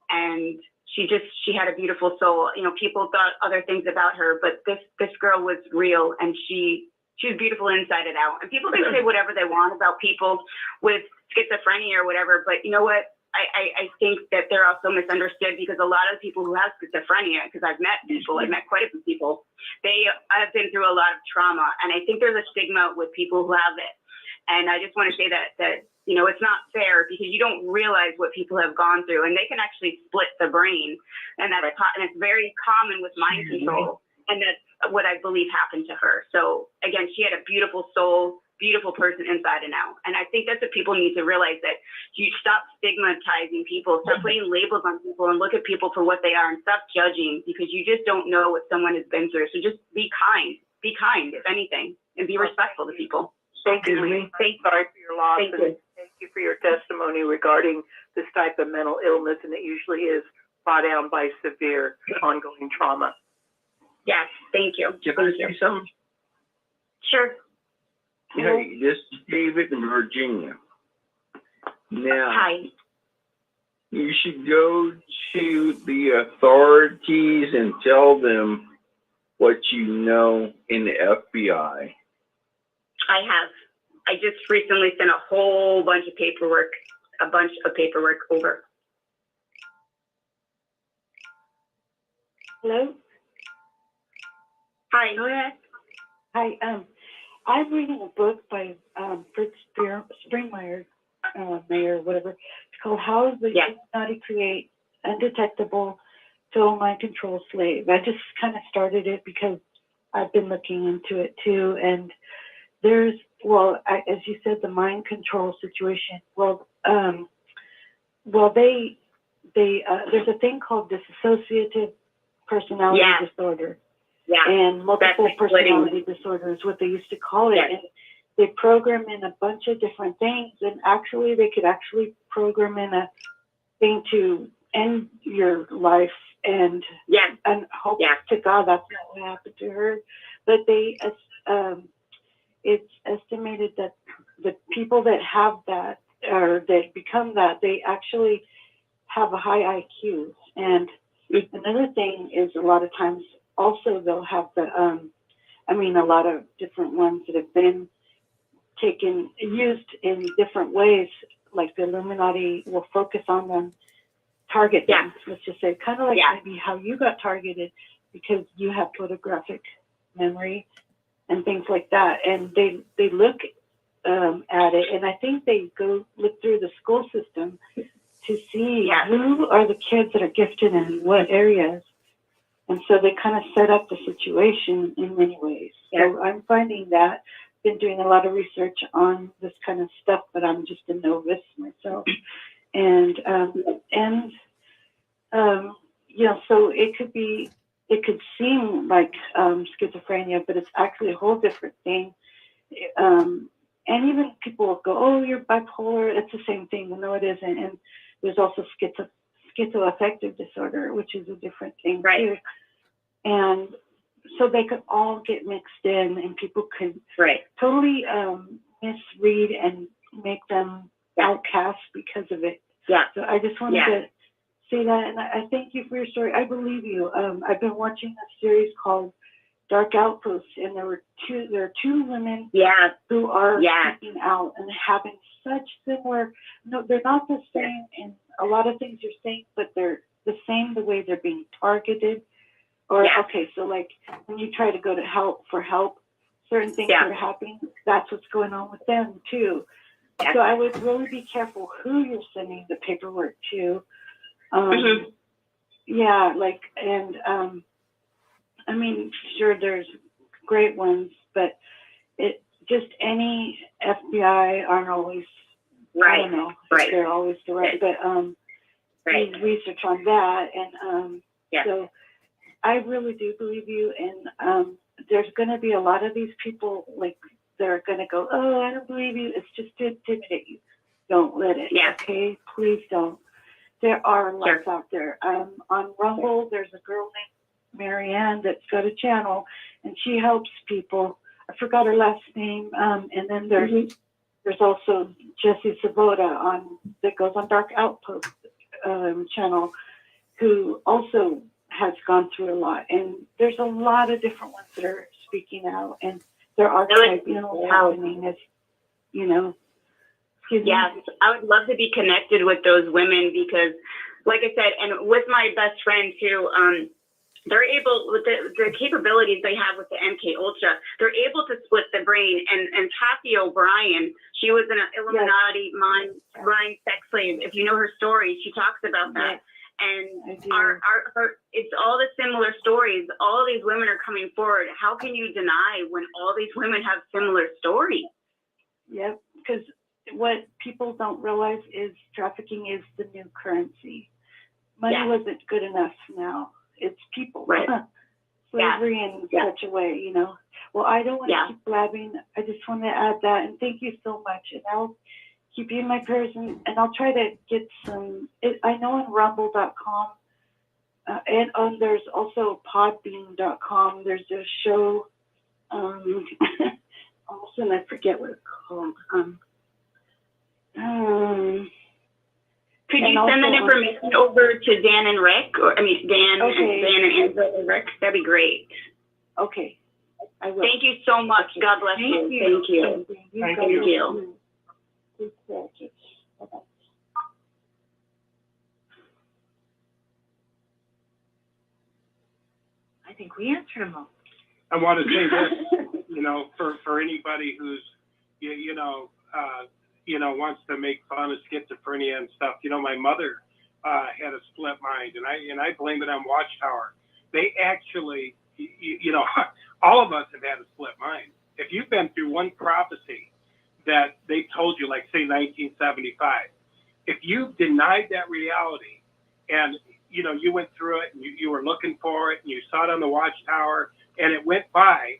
And she had a beautiful soul. People thought other things about her, but this girl was real, and she was beautiful inside and out. And people can say whatever they want about people with schizophrenia or whatever, but you know what? I think that they're also misunderstood, because a lot of people who have schizophrenia, because I've met quite a few people, I've been through a lot of trauma, and I think there's a stigma with people who have it. And I just want to say that it's not fair, because you don't realize what people have gone through, and they can actually split the brain, and it's very common with mind control. And that's what I believe happened to her. So again, she had a beautiful soul, beautiful person inside and out. And I think that's what people need to realize, that you stop stigmatizing people, stop putting labels on people, and look at people for what they are, and stop judging, because you just don't know what someone has been through. So just be kind, if anything, and be respectful to people. Thank you, Lee. Sorry for your loss. Thank you for your testimony regarding this type of mental illness, and it usually is brought down by severe ongoing trauma. Yes, thank you. Can I say something? Sure. Hey, this is David in Virginia. Now, hi. You should go to the authorities and tell them what you know in the FBI. I have. I just recently sent a whole bunch of paperwork over. Hello? Hi, go ahead. Hi, I'm reading a book by Fritz Springmeier, Mayer, whatever. It's called How the Illuminati Create Undetectable Total Mind Control Slave. I just kind of started it because I've been looking into it too. And there's, as you said, the mind control situation. There's a thing called dissociative personality disorder. Yeah. And multiple That's personality disorder is what they used to call it. Yes. And they program in a bunch of different things. And actually, they could actually program in a thing to end your life. And hope to God that's not what happened to her. But it's estimated that the people that have that, or that become that, they actually have a high IQ. And another thing is, a lot of times also they'll have a lot of different ones that have been used in different ways, like the Illuminati will focus on them, target them, let's just say, kind of like maybe how you got targeted because you have photographic memory and things like that. And they look at it, and I think they go look through the school system to see who are the kids that are gifted in what areas. And so they kind of set up the situation in many ways. So I'm finding that, been doing a lot of research on this kind of stuff, but I'm just a novice myself. And so it could seem like schizophrenia, but it's actually a whole different thing. And even people will go, oh, you're bipolar. It's the same thing. No, it isn't. And there's also schizoaffective disorder, which is a different thing too. And so they could all get mixed in, and people could totally misread and make them outcast because of it. Yeah. So I just wanted to say that, and I thank you for your story. I believe you. I've been watching a series called Dark Outposts, and there are two women who are speaking out and having such similar. No, they're not the same in a lot of things you're saying, but they're the same the way they're being targeted. Or okay, so like when you try to go to help, certain things that are happening, that's what's going on with them too. So I would really be careful who you're sending the paperwork to. I mean, sure, there's great ones, but any FBI aren't always, I don't know, if they're always the right, but need research on that. And so I really do believe you. And there's going to be a lot of these people, like, they're going to go, oh, I don't believe you. It's just to intimidate you. Don't let it. Okay? Please don't. There are lots out there. On Rumble, there's a girl named Marianne that's got a channel, and she helps people. I forgot her last name. And then there's also Jessie Sabota that goes on Dark Outpost channel, who also has gone through a lot. And there's a lot of different ones that are speaking out, and there are tribunals happening, as you know. Yes, I would love to be connected with those women because, like I said, and with my best friend too, they're able, with the capabilities they have with the MK Ultra, they're able to split the brain. And Kathy O'Brien, she was an Illuminati mind sex slave. If you know her story, she talks about that. And our it's all the similar stories. All these women are coming forward. How can you deny when all these women have similar stories? Yep, because what people don't realize is trafficking is the new currency. Money wasn't good enough now. It's people. Right. Slavery in such a way, you know. Well, I don't want to keep blabbing. I just want to add that, and thank you so much. And I'll keep you in my prayers, and I'll try to get some. I know on Rumble.com, and there's also Podbean.com. There's a show. All of a sudden, I forget what it's called. Could you send that information over to Dan and Rick, or Dan and Angela and Rick? That'd be great. Okay, I will. Thank you so much. God bless you. Thank you. Thank you. I think we answered them all. I want to say this, for anybody who's, wants to make fun of schizophrenia and stuff. My mother had a split mind, and I blame it on Watchtower. They actually, all of us have had a split mind. If you've been through one prophecy that they told you, like say 1975, if you denied that reality and you went through it and you were looking for it and you saw it on the Watchtower and it went by,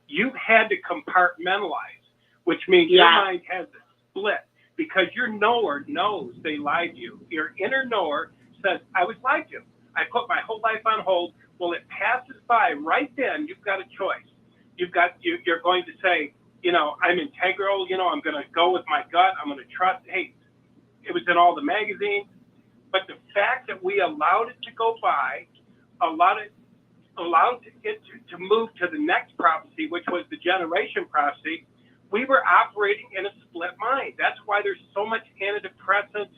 you had to compartmentalize, which means your mind has a split because your knower knows they lied to you. Your inner knower says, I was lied to. I put my whole life on hold. Well, it passes by right then. You've got a choice. You're going to say, I'm integral. I'm going to go with my gut. I'm going to trust. Hey, it was in all the magazines. But the fact that we allowed it to go by, allowed it to move to the next prophecy, which was the generation prophecy, we were operating in a split mind. That's why there's so much antidepressants,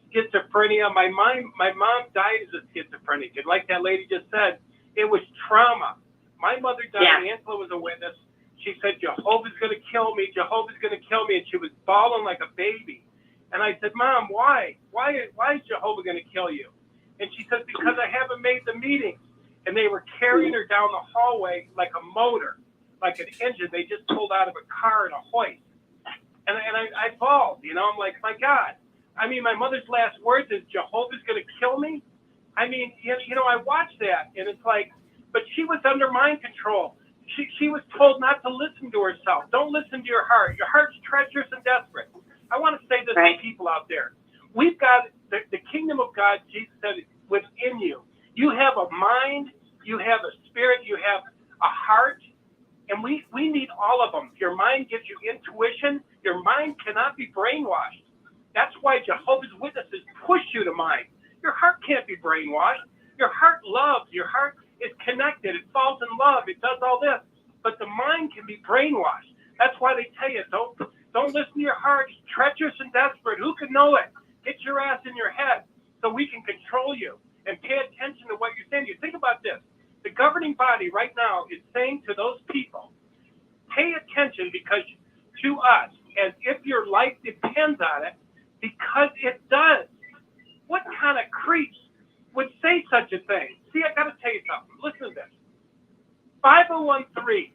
schizophrenia. My mom died as a schizophrenic. And like that lady just said, it was trauma. My mother died. Yeah. Angela was a witness. She said, Jehovah's going to kill me. Jehovah's going to kill me. And she was bawling like a baby. And I said, Mom, why? Why is Jehovah going to kill you? And she said, because I haven't made the meetings. And they were carrying her down the hallway like a motor, like an engine they just pulled out of a car in a hoist. And I bawled, I'm like, my God. I mean, my mother's last words is, Jehovah's going to kill me? I mean, I watched that, and it's like, but she was under mind control. She was told not to listen to herself. Don't listen to your heart. Your heart's treacherous and desperate. I want to say this to people out there. We've got the kingdom of God, Jesus said, within you. You have a mind, you have a spirit, you have a heart, and we need all of them. Your mind gives you intuition. Your mind cannot be brainwashed. That's why Jehovah's Witnesses push you to mind. Your heart can't be brainwashed. Your heart loves. Your heart is connected. It falls in love. It does all this. But the mind can be brainwashed. That's why they tell you, don't listen to your heart. It's treacherous and desperate. Who can know it? Get your ass in your head so we can control you and pay attention to what you're saying. You think about this. The governing body right now is saying to those people, pay attention because to us, as if your life depends on it, because it does. What kind of creeps would say such a thing? See, I got to tell you something. Listen to this. 501c3.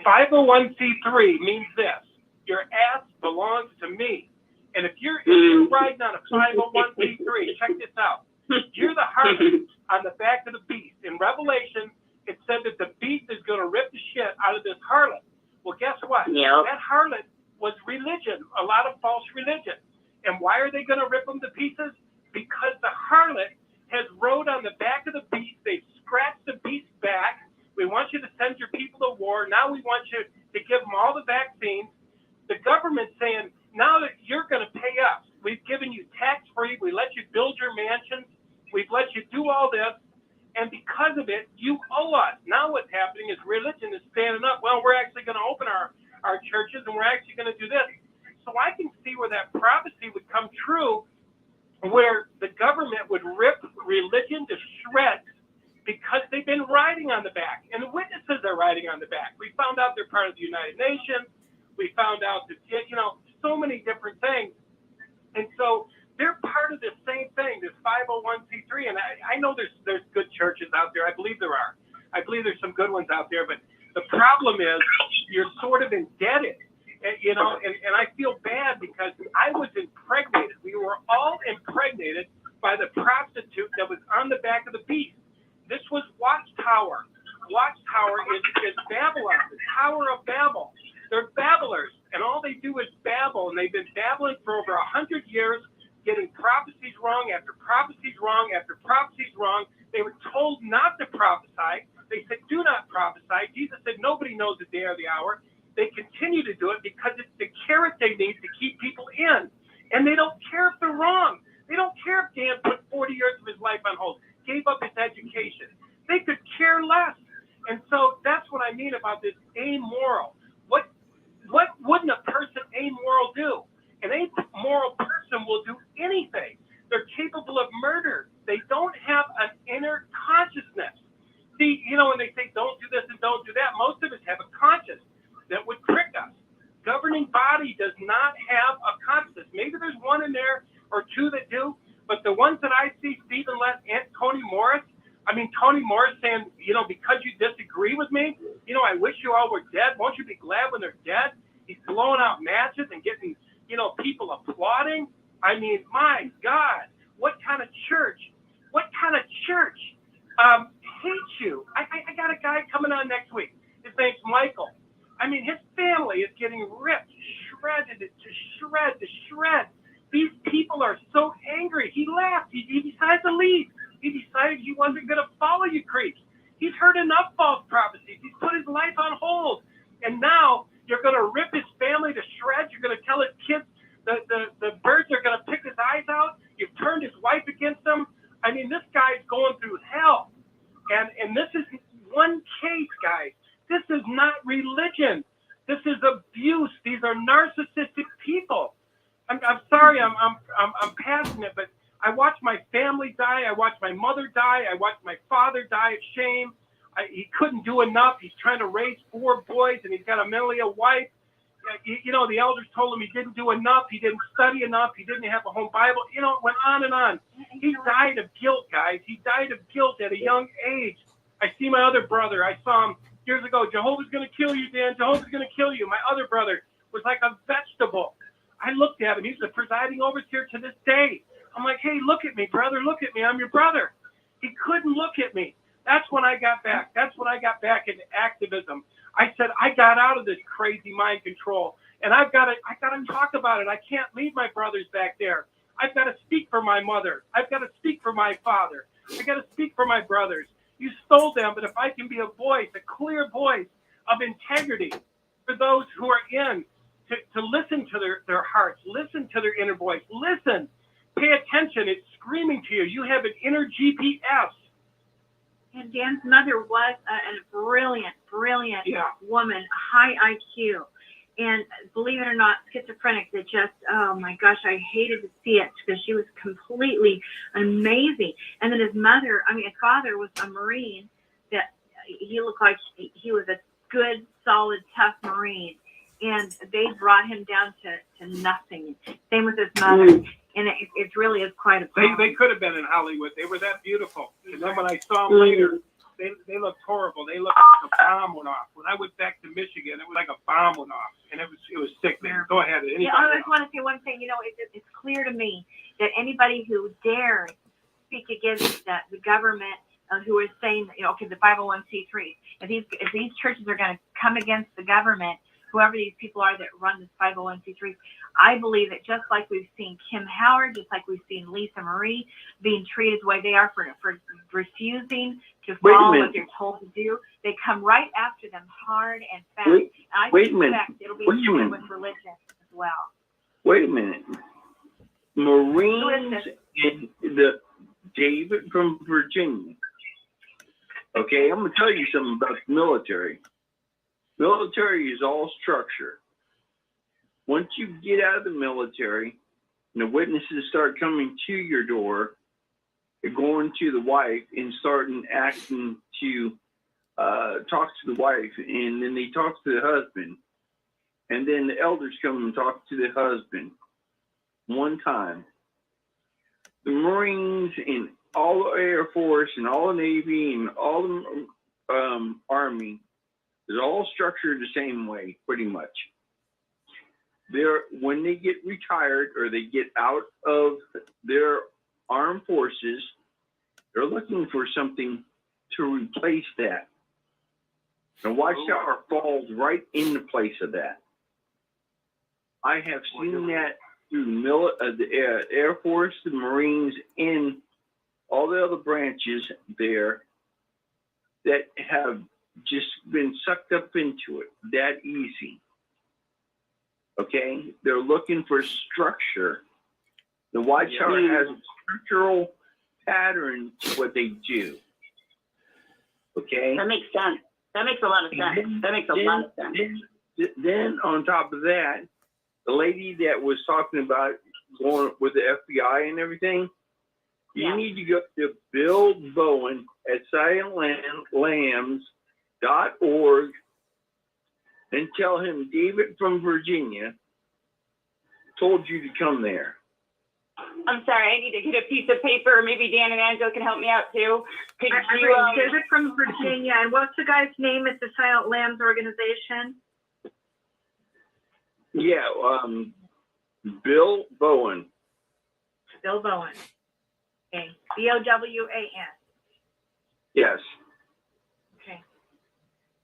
501c3 means this. Your ass belongs to me. And if you're riding on a 501c3, check this out. You're the harlot on the back of the beast. In Revelation, it said that the beast is going to rip the shit out of this harlot. Well, guess what? Yep. That harlot was religion, a lot of false religion. And why are they going to rip them to pieces? Because the harlot has rode on the back of the beast. They've scratched the beast back. We want you to send your people to war. Now we want you to give them all the vaccines. The government's saying, now that you're going to pay us, we've given you tax-free, we let you build your mansions, we've let you do all this, and because of it, you owe us. Now what's happening is religion is standing up. Well, we're actually going to open our churches, and we're actually going to do this. So I can see where that prophecy would come true, where the government would rip religion to shreds because they've been riding on the back, and the witnesses are riding on the back. We found out they're part of the United Nations. We found out that, so many different things. And so they're part of the same thing, this 501c3. And I know there's good churches out there. I believe there are. I believe there's some good ones out there. But the problem is you're sort of indebted. And, you know, and I feel bad because I was impregnated. We were all impregnated by the prostitute that was on the back of the beast. This was WATCHTOWER. WATCHTOWER is Babylon, the Tower of Babel. They're babblers, and all they do is babble, and they've been babbling for over 100 years, getting prophecies wrong after prophecies wrong after prophecies wrong. They were told not to prophesy. They said, do not prophesy. Jesus said, nobody knows the day or the hour. They continue to do it because it's the carrot they need to keep people in. And they don't care if they're wrong. They don't care if Dan put 40 years of his life on hold, gave up his education. They could care less. And so that's what I mean about this amoral. What wouldn't a person amoral do? An amoral person will do anything. They're capable of murder. They don't have an inner consciousness. See, you know, when they say don't do this and don't do that, most of us have a conscience that would prick us. Governing body does not have a consciousness. Maybe there's one in there or two that do, but the ones that I see, Stephen Lett and Tony Morris, Tony Morris saying, you know, because you disagree with me, you know, I wish you all were dead. Won't you be glad when they're dead? He's blowing out matches and getting, you know, people applauding. I mean, my God, what kind of church? What kind of church hates you? I got a guy coming on next week. His name's Michael. I mean, his family is getting ripped, shredded to shreds. These people are so angry. He left. He decided to leave. He decided he wasn't going to follow you creeps. He's heard enough false prophecies. He's put his life on hold. And now you're going to rip his family to shreds. You're going to tell his kids the birds are going to pick his eyes out. You've turned his wife against him. I mean, this guy's going through hell. And this is one case, guys. This is not religion. This is abuse. These are narcissistic people. I'm sorry, I'm passionate, but I watched my family die. I watched my mother die. I watched my father die of shame. He couldn't do enough. He's trying to raise 4 boys, and he's got a mentally ill wife. You know, the elders told him he didn't do enough. He didn't study enough. He didn't have a home Bible. You know, it went on and on. He died of guilt, guys. He died of guilt at a young age. I see my other brother. I saw him years ago. Jehovah's going to kill you, Dan. Jehovah's going to kill you. My other brother was like a vegetable. I looked at him. He's the presiding overseer to this day. I'm like, hey, look at me, brother. Look at me. I'm your brother. He couldn't look at me. That's when I got back. That's when I got back into activism. I said, I got out of this crazy mind control, and I got to talk about it. I can't leave my brothers back there. I've got to speak for my mother. I've got to speak for my father. I got to speak for my brothers. You stole them, but if I can be a voice, a clear voice of integrity for those who are in, to listen to their hearts, listen to their inner voice, listen, pay attention. It's screaming to you. You have an inner GPS. And Dan's mother was a brilliant woman, high IQ. And believe it or not, schizophrenic that just, oh my gosh, I hated to see it because she was completely amazing. And then his father was a Marine that he looked like he was a good, solid, tough Marine. And they brought him down to nothing. Same with his mother. And it really is quite a problem. They could have been in Hollywood. They were that beautiful. And then when I saw them later, they looked horrible. They looked like a bomb went off. When I went back to Michigan, it was like a bomb went off. And it was sickening. Go ahead. Yeah, I just want to say one thing. You know, it's clear to me that anybody who dares speak against the government who is saying, you know, okay, the 501c3, if these churches are going to come against the government, whoever these people are that run this 501c3, I believe that just like we've seen Kim Howard, just like we've seen Lisa Marie being treated the way they are for refusing to follow what they're told to do, they come right after them hard and fast. I suspect it'll be the same with religion as well. Wait a minute. Marines and David from Virginia. Okay, I'm going to tell you something about the military. Military is all structure. Once you get out of the military and the witnesses start coming to your door, they're going to the wife and starting acting to talk to the wife, and then they talk to the husband, and then the elders come and talk to the husband one time, the Marines and all the Air Force and all the Navy and all the Army is all structured the same way, pretty much. When they get retired or they get out of their armed forces, they're looking for something to replace that. The Watchtower falls right into place of that. I have seen that through the Air Force, the Marines, and all the other branches there that have just been sucked up into it that easy. Okay? They're looking for structure. The Watchtower has a structural pattern to what they do. Okay? That makes sense. That makes a lot of sense. That makes a lot of sense. Then on top of that, the lady that was talking about going with the FBI and everything, you need to go to Bill Bowen at SilentLambs.org and tell him David from Virginia told you to come there. I'm sorry, I need to get a piece of paper. Maybe Dan and Angela can help me out too. Could you, David from Virginia, and what's the guy's name at the Silent Lambs organization? Yeah, Bill Bowen. Bill Bowen. Okay, B-O-W-A-N. Yes. Okay.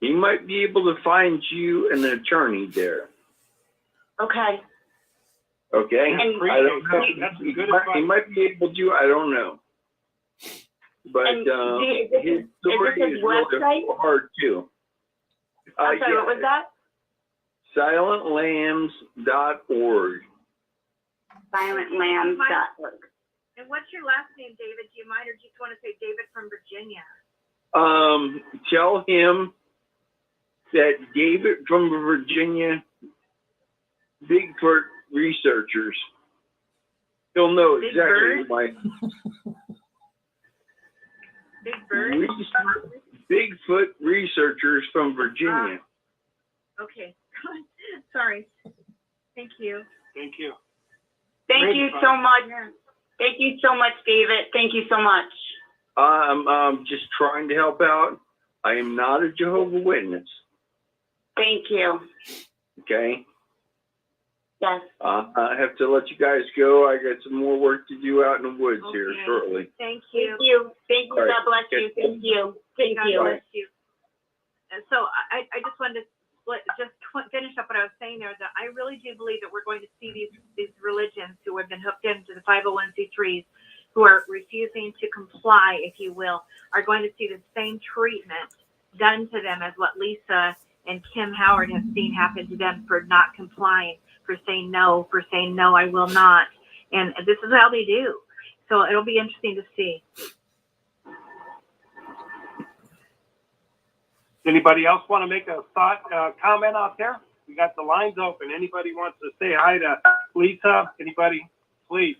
He might be able to find you an attorney there. Okay. Okay? And I don't know. He might be able to, I don't know. But his story is really hard too. I'm sorry, what was that? SilentLambs.org. SilentLambs.org. And what's your last name, David? Do you mind, or do you just want to say David from Virginia? Tell him that David from Virginia, Bigfoot researchers. He'll know exactly why. Big Bird? Bigfoot researchers from Virginia. Okay. Sorry. Thank you. Thank you. Thank you so much. Thank you so much, David. Thank you so much. I'm just trying to help out. I am not a Jehovah's Witness. Thank you. Okay. Yes. I have to let you guys go. I got some more work to do out in the woods here shortly. Thank you. Thank you. Thank you. All right. God bless you. Thank you. Thank God you. bless you. And so I just wanted to finish up what I was saying there, that I really do believe that we're going to see these religions who have been hooked into the 501c3s, who are refusing to comply, if you will, are going to see the same treatment done to them as what Lisa and Kim Howard have seen happen to them for not complying, for saying no, I will not. And this is how they do. So it'll be interesting to see. Anybody else want to make a comment out there? We got the lines open. Anybody wants to say hi to Lisa? Anybody? Please.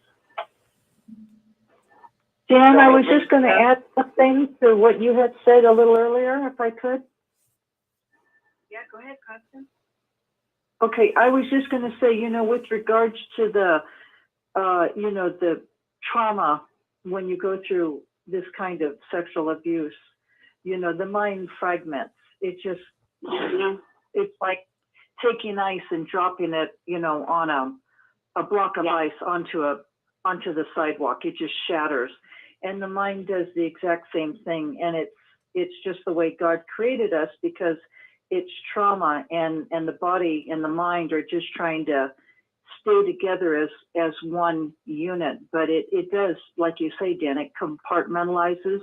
Dan, I was just going to add something to what you had said a little earlier, if I could. Yeah, go ahead, Constance. Okay, I was just going to say, with regards to the, the trauma when you go through this kind of sexual abuse, the mind fragments. It just, it's like taking ice and dropping it, on a block of ice onto the sidewalk. It just shatters. And the mind does the exact same thing. And it's just the way God created us, because it's trauma, and the body and the mind are just trying to stay together as one unit. But it does, like you say, Dan, it compartmentalizes.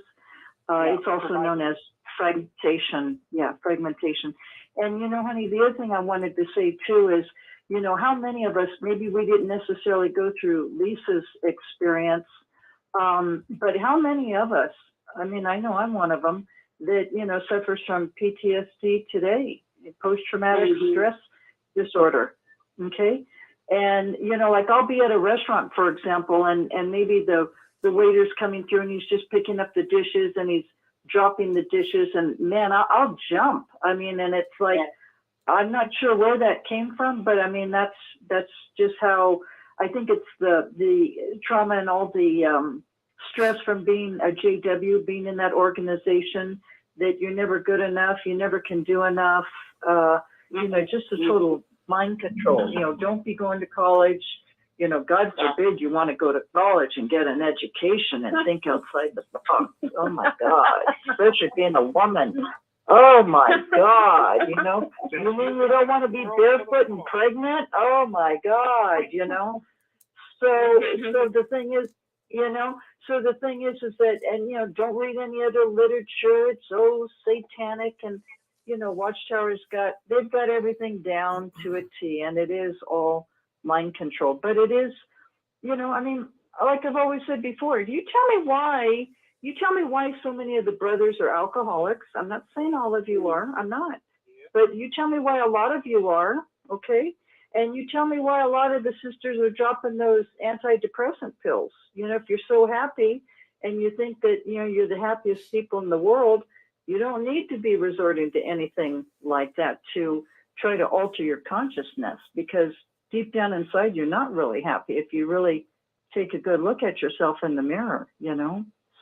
It's also known as fragmentation. Yeah, fragmentation. And, honey, the other thing I wanted to say, too, is, how many of us, maybe we didn't necessarily go through Lisa's experience, but how many of us, I mean, I know I'm one of them, that, suffers from PTSD today, post-traumatic stress disorder, okay? And, like I'll be at a restaurant, for example, and maybe the waiter's coming through and he's just picking up the dishes and he's dropping the dishes, and man, I'll jump. I mean, and it's like, I'm not sure where that came from, but I mean, that's just how I think it's the trauma and all the stress from being a JW, being in that organization, that you're never good enough, you never can do enough, just a total mind control. Don't be going to college. God forbid you want to go to college and get an education and think outside the box. Oh my God, especially being a woman. Oh my God, you mean you don't want to be barefoot and pregnant? Oh my God, So the thing is, is that, and don't read any other literature. It's so satanic, and Watchtower's they've got everything down to a T, and it is all mind control. But it is, like I've always said before, you tell me why so many of the brothers are alcoholics. I'm not saying all of you are, I'm not. But you tell me why a lot of you are, okay? And you tell me why a lot of the sisters are dropping those antidepressant pills. If you're so happy and you think that, you're the happiest people in the world, you don't need to be resorting to anything like that to try to alter your consciousness, because deep down inside, you're not really happy if you really take a good look at yourself in the mirror,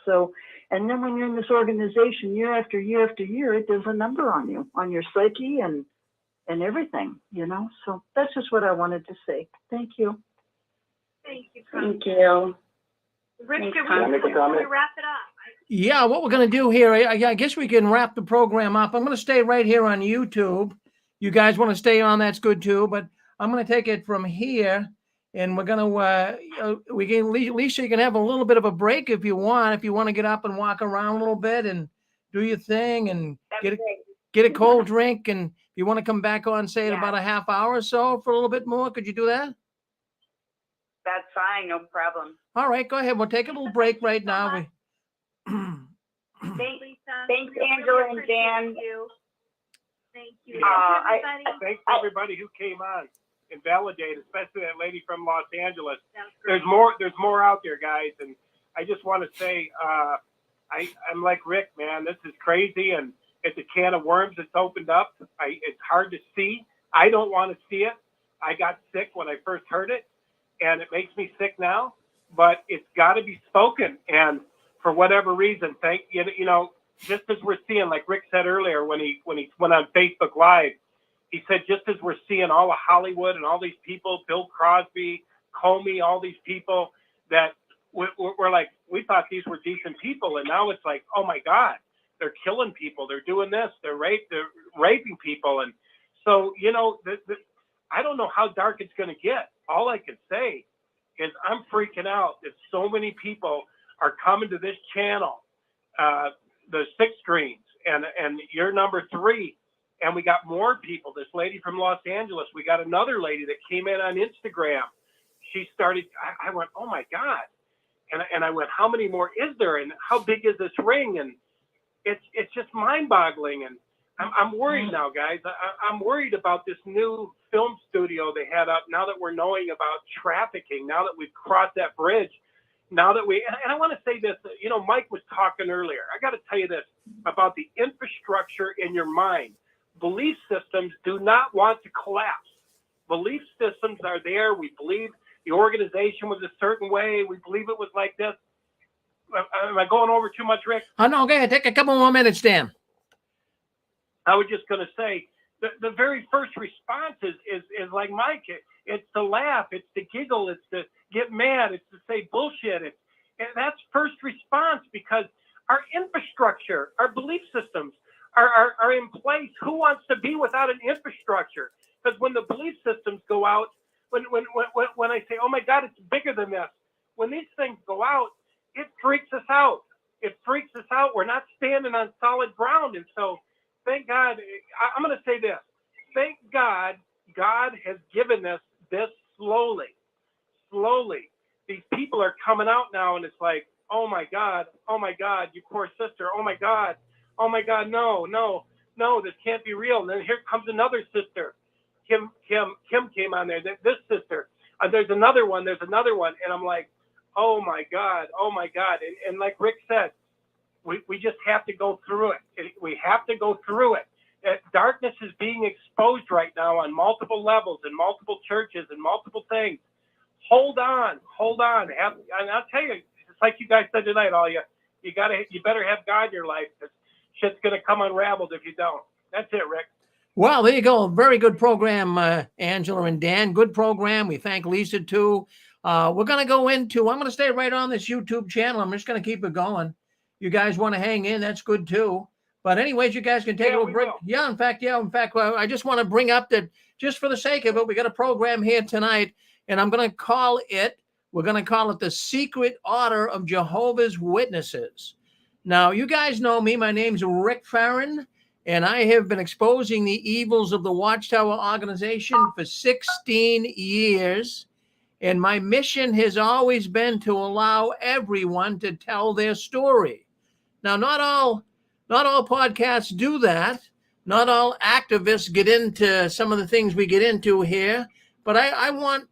So, and then when you're in this organization year after year after year, it does a number on you, on your psyche and everything, So that's just what I wanted to say. Thank you. Thank you. Thank you. Rich, can we wrap it up? Yeah, what we're going to do here, I guess we can wrap the program up. I'm going to stay right here on YouTube. You guys want to stay on, that's good too, but I'm going to take it from here, and we're going to, Lisa, you can have a little bit of a break if you want to get up and walk around a little bit and do your thing and get a cold drink. And if you want to come back on, say, in about a half hour or so for a little bit more, could you do that? That's fine, no problem. All right, go ahead. We'll take a little break right now. Thanks, Angela and Dan. Thank you. Thanks to everybody who came on and validated, especially that lady from Los Angeles. There's more out there, guys, and I just want to say, I'm like Rick, man. This is crazy, and it's a can of worms that's opened up. It's hard to see. I don't want to see it. I got sick when I first heard it, and it makes me sick now. But it's got to be spoken, and for whatever reason, just as we're seeing, like Rick said earlier when he went on Facebook Live, he said, just as we're seeing all of Hollywood and all these people, Bill Crosby, Comey, all these people that we're like, we thought these were decent people, and now it's like, oh my God, they're killing people, they're doing this, they're raping people, and so I don't know how dark it's going to get. All I can say is I'm freaking out that so many people are coming to this channel, the 6 screens, and you're number 3. And we got more people. This lady from Los Angeles, we got another lady that came in on Instagram. She started, I went, oh my God. And I went, how many more is there? And how big is this ring? And it's just mind boggling. And I'm worried now, guys. I'm worried about this new film studio they had up now that we're knowing about trafficking, now that we've crossed that bridge. Now that and I want to say this, Mike was talking earlier. I got to tell you this about the infrastructure in your mind. Belief systems do not want to collapse. Belief systems are there. We believe the organization was a certain way. We believe it was like this. Am I going over too much, Rick? Oh, no, go ahead. Take a couple more minutes, Dan. I was just going to say, the very first response is like Mike. It's to laugh. It's to giggle. It's to get mad. It's to say bullshit. And that's first response, because our infrastructure, our belief systems are in place. Who wants to be without an infrastructure? Because when the belief systems go out, when I say, oh my God, it's bigger than this, when these things go out, it freaks us out. It freaks us out. We're not standing on solid ground. And so thank God, I'm going to say this. Thank God, God has given us this slowly. These people are coming out now, and it's like, oh my God, you poor sister. Oh my God, no, this can't be real. And then here comes another sister. Kim came on there. This sister. There's another one. And I'm like, oh my God. And like Rick said, we just have to go through it. We have to go through it. Darkness is being exposed right now on multiple levels in multiple churches and multiple things. hold on. And I'll tell you, it's like you guys said tonight, you better have God in your life, because shit's gonna come unraveled if you don't. That's it, Rick. Well, there you go. Very good program, Angela and Dan. Good program. We thank Lisa too. We're going to go into, I'm going to stay right on this YouTube channel. I'm just going to keep it going. You guys want to hang in, that's good too. But anyways, you guys can take a little break. Yeah, in fact, I just want to bring up that just for the sake of it, we got a program here tonight, and we're going to call it the Secret Order of Jehovah's Witnesses. Now, you guys know me. My name's Rick Farron, and I have been exposing the evils of the Watchtower organization for 16 years. And my mission has always been to allow everyone to tell their story. Now, not all podcasts do that. Not all activists get into some of the things we get into here. But I want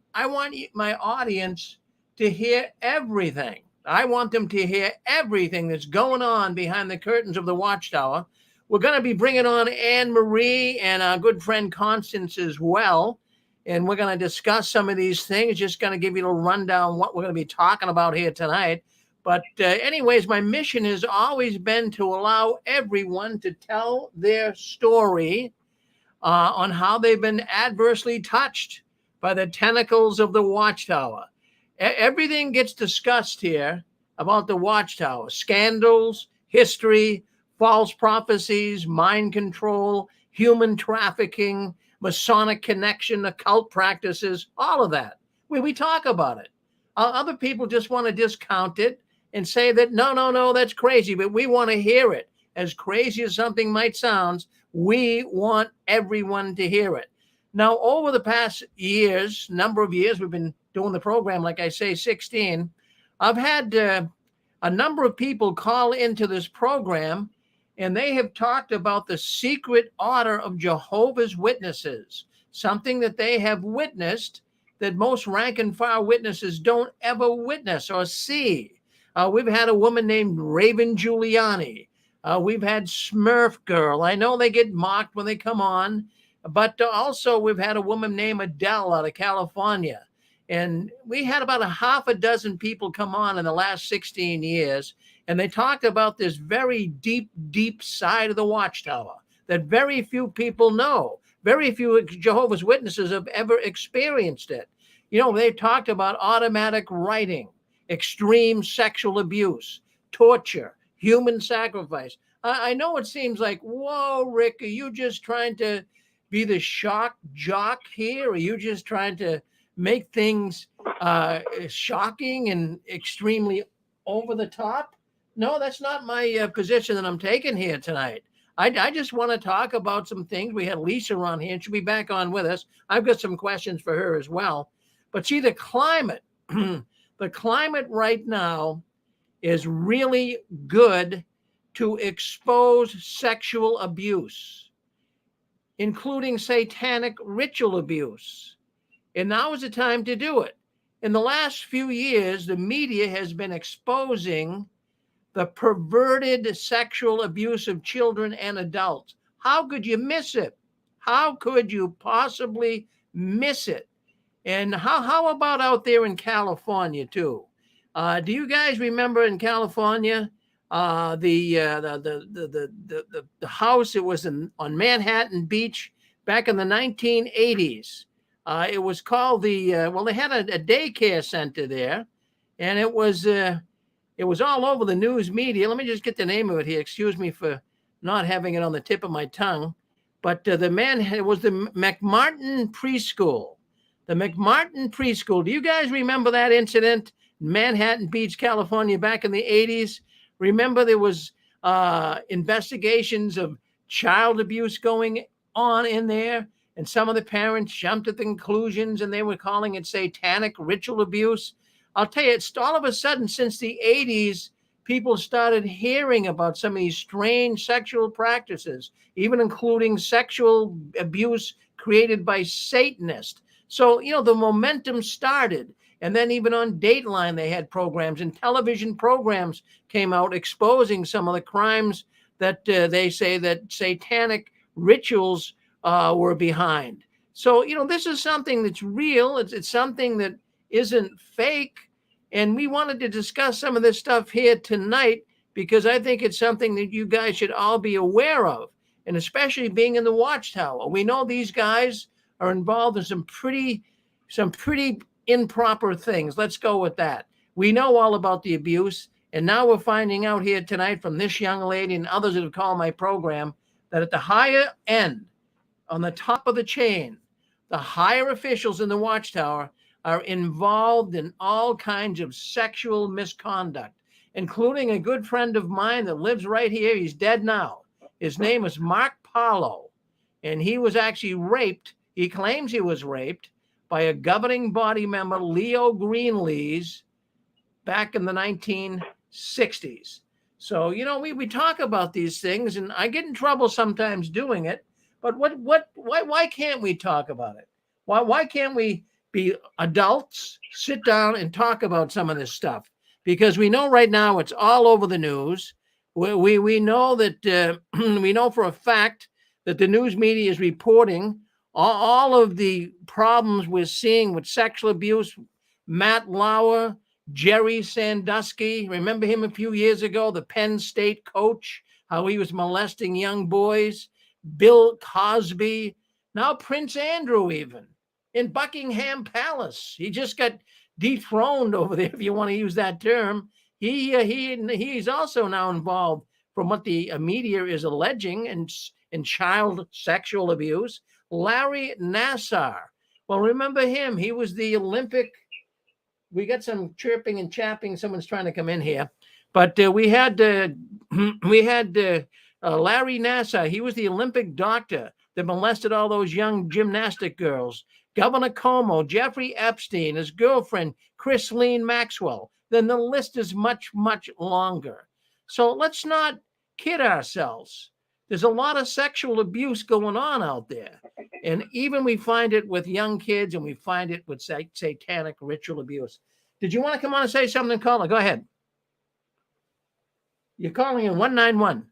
my audience to hear everything. I want them to hear everything that's going on behind the curtains of the Watchtower. We're going to be bringing on Anne Marie and our good friend Constance as well. And we're going to discuss some of these things, just going to give you a rundown what we're going to be talking about here tonight. But anyways, my mission has always been to allow everyone to tell their story on how they've been adversely touched by the tentacles of the Watchtower. Everything gets discussed here about the Watchtower: scandals, history, false prophecies, mind control, human trafficking, Masonic connection, occult practices, all of that. We talk about it. Other people just want to discount it and say that, no, that's crazy, but we want to hear it. As crazy as something might sound, we want everyone to hear it. Now, over the past number of years, we've been doing the program, like I say, 16. I've had a number of people call into this program, and they have talked about the Secret Order of Jehovah's Witnesses, something that they have witnessed that most rank and file witnesses don't ever witness or see. We've had a woman named Raven Giuliani. We've had Smurf Girl. I know they get mocked when they come on, but also we've had a woman named Adele out of California. And we had about a half a dozen people come on in the last 16 years, and they talked about this very deep, deep side of the Watchtower that very few people know. Very few Jehovah's Witnesses have ever experienced it. You know, they talked about automatic writing, extreme sexual abuse, torture, human sacrifice. I know it seems like, whoa, Rick, are you just trying to be the shock jock here? Are you just trying to make things shocking and extremely over the top? No, that's not my position that I'm taking here tonight. I just want to talk about some things. We had Lisa on here, and she'll be back on with us. I've got some questions for her as well. But see, the climate, the climate right now is really good to expose sexual abuse, including satanic ritual abuse. And now is the time to do it. In the last few years, the media has been exposing the perverted sexual abuse of children and adults. How could you miss it? How could you possibly miss it? And how about out there in California too? Do you guys remember in California the house? It was on Manhattan Beach back in the 1980s. It was called they had a daycare center there, and it was all over the news media. Let me just get the name of it here. Excuse me for not having it on the tip of my tongue. But it was the McMartin Preschool. The McMartin Preschool. Do you guys remember that incident in Manhattan Beach, California, back in the 80s? Remember there was investigations of child abuse going on in there, and some of the parents jumped at the conclusions, and they were calling it satanic ritual abuse. I'll tell you, it's all of a sudden since the 80s, people started hearing about some of these strange sexual practices, even including sexual abuse created by Satanists. So, the momentum started. And then even on Dateline, they had programs, and television programs came out exposing some of the crimes that they say that satanic rituals were behind. So, this is something that's real. It's something that isn't fake. And we wanted to discuss some of this stuff here tonight because I think it's something that you guys should all be aware of, and especially being in the Watchtower. We know these guys are involved in some pretty improper things. Let's go with that. We know all about the abuse, and now we're finding out here tonight from this young lady and others that have called my program that at the higher end, on the top of the chain, the higher officials in the Watchtower are involved in all kinds of sexual misconduct, including a good friend of mine that lives right here. He's dead now. His name is Mark Paulo, and he was actually raped. He claims he was raped by a governing body member, Leo Greenlees, back in the 1960s. So, you know, we talk about these things, and I get in trouble sometimes doing it, but why can't we talk about it? Why can't we be adults, sit down and talk about some of this stuff? Because we know right now it's all over the news. We know that we know for a fact that the news media is reporting all of the problems we're seeing with sexual abuse. Matt Lauer, Jerry Sandusky, remember him a few years ago, the Penn State coach, how he was molesting young boys. Bill Cosby, now Prince Andrew, even in Buckingham Palace. He just got dethroned over there, if you want to use that term. He's also now involved, from what the media is alleging, in child sexual abuse. Larry Nassar. Well, remember him. He was the Olympic. We got some chirping and chapping. Someone's trying to come in here. But we had Larry Nassar. He was the Olympic doctor that molested all those young gymnastic girls. Governor Cuomo, Jeffrey Epstein, his girlfriend, Christine Maxwell. Then the list is much, much longer. So let's not kid ourselves. There's a lot of sexual abuse going on out there. And even we find it with young kids, and we find it with satanic ritual abuse. Did you want to come on and say something, caller? Go ahead. You're calling in 191.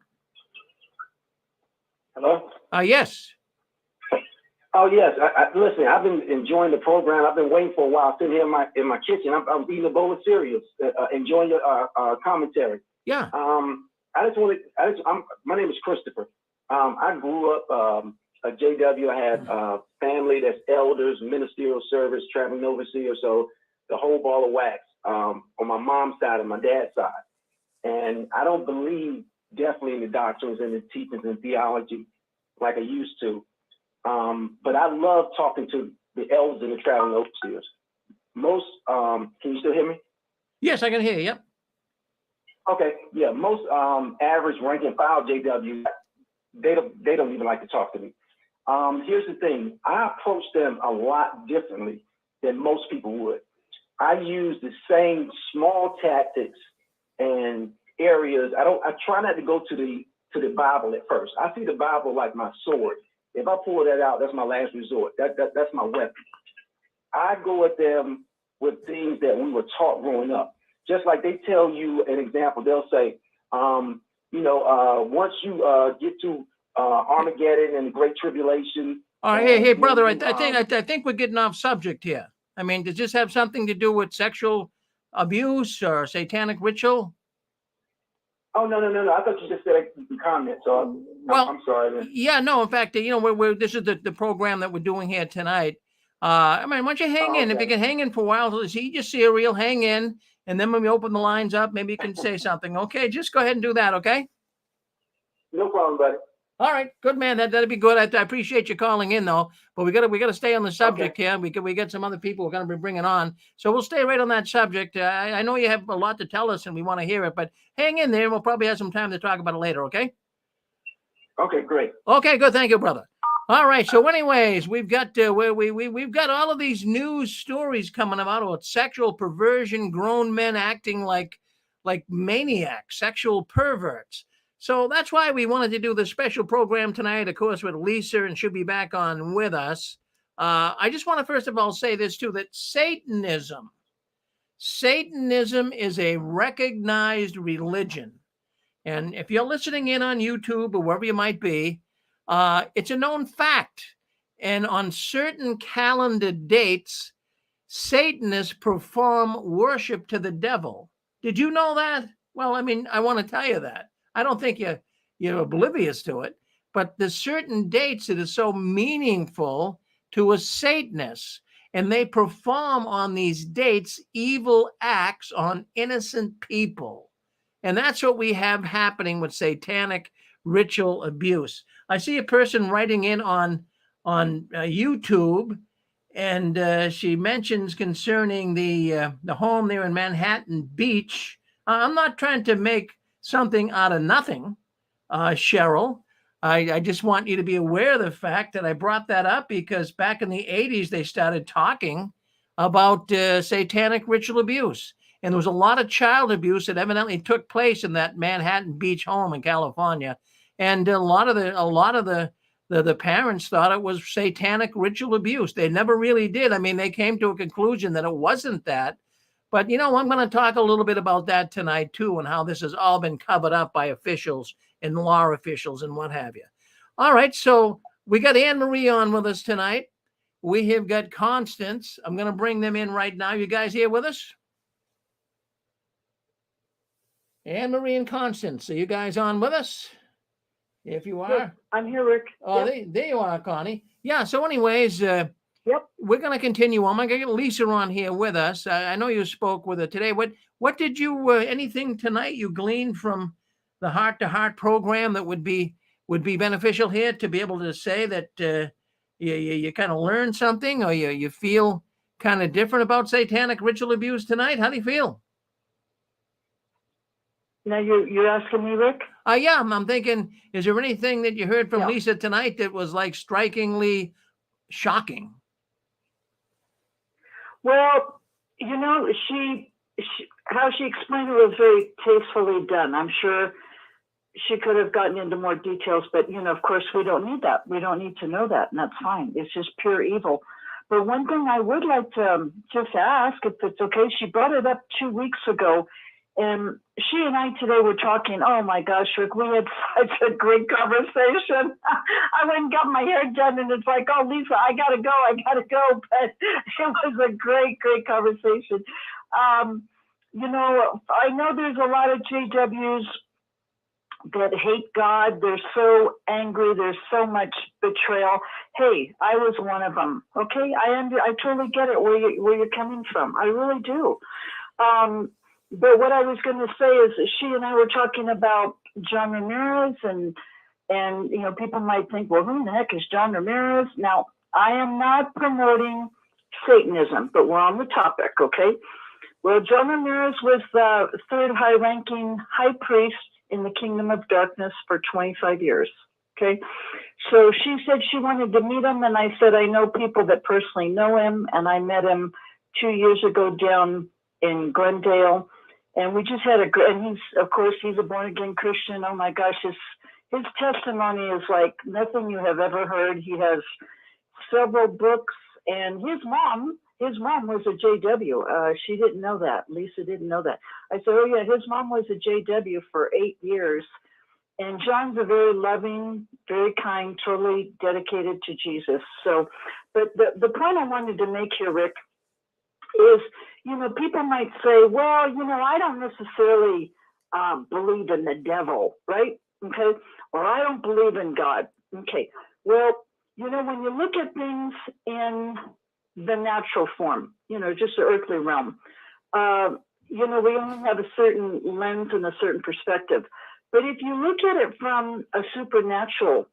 Hello? Yes. Oh, yes. Listen, I've been enjoying the program. I've been waiting for a while, sitting here in my kitchen. I'm eating a bowl of cereal, enjoying your commentary. Yeah. My name is Christopher. I grew up at JW. I had family that's elders, ministerial service, traveling overseers, so the whole ball of wax on my mom's side and my dad's side. And I don't believe definitely in the doctrines and the teachings and theology like I used to. But I love talking to the elders and the traveling overseers. Most, can you still hear me? Yes, I can hear you. Yep. Okay, yeah, most average rank and file JW, they don't even like to talk to me. Here's the thing, I approach them a lot differently than most people would. I use the same small tactics and areas. I try not to go to the Bible at first. I see the Bible like my sword. If I pull that out, that's my last resort. That's my weapon. I go at them with things that we were taught growing up. Just like they tell you an example, they'll say, once you get to Armageddon and the Great Tribulation. All right, hey, brother, I think we're getting off subject here. I mean, does this have something to do with sexual abuse or satanic ritual? Oh, no. I thought you just said you can comment, so I'm sorry. Man. Yeah, no, in fact, this is the program that we're doing here tonight. I mean, why don't you hang in? If you can hang in for a while, eat your cereal, hang in, and then when we open the lines up, maybe you can say something. Okay, just go ahead and do that, okay? No problem, buddy. All right, good man. That'd be good. I appreciate you calling in, though. But we gotta stay on the subject here. We got some other people we're gonna be bringing on, so we'll stay right on that subject. I know you have a lot to tell us, and we want to hear it. But hang in there, and we'll probably have some time to talk about it later. Okay? Okay, great. Okay, good. Thank you, brother. All right. So, anyways, we've got we've got all of these news stories coming about sexual perversion, grown men acting like maniacs, sexual perverts. So that's why we wanted to do this special program tonight, of course, with Lisa, and she'll be back on with us. I just want to first of all say this too, that Satanism is a recognized religion. And if you're listening in on YouTube or wherever you might be, it's a known fact. And on certain calendar dates, Satanists perform worship to the devil. Did you know that? Well, I mean, I want to tell you that. I don't think you're oblivious to it, but there's certain dates that are so meaningful to a Satanist, and they perform on these dates evil acts on innocent people. And that's what we have happening with satanic ritual abuse. I see a person writing in on YouTube, and she mentions concerning the home there in Manhattan Beach. I'm not trying to make something out of nothing, Cheryl. I just want you to be aware of the fact that I brought that up because back in the 80s, they started talking about satanic ritual abuse. And there was a lot of child abuse that evidently took place in that Manhattan Beach home in California. And a lot of the parents thought it was satanic ritual abuse. They never really did. I mean, they came to a conclusion that it wasn't that. But, you know, I'm going to talk a little bit about that tonight, too, and how this has all been covered up by officials and law officials and what have you. All right, so we got Anne Marie on with us tonight. We have got Constance. I'm going to bring them in right now. You guys here with us? Anne Marie and Constance, are you guys on with us? If you are. Yes, I'm here, Rick. Oh, yep. There you are, Connie. Yeah, so anyways, yep, we're going to continue on. I'm going to get Lisa on here with us. I know you spoke with her today. What did you, anything tonight you gleaned from the Heart to Heart program that would be beneficial here to be able to say that you kind of learned something, or you feel kind of different about satanic ritual abuse tonight? How do you feel? Now you're asking me, Rick? Yeah, I'm thinking, is there anything that you heard from Lisa tonight that was like strikingly shocking? Well, you know, she how she explained it was very tastefully done. I'm sure she could have gotten into more details, but, you know, of course, we don't need that. We don't need to know that, and that's fine. It's just pure evil. But one thing I would like to just ask, if it's okay, she brought it up 2 weeks ago, and she and I today were talking. Oh my gosh, Rick, we had such a great conversation. I went and got my hair done, and it's like, oh, Lisa, I gotta go. But it was a great conversation. You know, I know there's a lot of JWs that hate God. They're so angry. There's so much betrayal. Hey, I was one of them. Okay, I totally get it where you're coming from. I really do. But what I was going to say is that she and I were talking about John Ramirez, and you know, people might think, well, who the heck is John Ramirez? Now, I am not promoting Satanism, but we're on the topic, okay? Well, John Ramirez was the third high-ranking high priest in the Kingdom of Darkness for 25 years, okay? So she said she wanted to meet him, and I said, I know people that personally know him, and I met him 2 years ago down in Glendale. And we just had and he's a born again Christian. Oh my gosh, his testimony is like nothing you have ever heard. He has several books, and his mom was a JW. She didn't know that. Lisa didn't know that. I said, oh yeah, his mom was a JW for 8 years. And John's a very loving, very kind, totally dedicated to Jesus. So, but the point I wanted to make here, Rick, is, you know, people might say, well, you know, I don't necessarily believe in the devil, right? Okay. Or I don't believe in God. Okay. Well, you know, when you look at things in the natural form, you know, just the earthly realm, you know, we only have a certain lens and a certain perspective. But if you look at it from a supernatural,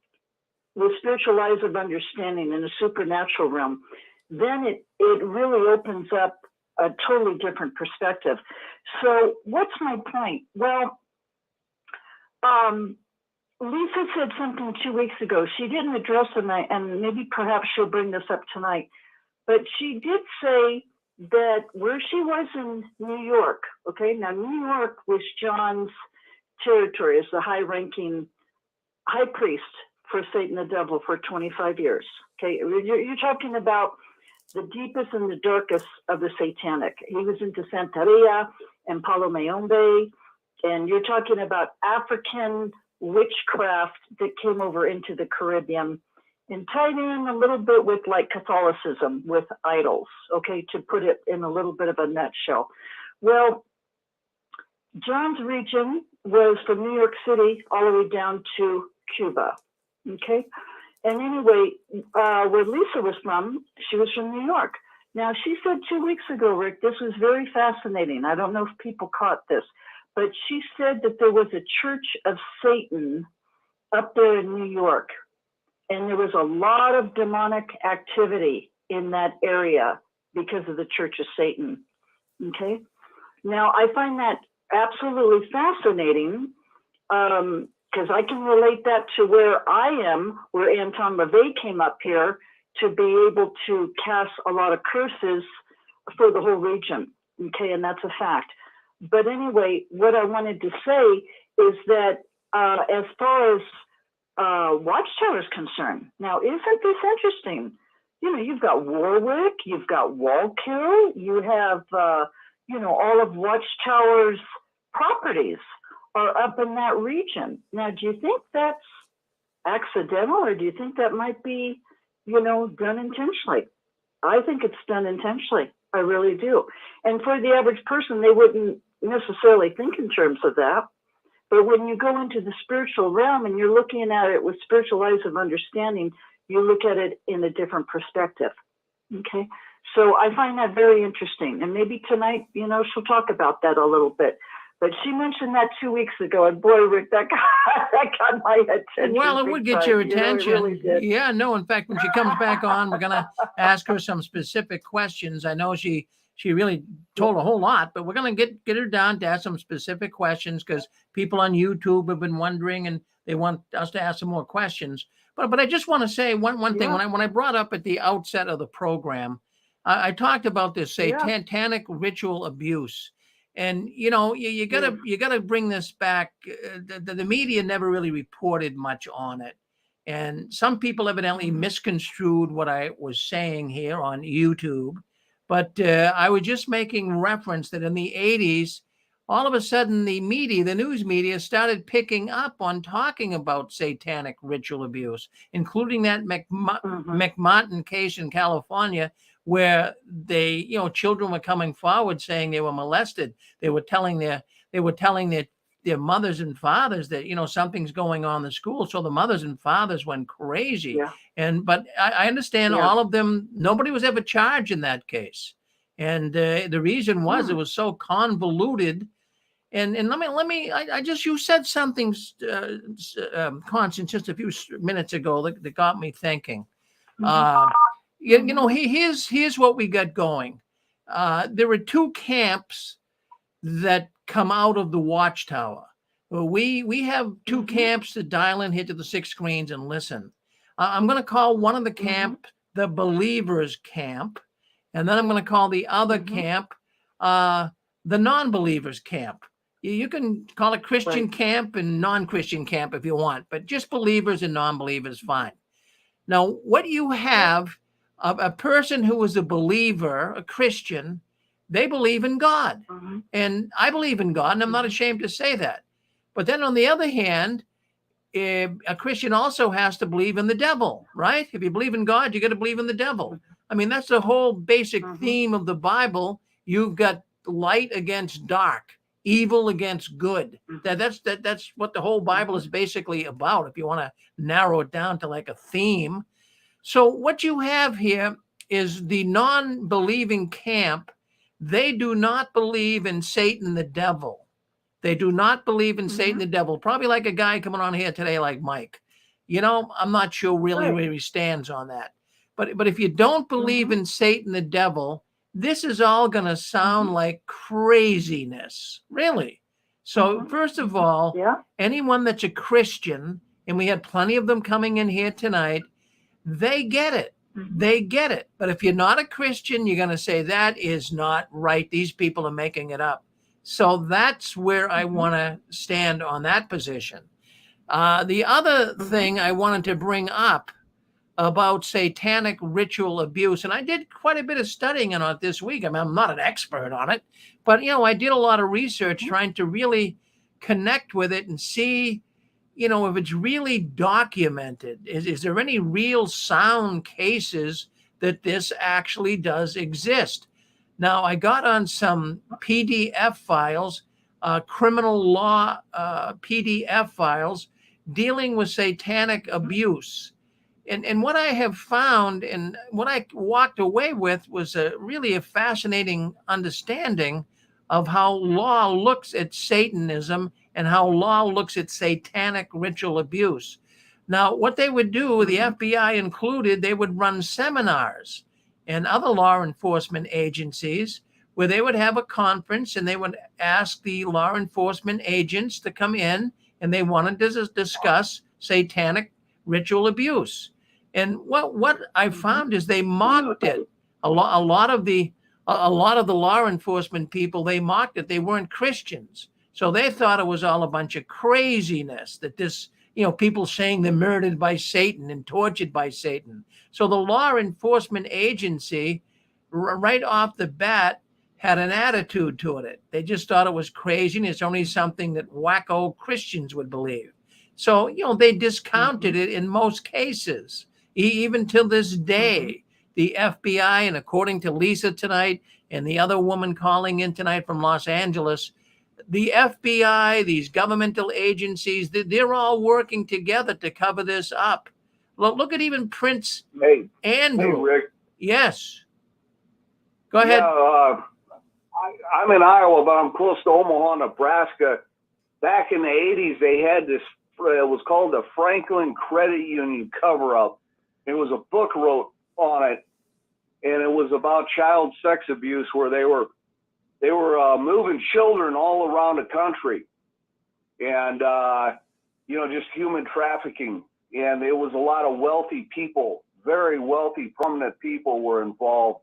with spiritual eyes of understanding in a supernatural realm, then it really opens up a totally different perspective. So what's my point? Well, Lisa said something 2 weeks ago. She didn't address it, and maybe perhaps she'll bring this up tonight. But she did say that where she was in New York, okay, now New York was John's territory as the high-ranking high priest for Satan the devil for 25 years. Okay, you're talking about the deepest and the darkest of the satanic. He was into Santeria and Palo Mayombe, and you're talking about African witchcraft that came over into the Caribbean. and tied in a little bit with like Catholicism with idols, okay, to put it in a little bit of a nutshell. Well, John's region was from New York City all the way down to Cuba, okay? And anyway, where Lisa was from, she was from New York. Now, she said 2 weeks ago, Rick, this was very fascinating. I don't know if people caught this, but she said that there was a Church of Satan up there in New York. And there was a lot of demonic activity in that area because of the Church of Satan, okay? Now, I find that absolutely fascinating because I can relate that to where I am, where Anton LaVey came up here to be able to cast a lot of curses for the whole region, okay? And that's a fact. But anyway, what I wanted to say is that as far as Watchtower is concerned, now isn't this interesting? You know, you've got Warwick, you've got Wallkill, you have, you know, all of Watchtower's properties are up in that region. Now, do you think that's accidental, or do you think that might be, you know, done intentionally? I think it's done intentionally. I really do. And for the average person, they wouldn't necessarily think in terms of that. But when you go into the spiritual realm and you're looking at it with spiritual eyes of understanding, you look at it in a different perspective. Okay. So I find that very interesting. And maybe tonight, you know, she'll talk about that a little bit. But she mentioned that 2 weeks ago, and boy, Rick, that got my attention. Well, it would get your attention. You know, it really did. Yeah, no, in fact, when she comes back on, we're going to ask her some specific questions. I know she really told a whole lot, but we're going to get her down to ask some specific questions because people on YouTube have been wondering and they want us to ask some more questions. But I just want to say one thing. When I brought up at the outset of the program, I talked about this satanic ritual abuse. And, you know, you gotta bring this back. The media never really reported much on it. And some people evidently misconstrued what I was saying here on YouTube. But I was just making reference that in the 80s, all of a sudden the media, the news media, started picking up on talking about satanic ritual abuse, including that McMartin case in California, where they, you know, children were coming forward saying they were molested. They were telling their mothers and fathers that, you know, something's going on in the school. So the mothers and fathers went crazy. Yeah. But I understand all of them. Nobody was ever charged in that case. And the reason was it was so convoluted. And you said something, Constance, just a few minutes ago that got me thinking. You know, here's what we got going. There are two camps that come out of the Watchtower. Well, we have two camps that dial in here to the 6 screens and listen. I'm going to call one of the camp the believers camp, and then I'm going to call the other camp the non-believers camp. You can call it Christian camp and non-Christian camp if you want, but just believers and non-believers, fine. Now, what you have, a person who is a believer, a Christian, they believe in God. And I believe in God, and I'm not ashamed to say that. But then on the other hand, a Christian also has to believe in the devil, right? If you believe in God, you got to believe in the devil. I mean, that's the whole basic theme of the Bible. You've got light against dark, evil against good. That's what the whole Bible is basically about, if you want to narrow it down to like a theme. So what you have here is the non-believing camp. They do not believe in Satan the devil. They do not believe in Satan the devil. Probably like a guy coming on here today like Mike. You know, I'm not sure really where he stands on that. But if you don't believe in Satan the devil, this is all going to sound like craziness, really. So first of all, anyone that's a Christian, and we had plenty of them coming in here tonight, they get it. They get it. But if you're not a Christian, you're going to say that is not right. These people are making it up. So that's where I want to stand on that position. The other thing I wanted to bring up about satanic ritual abuse, and I did quite a bit of studying on it this week. I mean, I'm not an expert on it, but, you know, I did a lot of research trying to really connect with it and see, if it's really documented, is there any real sound cases that this actually does exist? Now, I got on some PDF files, criminal law PDF files dealing with satanic abuse. And what I have found and what I walked away with was really a fascinating understanding of how law looks at Satanism and how law looks at satanic ritual abuse. Now, what they would do, the FBI included, they would run seminars and other law enforcement agencies where they would have a conference and they would ask the law enforcement agents to come in and they wanted to discuss satanic ritual abuse. And what I found is they mocked it. A lot of the law enforcement people, they mocked it. They weren't Christians. So they thought it was all a bunch of craziness, that this, people saying they're murdered by Satan and tortured by Satan. So the law enforcement agency, right off the bat, had an attitude to it. They just thought it was crazy and it's only something that wacko Christians would believe. So, they discounted it in most cases. Even till this day, the FBI, and according to Lisa tonight and the other woman calling in tonight from Los Angeles, the FBI, these governmental agencies, they're all working together to cover this up. Look at even Prince Andrew. Hey, Rick. Yes. Go ahead. Yeah, I'm in Iowa, but I'm close to Omaha, Nebraska. Back in the 80s, they had this, it was called the Franklin Credit Union cover-up. It was a book wrote on it, and it was about child sex abuse, where they were moving children all around the country, and just human trafficking. And it was a lot of wealthy people, very wealthy, prominent people were involved.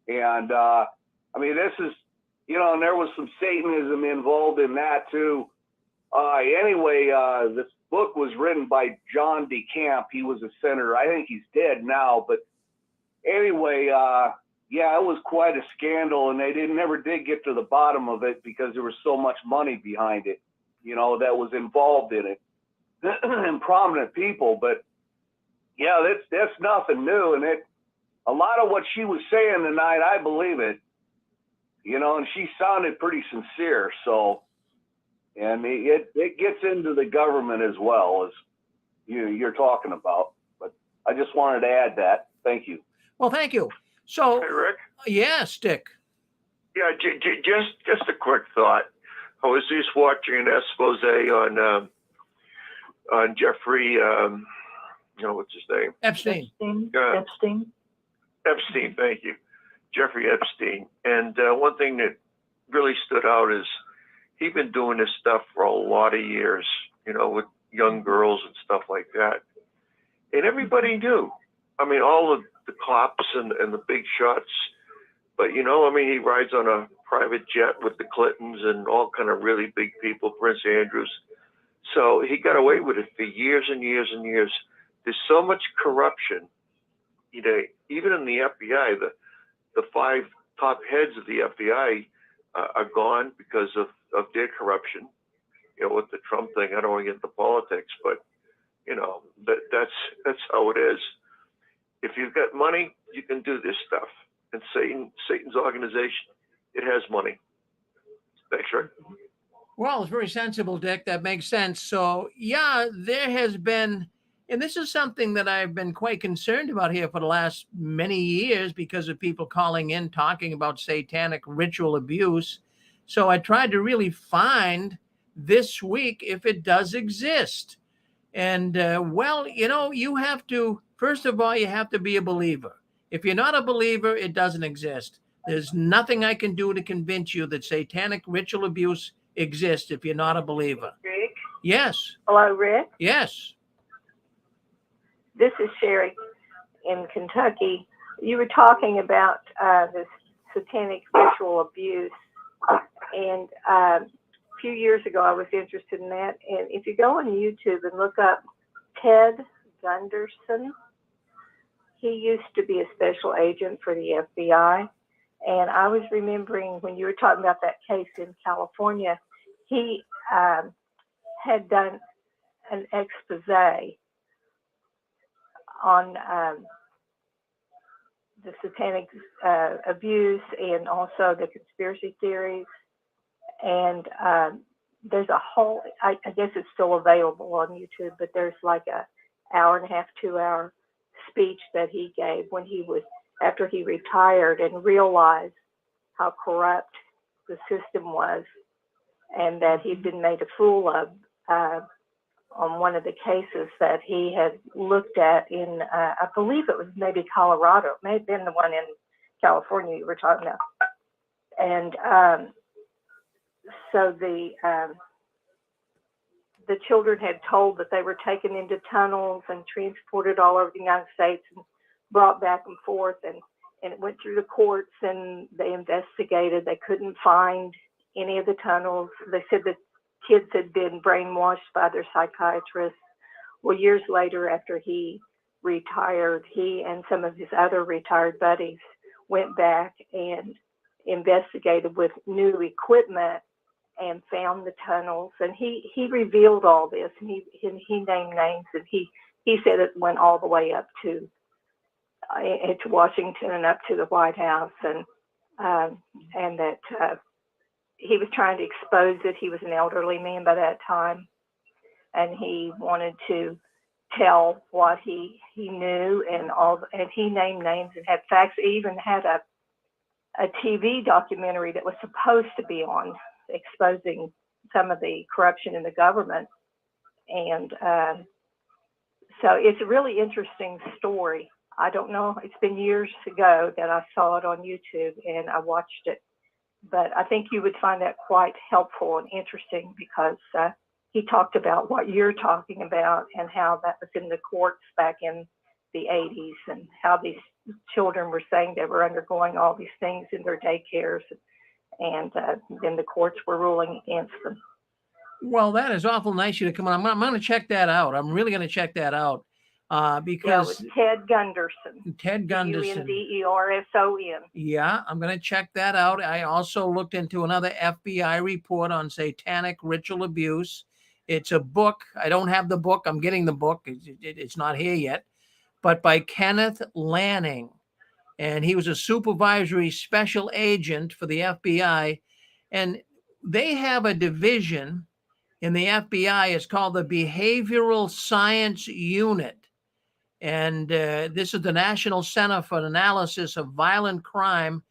And this is, and there was some Satanism involved in that too. This book was written by John DeCamp. He was a senator. I think he's dead now, but anyway, it was quite a scandal, and they never did get to the bottom of it because there was so much money behind it, that was involved in it, and prominent people. But yeah, that's nothing new, and a lot of what she was saying tonight, I believe it, and she sounded pretty sincere. So, and it gets into the government as well as you're talking about. But I just wanted to add that. Thank you. Well, thank you. So, Hey, Rick. Yes, Dick. Yeah, just a quick thought. I was just watching an expose on Jeffrey. What's his name? Epstein. Epstein. Thank you, Jeffrey Epstein. And one thing that really stood out is he'd been doing this stuff for a lot of years. With young girls and stuff like that, and everybody knew. All of the cops and the big shots. But, he rides on a private jet with the Clintons and all kind of really big people, Prince Andrews. So he got away with it for years and years and years. There's so much corruption, even in the FBI, the 5 top heads of the FBI are gone because of their corruption. With the Trump thing, I don't want to get into politics, but, that's how it is. If you've got money, you can do this stuff. And Satan's organization, it has money. Thanks, Rick. Well, it's very sensible, Dick. That makes sense. So, yeah, there has been, and this is something that I've been quite concerned about here for the last many years because of people calling in talking about satanic ritual abuse. So I tried to really find this week if it does exist. And, you have to, first of all, you have to be a believer. If you're not a believer, it doesn't exist. There's nothing I can do to convince you that satanic ritual abuse exists if you're not a believer. Rick? Yes. Hello, Rick? Yes. This is Sherry in Kentucky. You were talking about this satanic ritual abuse. And a few years ago, I was interested in that. And if you go on YouTube and look up Ted Gunderson, he used to be a special agent for the FBI. And I was remembering when you were talking about that case in California, he had done an expose on the satanic abuse and also the conspiracy theories. And there's a whole, I guess it's still available on YouTube, but there's like a hour and a half, 2 hour speech that he gave when he was, after he retired and realized how corrupt the system was and that he'd been made a fool of on one of the cases that he had looked at in, I believe it was maybe Colorado. It may have been the one in California you were talking about. And so the children had told that they were taken into tunnels and transported all over the United States and brought back and forth, and it went through the courts and they investigated. They couldn't find any of the tunnels. They said that kids had been brainwashed by their psychiatrists. Well, years later, after he retired, he and some of his other retired buddies went back and investigated with new equipment and found the tunnels. And he revealed all this, and he named names, and he said it went all the way up to Washington and up to the White House, and that he was trying to expose it. He was an elderly man by that time, and he wanted to tell what he knew and he named names and had facts. He even had a TV documentary that was supposed to be on exposing some of the corruption in the government. And so it's a really interesting story. I don't know, it's been years ago that I saw it on YouTube and I watched it, but I think you would find that quite helpful and interesting because he talked about what you're talking about and how that was in the courts back in the 80s and how these children were saying they were undergoing all these things in their daycares, and then the courts were ruling against them. Well, that is awful nice of you to come on. I'm going to check that out. I'm really going to check that out because it was Ted Gunderson. Ted Gunderson. Gunderson. Yeah, I'm going to check that out. I also looked into another FBI report on satanic ritual abuse. It's a book. I don't have the book. I'm getting the book. It's not here yet, but by Kenneth Lanning. And he was a supervisory special agent for the FBI. And they have a division in the FBI. It's called the Behavioral Science Unit. And this is the National Center for Analysis of Violent Crime,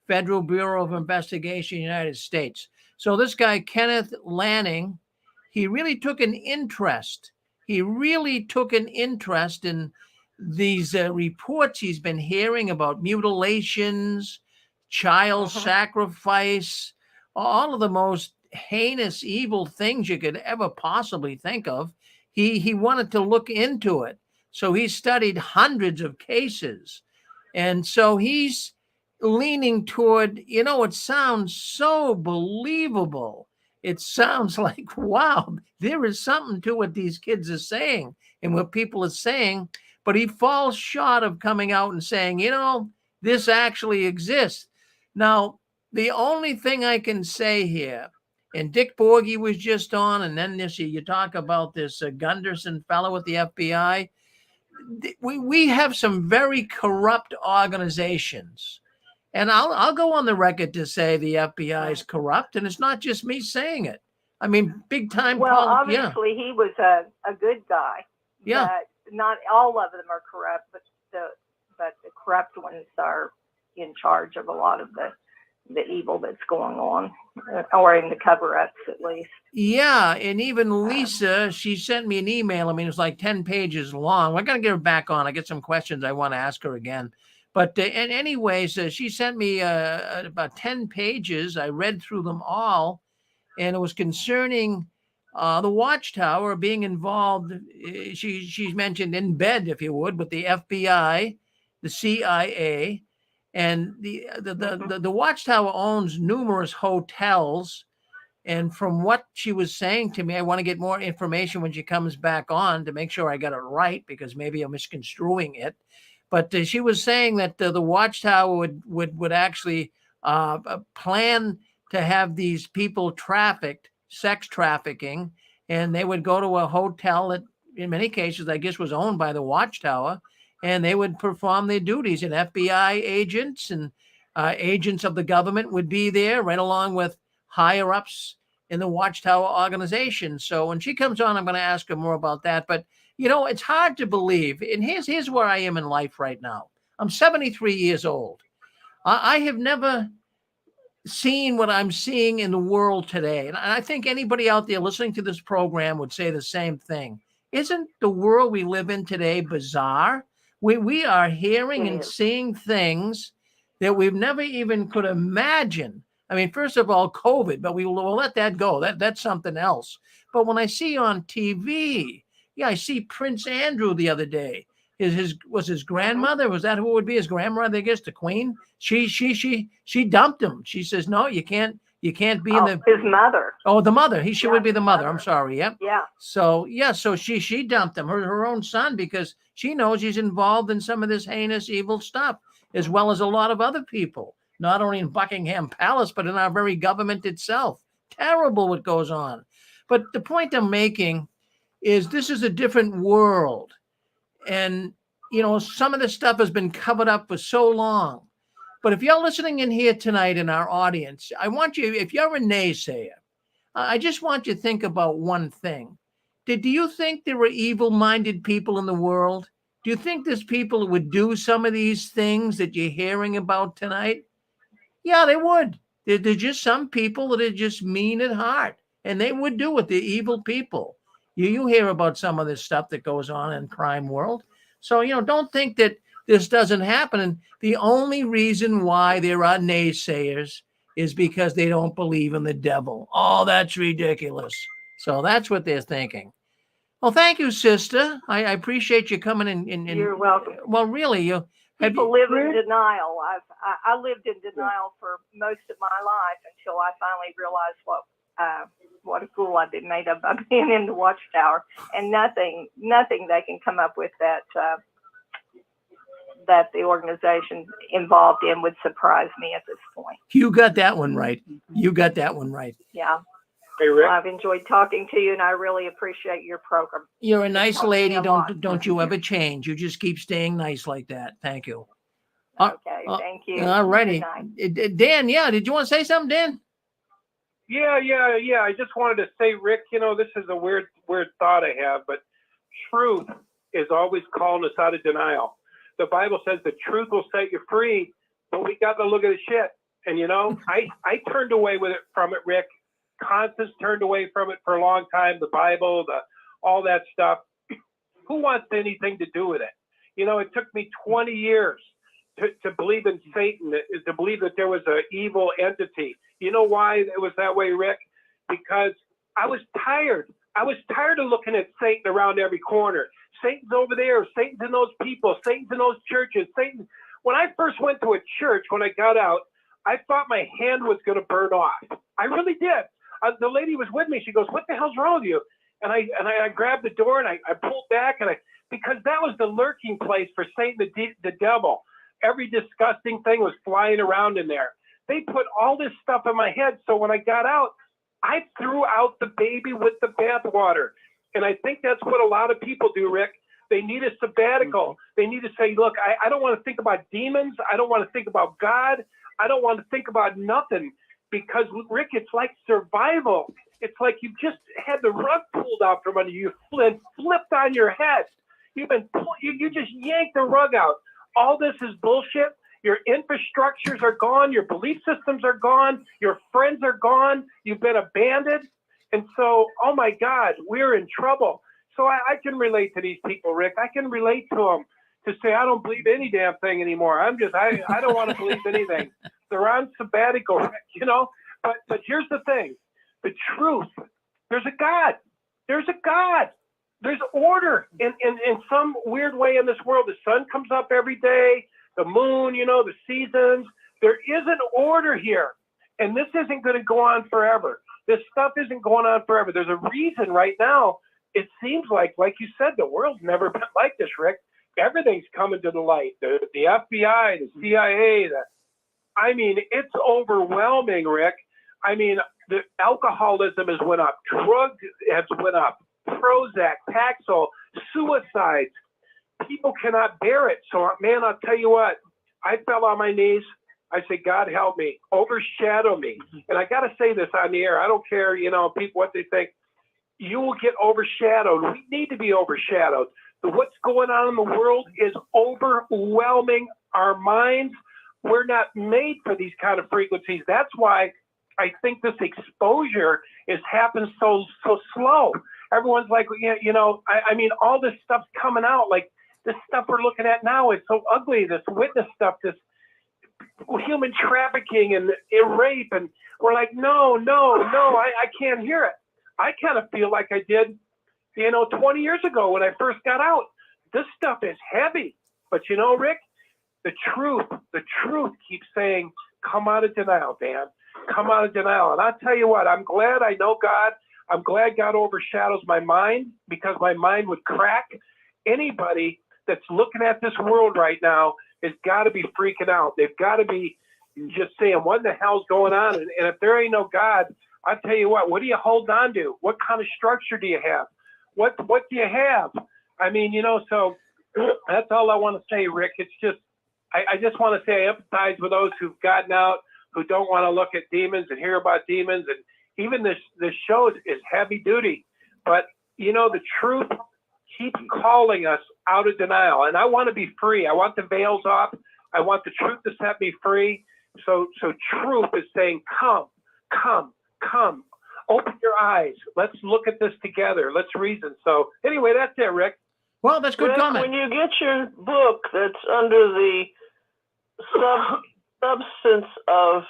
Federal Bureau of Investigation, United States. So this guy, Kenneth Lanning, he really took an interest. He really took an interest in these reports he's been hearing about mutilations, child sacrifice, all of the most heinous, evil things you could ever possibly think of. He wanted to look into it. So he studied hundreds of cases. And so he's leaning toward, it sounds so believable. It sounds like, wow, there is something to what these kids are saying and what people are saying. But he falls short of coming out and saying, this actually exists. Now, the only thing I can say here, and Dick Borghi was just on, and then you talk about this Gunderson fellow at the FBI. We have some very corrupt organizations. And I'll go on the record to say the FBI is corrupt, and it's not just me saying it. I mean, big time. Well, obviously he was a good guy. Yeah. But not all of them are corrupt, but the corrupt ones are in charge of a lot of the evil that's going on, or in the cover-ups at least. Yeah, and even Lisa, she sent me an email. I mean, it's like 10 pages long. We're going to get her back on. I get some questions I want to ask her again. But and anyways, she sent me about 10 pages. I read through them all, and it was concerning the Watchtower being involved. She's mentioned in bed, if you would, with the FBI, the CIA, and the Watchtower owns numerous hotels. And from what she was saying to me, I want to get more information when she comes back on to make sure I got it right, because maybe I'm misconstruing it. But she was saying that the Watchtower would actually plan to have these people trafficked, sex trafficking, and they would go to a hotel that in many cases, I guess, was owned by the Watchtower, and they would perform their duties, and FBI agents and agents of the government would be there right along with higher ups in the Watchtower organization. So when she comes on, I'm going to ask her more about that. But, you know, it's hard to believe. And here's where I am in life right now. I'm 73 years old. I have never seen what I'm seeing in the world today. And I think anybody out there listening to this program would say the same thing. Isn't the world we live in today bizarre? We are hearing and seeing things that we've never even could imagine. I mean, first of all, COVID, but we'll let that go. That's something else. But when I see on TV, I see Prince Andrew the other day. His grandmother, was that who would be his grandmother? I guess the Queen. She dumped him. She says, no, you can't be in the his mother. Oh, the mother. She would be the mother. I'm sorry. Yep. Yeah. So she dumped him, her own son, because she knows he's involved in some of this heinous, evil stuff, as well as a lot of other people, not only in Buckingham Palace, but in our very government itself. Terrible what goes on. But the point I'm making is this is a different world. And, you know, some of this stuff has been covered up for so long. But if you're listening in here tonight in our audience, I want you, if you're a naysayer, I just want you to think about one thing. Do you think there are evil-minded people in the world? Do you think there's people who would do some of these things that you're hearing about tonight? Yeah, they would. There's just some people that are just mean at heart, and they would do it. They're evil people. You hear about some of this stuff that goes on in crime world. So, you know, don't think that this doesn't happen. And the only reason why there are naysayers is because they don't believe in the devil. Oh, that's ridiculous. So that's what they're thinking. Well, thank you, sister. I appreciate you coming in. You're welcome. Well, really, people live in denial. I lived in denial for most of my life until I finally realized what a fool I've been made of by being in the Watchtower, and nothing they can come up with that the organization involved in would surprise me at this point. You got that one right. Yeah. Hey, Rick. I've enjoyed talking to you, and I really appreciate your program. You're a nice lady. Don't you ever change. You just keep staying nice like that. Thank you. Okay, thank you. All righty. Dan, did you want to say something, Dan? Yeah. I just wanted to say, Rick, you know, this is a weird thought I have, but truth is always calling us out of denial. The Bible says the truth will set you free, but we got to look at the shit. And, you know, I turned away from it, Rick. Constance turned away from it for a long time, the Bible, all that stuff. Who wants anything to do with it? You know, it took me 20 years to believe in Satan, to believe that there was an evil entity. You know why it was that way, Rick? Because I was tired. I was tired of looking at Satan around every corner. Satan's over there. Satan's in those people. Satan's in those churches. Satan. When I first went to a church, when I got out, I thought my hand was going to burn off. I really did. The lady was with me. She goes, "What the hell's wrong with you?" And I grabbed the door and I pulled back because that was the lurking place for Satan, the devil. Every disgusting thing was flying around in there. They put all this stuff in my head. So when I got out, I threw out the baby with the bathwater. And I think that's what a lot of people do, Rick. They need a sabbatical. They need to say, look, I don't want to think about demons. I don't want to think about God. I don't want to think about nothing. Because, Rick, it's like survival. It's like you just had the rug pulled out from under you and flipped on your head. You just yanked the rug out. All this is bullshit. Your infrastructures are gone. Your belief systems are gone. Your friends are gone. You've been abandoned. And so, oh, my God, we're in trouble. So I can relate to these people, Rick. I can relate to them to say I don't believe any damn thing anymore. I don't want to believe anything. They're on sabbatical, Rick, you know. But here's the thing. The truth. There's a God. There's a God. There's order in some weird way in this world. The sun comes up every day. The moon, you know, the seasons. There is an order here. And this isn't going to go on forever. This stuff isn't going on forever. There's a reason right now. It seems like you said, the world's never been like this, Rick. Everything's coming to the light. The FBI, the CIA, I mean, it's overwhelming, Rick. I mean, the alcoholism has went up, drugs has went up, Prozac, Paxil, suicides. People cannot bear it. So, man, I'll tell you what, I fell on my knees. I said, God, help me, overshadow me. And I got to say this on the air. I don't care, you know, people, what they think. You will get overshadowed. We need to be overshadowed. What's going on in the world is overwhelming our minds. We're not made for these kind of frequencies. That's why I think this exposure is happening so slow. Everyone's like, you know, I mean, all this stuff's coming out. Like this stuff we're looking at now is so ugly. This witness stuff, this human trafficking and rape, and we're like, no, I can't hear it. I kind of feel like I did, you know, 20 years ago when I first got out. This stuff is heavy, but you know, Rick, the truth keeps saying, come out of denial, Dan. Come out of denial. And I'll tell you what, I'm glad I know God. I'm glad God overshadows my mind, because my mind would crack. Anybody that's looking at this world right now has got to be freaking out. They've got to be just saying, what in the hell's going on? And if there ain't no God, I'll tell you what do you hold on to? What kind of structure do you have? What do you have? I mean, you know, so that's all I want to say, Rick. It's just, I just want to say I empathize with those who've gotten out, who don't want to look at demons and hear about demons. And even this show is heavy duty. But, you know, the truth keeps calling us out of denial. And I want to be free. I want the veils off. I want the truth to set me free. So truth is saying, come. Open your eyes. Let's look at this together. Let's reason. So anyway, that's it, Rick. Well, that's good Rick, comment. When you get your book that's under the substance of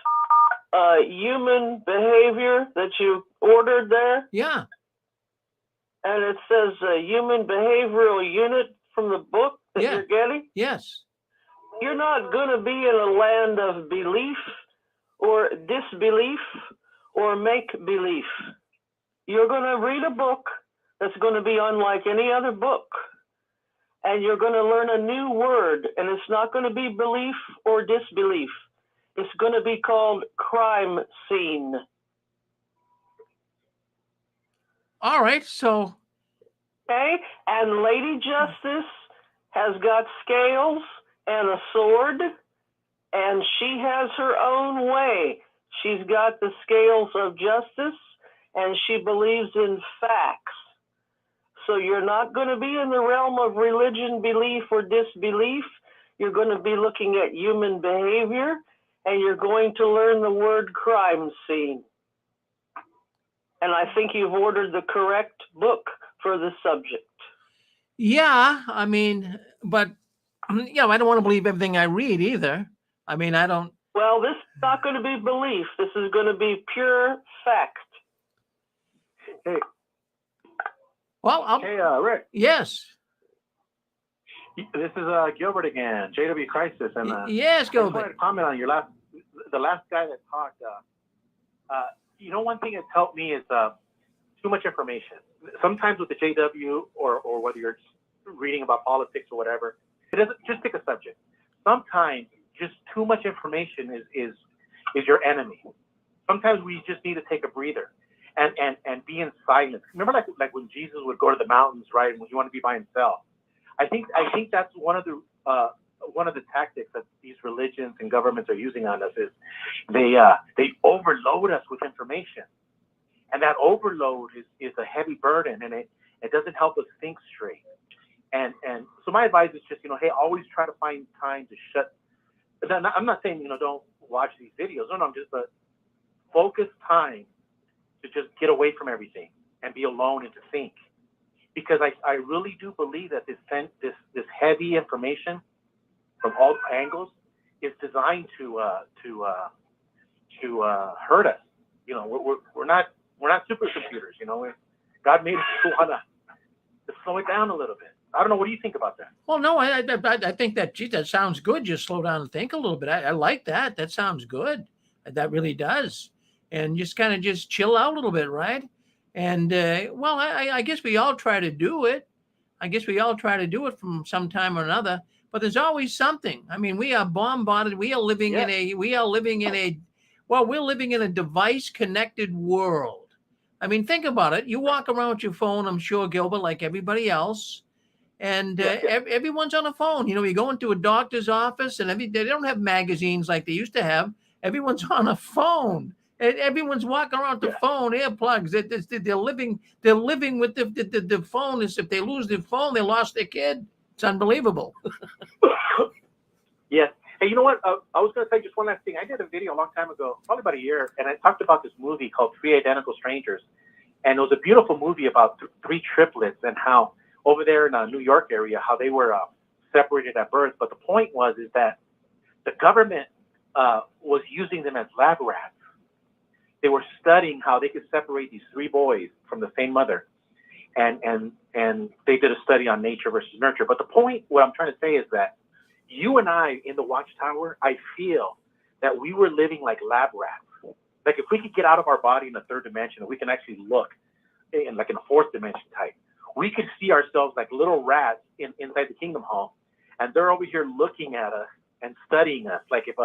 human behavior that you ordered there. Yeah. And it says human behavioral unit from the book that you're getting. Yes. You're not going to be in a land of belief or disbelief or make belief. You're going to read a book that's going to be unlike any other book. And you're going to learn a new word, and it's not going to be belief or disbelief. It's going to be called crime scene. All right, so. Okay, and Lady Justice has got scales and a sword, and she has her own way. She's got the scales of justice, and she believes in facts. So you're not going to be in the realm of religion, belief, or disbelief. You're going to be looking at human behavior, and you're going to learn the word crime scene. And I think you've ordered the correct book for the subject. Yeah, I mean, but, yeah, I don't want to believe everything I read either. I mean, I don't. Well, this is not going to be belief. This is going to be pure fact. Hey. Well, hey, Rick. Yes. This is Gilbert again, JW Crisis, and yes, Gilbert. I just wanted to comment on the last guy that talked. You know, one thing that's helped me is too much information. Sometimes with the JW or whether you're reading about politics or whatever, it doesn't just pick a subject. Sometimes just too much information is your enemy. Sometimes we just need to take a breather and be in silence. Remember, like when Jesus would go to the mountains, right? And when you want to be by himself. I think that's one of the tactics that these religions and governments are using on us is they overload us with information, and that overload is a heavy burden, and it doesn't help us think straight. And so my advice is just, hey, always try to find time to shut. I'm not saying don't watch these videos. No, I'm just focus time to just get away from everything and be alone and to think. Because I really do believe that this heavy information from all angles is designed to hurt us. We're not supercomputers. God made us to slow it down a little bit. I don't know. What do you think about that? Well, no, I think that, gee, that sounds good. Just slow down and think a little bit. I like that. That sounds good. That really does. And just kind of just chill out a little bit, right? And, well, I guess we all try to do it. I guess we all try to do it from some time or another, but there's always something. I mean, we are bombarded. We are living in a Well, we're living in a device-connected world. I mean, think about it. You walk around with your phone, I'm sure, Gilbert, like everybody else. And everyone's on a phone. You know, you go into a doctor's office and they don't have magazines like they used to have. Everyone's on a phone. And everyone's walking around with the phone, earplugs. They're living with the phone. As if they lose their phone, they lost their kid. It's unbelievable. Yes. Hey, you know what? I was going to say just one last thing. I did a video a long time ago, probably about a year, and I talked about this movie called Three Identical Strangers. And it was a beautiful movie about three triplets and how over there in the New York area, how they were separated at birth. But the point is that the government was using them as lab rats. They were studying how they could separate these three boys from the same mother. And they did a study on nature versus nurture. But the point, what I'm trying to say is that you and I in the Watchtower, I feel that we were living like lab rats. Like if we could get out of our body in the third dimension, and we can actually look in like in a fourth dimension type, we could see ourselves like little rats inside the Kingdom Hall, and they're over here looking at us and studying us, like if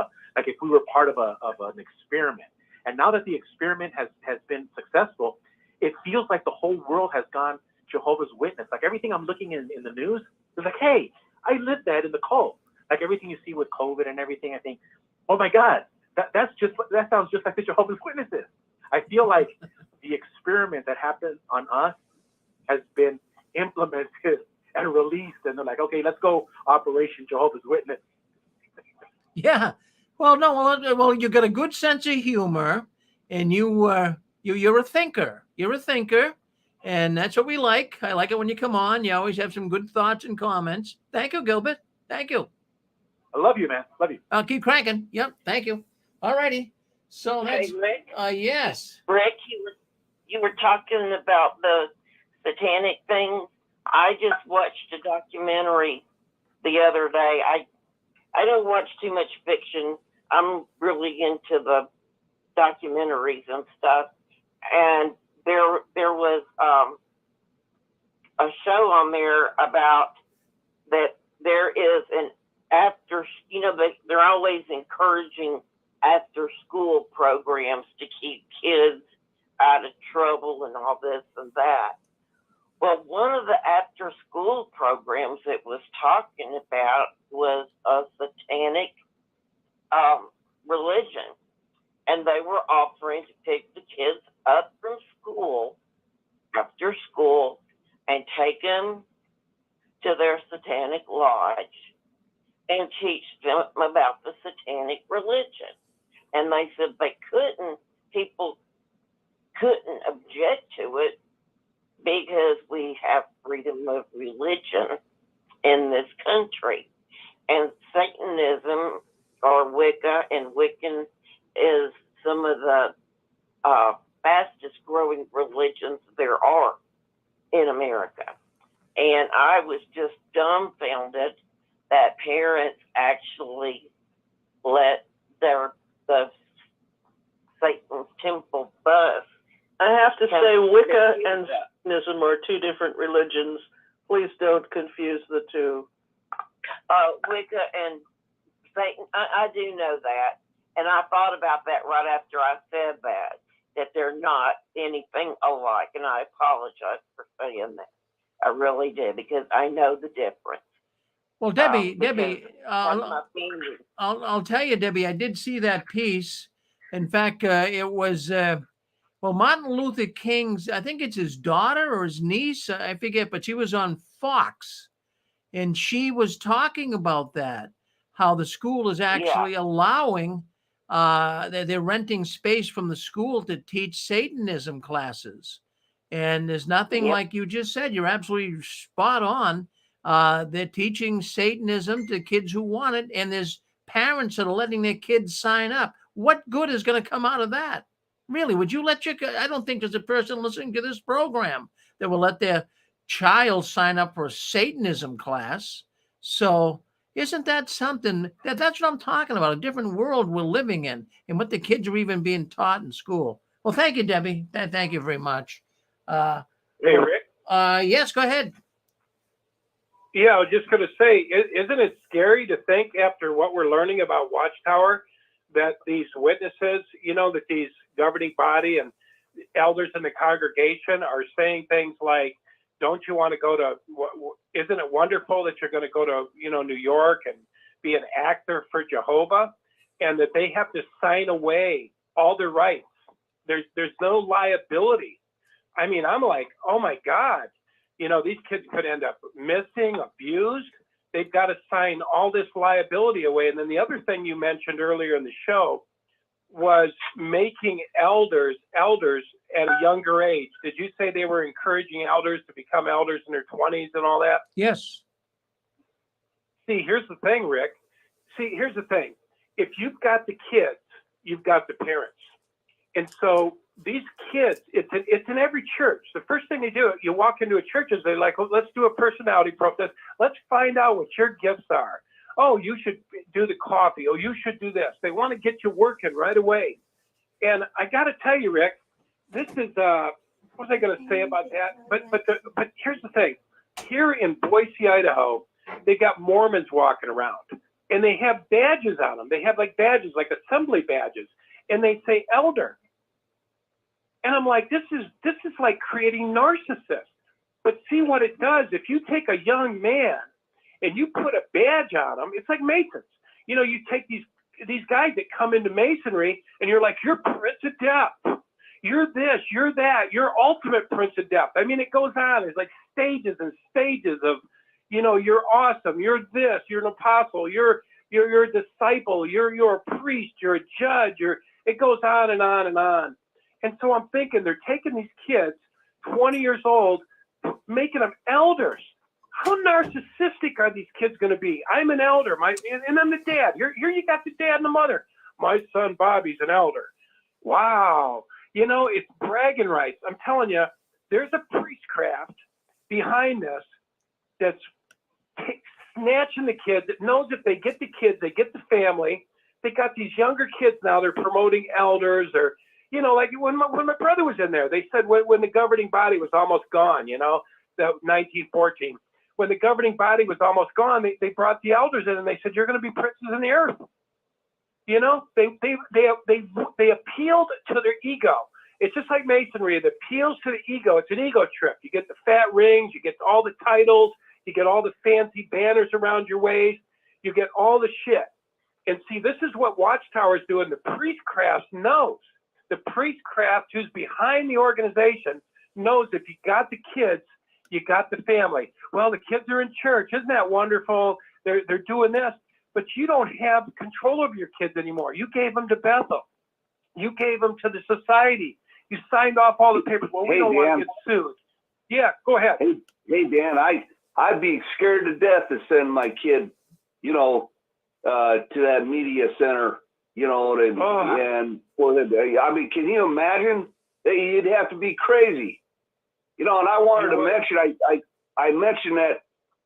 we were part of an experiment. And now that the experiment has been successful, it feels like the whole world has gone Jehovah's Witness. Like everything I'm looking in the news, it's like, hey, I lived that in the cult. Like everything you see with COVID and everything, I think, oh my God, that sounds just like the Jehovah's Witnesses. I feel like the experiment that happened on us has been implemented and released, and they're like, okay, let's go Operation Jehovah's Witness. Yeah. Well, no. Well, you got a good sense of humor, and you're a thinker. You're a thinker, and that's what we like. I like it when you come on. You always have some good thoughts and comments. Thank you, Gilbert. Thank you. I love you, man. Love you. I'll keep cranking. Yep. Thank you. All righty. So that's Hey, Rick. Yes. Rick, you were talking about the satanic thing. I just watched a documentary the other day. I don't watch too much fiction. I'm really into the documentaries and stuff. And there was a show on there about that there is an after, they're always encouraging after school programs to keep kids out of trouble and all this and that. Well, one of the after school programs it was talking about was a satanic religion. And they were offering to pick the kids up from school after school and take them to their satanic lodge and teach them about the satanic religion. And they said people couldn't object to it because we have freedom of religion in this country. And Satanism or Wicca and Wiccan is some of the fastest growing religions there are in America. And I was just dumbfounded that parents actually let the Satan's temple bus. I have to say, Wicca and Satanism are two different religions. Please don't confuse the two. Wicca and Satan, I do know that. And I thought about that right after I said that they're not anything alike. And I apologize for saying that. I really did, because I know the difference. Well, Debbie, I'll tell you, Debbie, I did see that piece. In fact, it was, Martin Luther King's, I think it's his daughter or his niece, I forget, but she was on Fox. And she was talking about that, how the school is actually allowing, they're renting space from the school to teach Satanism classes. And there's nothing like you just said. You're absolutely spot on. They're teaching Satanism to kids who want it, and there's parents that are letting their kids sign up. What good is going to come out of that? Really, would you let I don't think there's a person listening to this program that will let their child sign up for a Satanism class. So isn't that something? That's what I'm talking about, a different world we're living in and what the kids are even being taught in school. Well, thank you, Debbie. Thank you very much. Hey, Rick? Yes, go ahead. Yeah, I was just going to say, isn't it scary to think after what we're learning about Watchtower that these witnesses, that these governing body and elders in the congregation are saying things like, don't you want to go to, isn't it wonderful that you're going to go to, New York and be an actor for Jehovah? And that they have to sign away all their rights. There's no liability. I mean, I'm like, oh my God, these kids could end up missing, abused. They've got to sign all this liability away. And then the other thing you mentioned earlier in the show was making elders at a younger age. Did you say they were encouraging elders to become elders in their 20s and all that? Yes. See, here's the thing, Rick. Here's the thing. If you've got the kids, you've got the parents. And so these kids, it's in every church. The first thing they do, you walk into a church, is they're like, well, let's do a personality profile. Let's find out what your gifts are. Oh, you should do the coffee. Oh, you should do this. They want to get you working right away. And I got to tell you, Rick, this is, what was I going to say about that? But here's the thing. Here in Boise, Idaho, they got Mormons walking around. And they have badges on them. They have badges, like assembly badges. And they say elder. And I'm like, this is like creating narcissists. But see what it does. If you take a young man and you put a badge on him, it's like Masons. You take these guys that come into Masonry and you're like, you're Prince of Depth. You're this, you're that, you're ultimate Prince of Depth. I mean, it goes on. There's like stages and stages of, you're awesome. You're this, you're an apostle. You're a disciple. You're a priest. You're a judge. It goes on and on and on. And so I'm thinking they're taking these kids, 20 years old, making them elders. How narcissistic are these kids going to be? I'm an elder, and I'm the dad. Here you got the dad and the mother. My son Bobby's an elder. Wow. It's bragging rights. I'm telling you, there's a priestcraft behind this that's snatching the kids. It knows if they get the kids, they get the family. They got these younger kids now. They're promoting elders, or like when my brother was in there, they said when the governing body was almost gone, that 1914, when the governing body was almost gone, they brought the elders in and they said, you're going to be princes in the earth. They appealed to their ego. It's just like Masonry. It appeals to the ego. It's an ego trip. You get the fat rings, you get all the titles, you get all the fancy banners around your waist, you get all the shit. And see, this is what Watchtower is doing. The priestcraft knows. The priestcraft who's behind the organization knows if you got the kids, you got the family. Well, the kids are in church. Isn't that wonderful? They're doing this. But you don't have control over your kids anymore. You gave them to Bethel. You gave them to the society. You signed off all the papers. Well, we don't want to get sued. Yeah, go ahead. Hey, Dan, I'd be scared to death to send my kid, to that media center, and I mean, can you imagine? You'd have to be crazy, and I wanted to mention, I mentioned that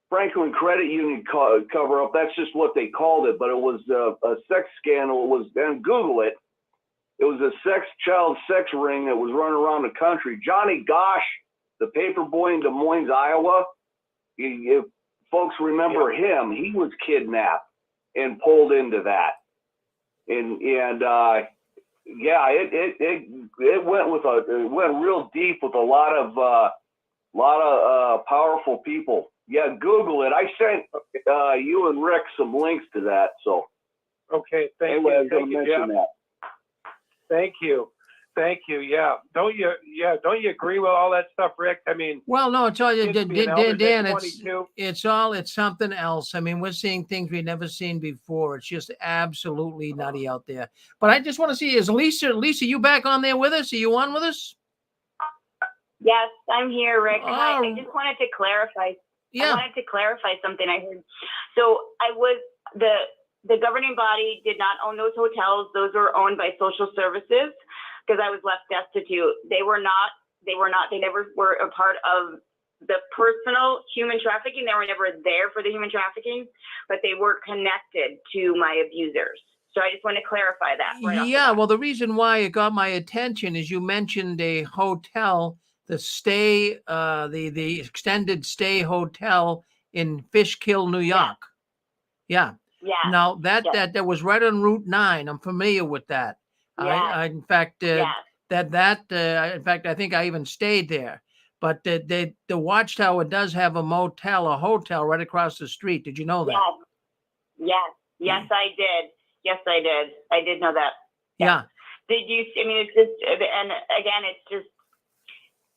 Franklin Credit Union cover up. That's just what they called it, but it was a sex scandal. It was, and Google it. It was a child sex ring that was running around the country. Johnny Gosh, the paper boy in Des Moines, Iowa. If folks remember him, he was kidnapped and pulled into that. And it went real deep with a lot of powerful people. Yeah, Google it. I sent you and Rick some links to that. So okay, thank you. Thank you, Jeff. Thank you. Yeah. Don't you agree with all that stuff, Rick? I mean, well, no, it's all, Dan, it's something else. I mean, we're seeing things we've never seen before. It's just absolutely nutty out there. But I just want to see, is Lisa, you back on there with us? Are you on with us? Yes, I'm here, Rick. I just wanted to clarify. Yeah. I wanted to clarify something I heard. So the governing body did not own those hotels. Those were owned by social services because I was left destitute. They never were a part of the personal human trafficking. They were never there for the human trafficking, but they were connected to my abusers. So I just want to clarify that. Well, the reason why it got my attention is you mentioned a hotel, the extended stay hotel in Fishkill, New York. Yeah. Yeah. Now that was right on Route 9. I'm familiar with that. Yeah. In fact, in fact, I think I even stayed there. But the Watchtower does have a motel, a hotel right across the street. Did you know that? Yes, I did. Yes, I did. I did know that. Yeah. Did you? I mean, it's just, and again,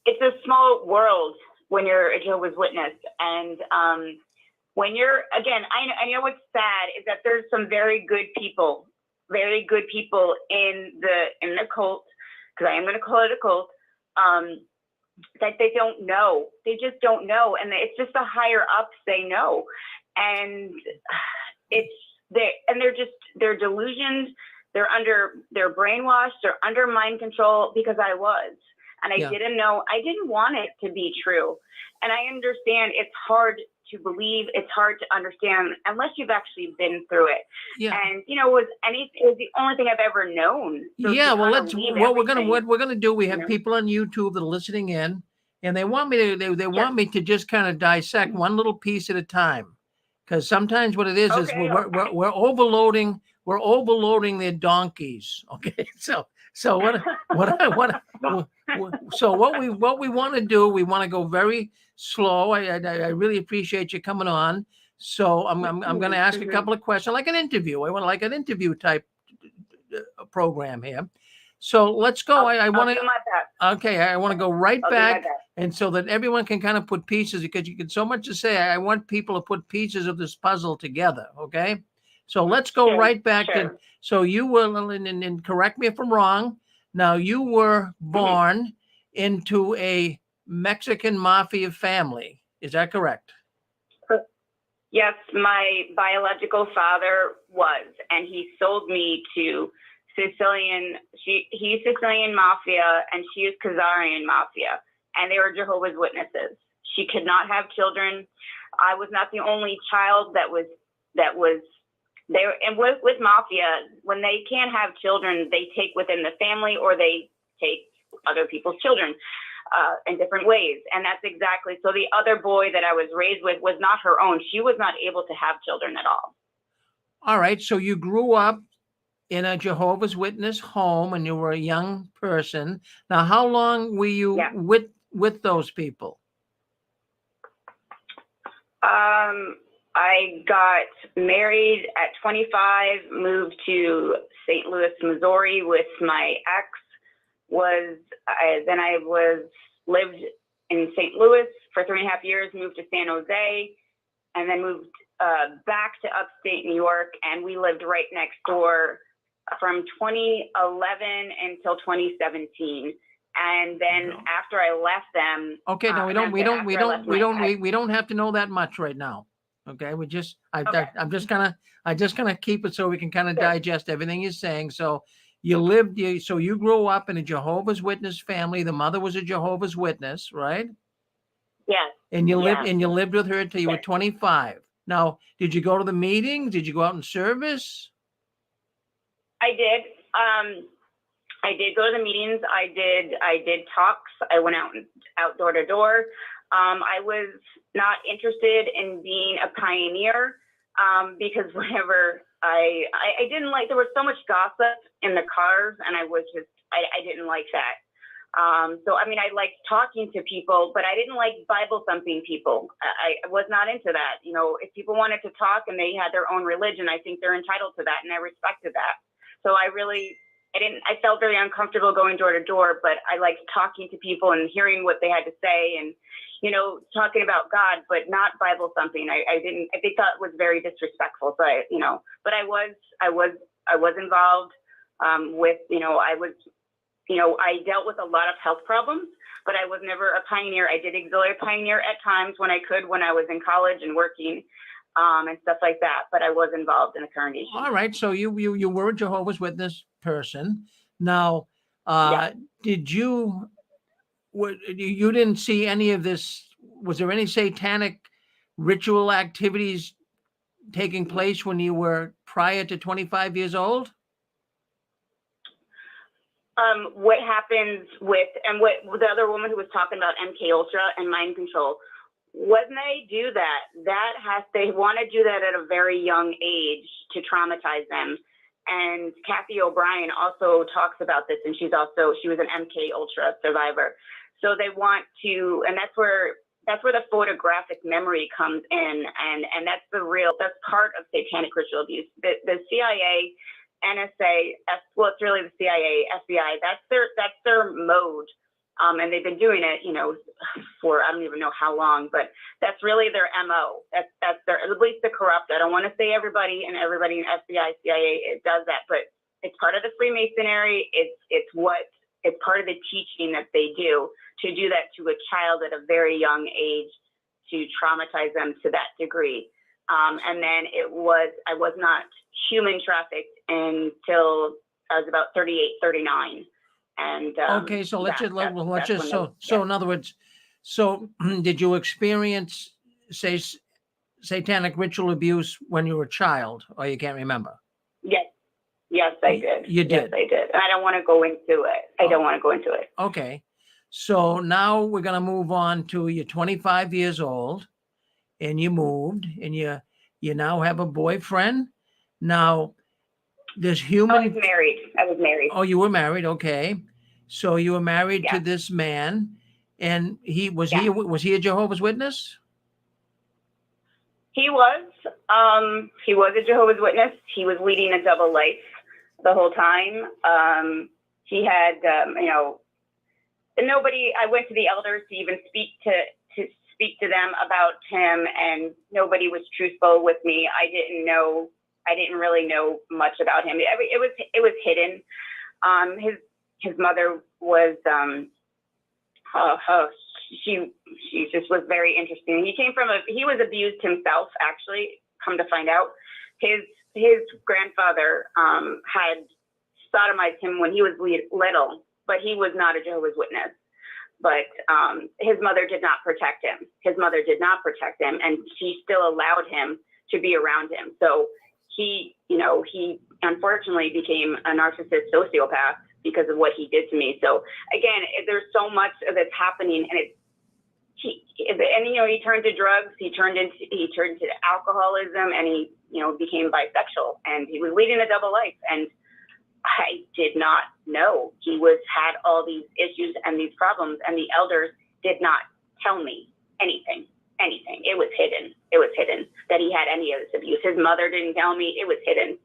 it's a small world when you're a Jehovah's Witness, and when you're, again, I know what's sad is that there's some very good people in the cult, because I am going to call it a cult, that they don't know. They just don't know, and it's just the higher ups they know, and they're delusioned. They're brainwashed. They're under mind control, because I was, and I didn't know. I didn't want it to be true, and I understand it's hard to believe. It's hard to understand unless you've actually been through it. Yeah. And it was the only thing I've ever known. So yeah. Well, what we're gonna do. We have people on YouTube that are listening in, and they want me to want me to just kind of dissect one little piece at a time, because sometimes what it is we're overloading. We're overloading their donkeys. Okay, so what we want to do, we want to go very slow. I really appreciate you coming on. So I'm going to ask a couple of questions, like an interview. I want like an interview type program here. So let's go. I want to. Okay, I want to go right back, and so that everyone can kind of put pieces, because you get so much to say. I want people to put pieces of this puzzle together. Okay. So let's go right back to, so you were, and correct me if I'm wrong. Now, you were born into a Mexican mafia family. Is that correct? Yes, my biological father was, and he sold me to Sicilian. He's Sicilian mafia, and she is Khazarian mafia, and they were Jehovah's Witnesses. She could not have children. I was not the only child that was. And with mafia, when they can't have children, they take within the family, or they take other people's children in different ways. And that's exactly, so the other boy that I was raised with was not her own. She was not able to have children at all. All right. So you grew up in a Jehovah's Witness home, and you were a young person. Now, how long were you with those people? I got married at 25, moved to St. Louis, Missouri with my ex. Then I lived in St. Louis for 3.5 years, moved to San Jose, and then moved back to upstate New York. And we lived right next door from 2011 until 2017. And then after I left them, okay, no, we don't have to know that much right now. Okay, I'm just gonna keep it so we can kind of digest everything you're saying. So you grew up in a Jehovah's Witness family. The mother was a Jehovah's Witness, right? Yes. And you lived with her until you were 25. Now, did you go to the meetings? Did you go out in service? I did. I did go to the meetings. I did talks. I went out door to door. I was not interested in being a pioneer because whenever I didn't like, there was so much gossip in the cars, and I didn't like that. So, I mean, I liked talking to people, but I didn't like Bible thumping people. I was not into that. You know, if people wanted to talk and they had their own religion, I think they're entitled to that, and I respected that. So I felt very uncomfortable going door to door, but I liked talking to people and hearing what they had to say, and, you know, talking about God, but not Bible thumping. I think that was very disrespectful. So I was involved with, I dealt with a lot of health problems, but I was never a pioneer. I did auxiliary pioneer at times when I could, when I was in college and working. And stuff like that, but I was involved in a congregation. All right, so you were a Jehovah's Witness person. Now, did you didn't see any of this? Was there any satanic ritual activities taking place when you were prior to 25 years old? What happens with, and what the other woman who was talking about MK Ultra and mind control, when they do that, they want to do that at a very young age to traumatize them. And Kathy O'Brien also talks about this, and she was an MK Ultra survivor. So they want to, and that's where the photographic memory comes in, and that's part of satanic ritual abuse. The CIA, NSA, well, it's really the CIA, FBI. That's their mode. And they've been doing it, for I don't even know how long, but that's really their MO. That's their, at least the corrupt. I don't want to say everybody in FBI, CIA does that, but it's part of the Freemasonry. It's part of the teaching that they do, to do that to a child at a very young age, to traumatize them to that degree. And then I was not human trafficked until I was about 38, 39. And okay, so let's just so in other words, so did you experience, say, satanic ritual abuse when you were a child, or you can't remember? Yes, I did. You did? Yes, I did. And I don't want to go into it. Okay, so now we're going to move on to you're 25 years old, and you moved, and you now have a boyfriend. Now, this human. I was married. Oh, you were married. Okay. So you were married to this man, and he was he a Jehovah's Witness? He was a Jehovah's Witness. He was leading a double life the whole time. He had, nobody, I went to the elders to even speak to them about him, and nobody was truthful with me. I didn't really know much about him. It was hidden. His mother was, she just was very interesting. He was abused himself, actually, come to find out. His grandfather had sodomized him when he was little, but he was not a Jehovah's Witness. But his mother did not protect him. And she still allowed him to be around him. So he unfortunately became a narcissist sociopath because of what he did to me. So again, there's so much that's happening, and he turned to drugs, he turned to alcoholism, and he became bisexual, and he was leading a double life. And I did not know he had all these issues and these problems, and the elders did not tell me anything. It was hidden that he had any of this abuse. His mother didn't tell me. It was hidden.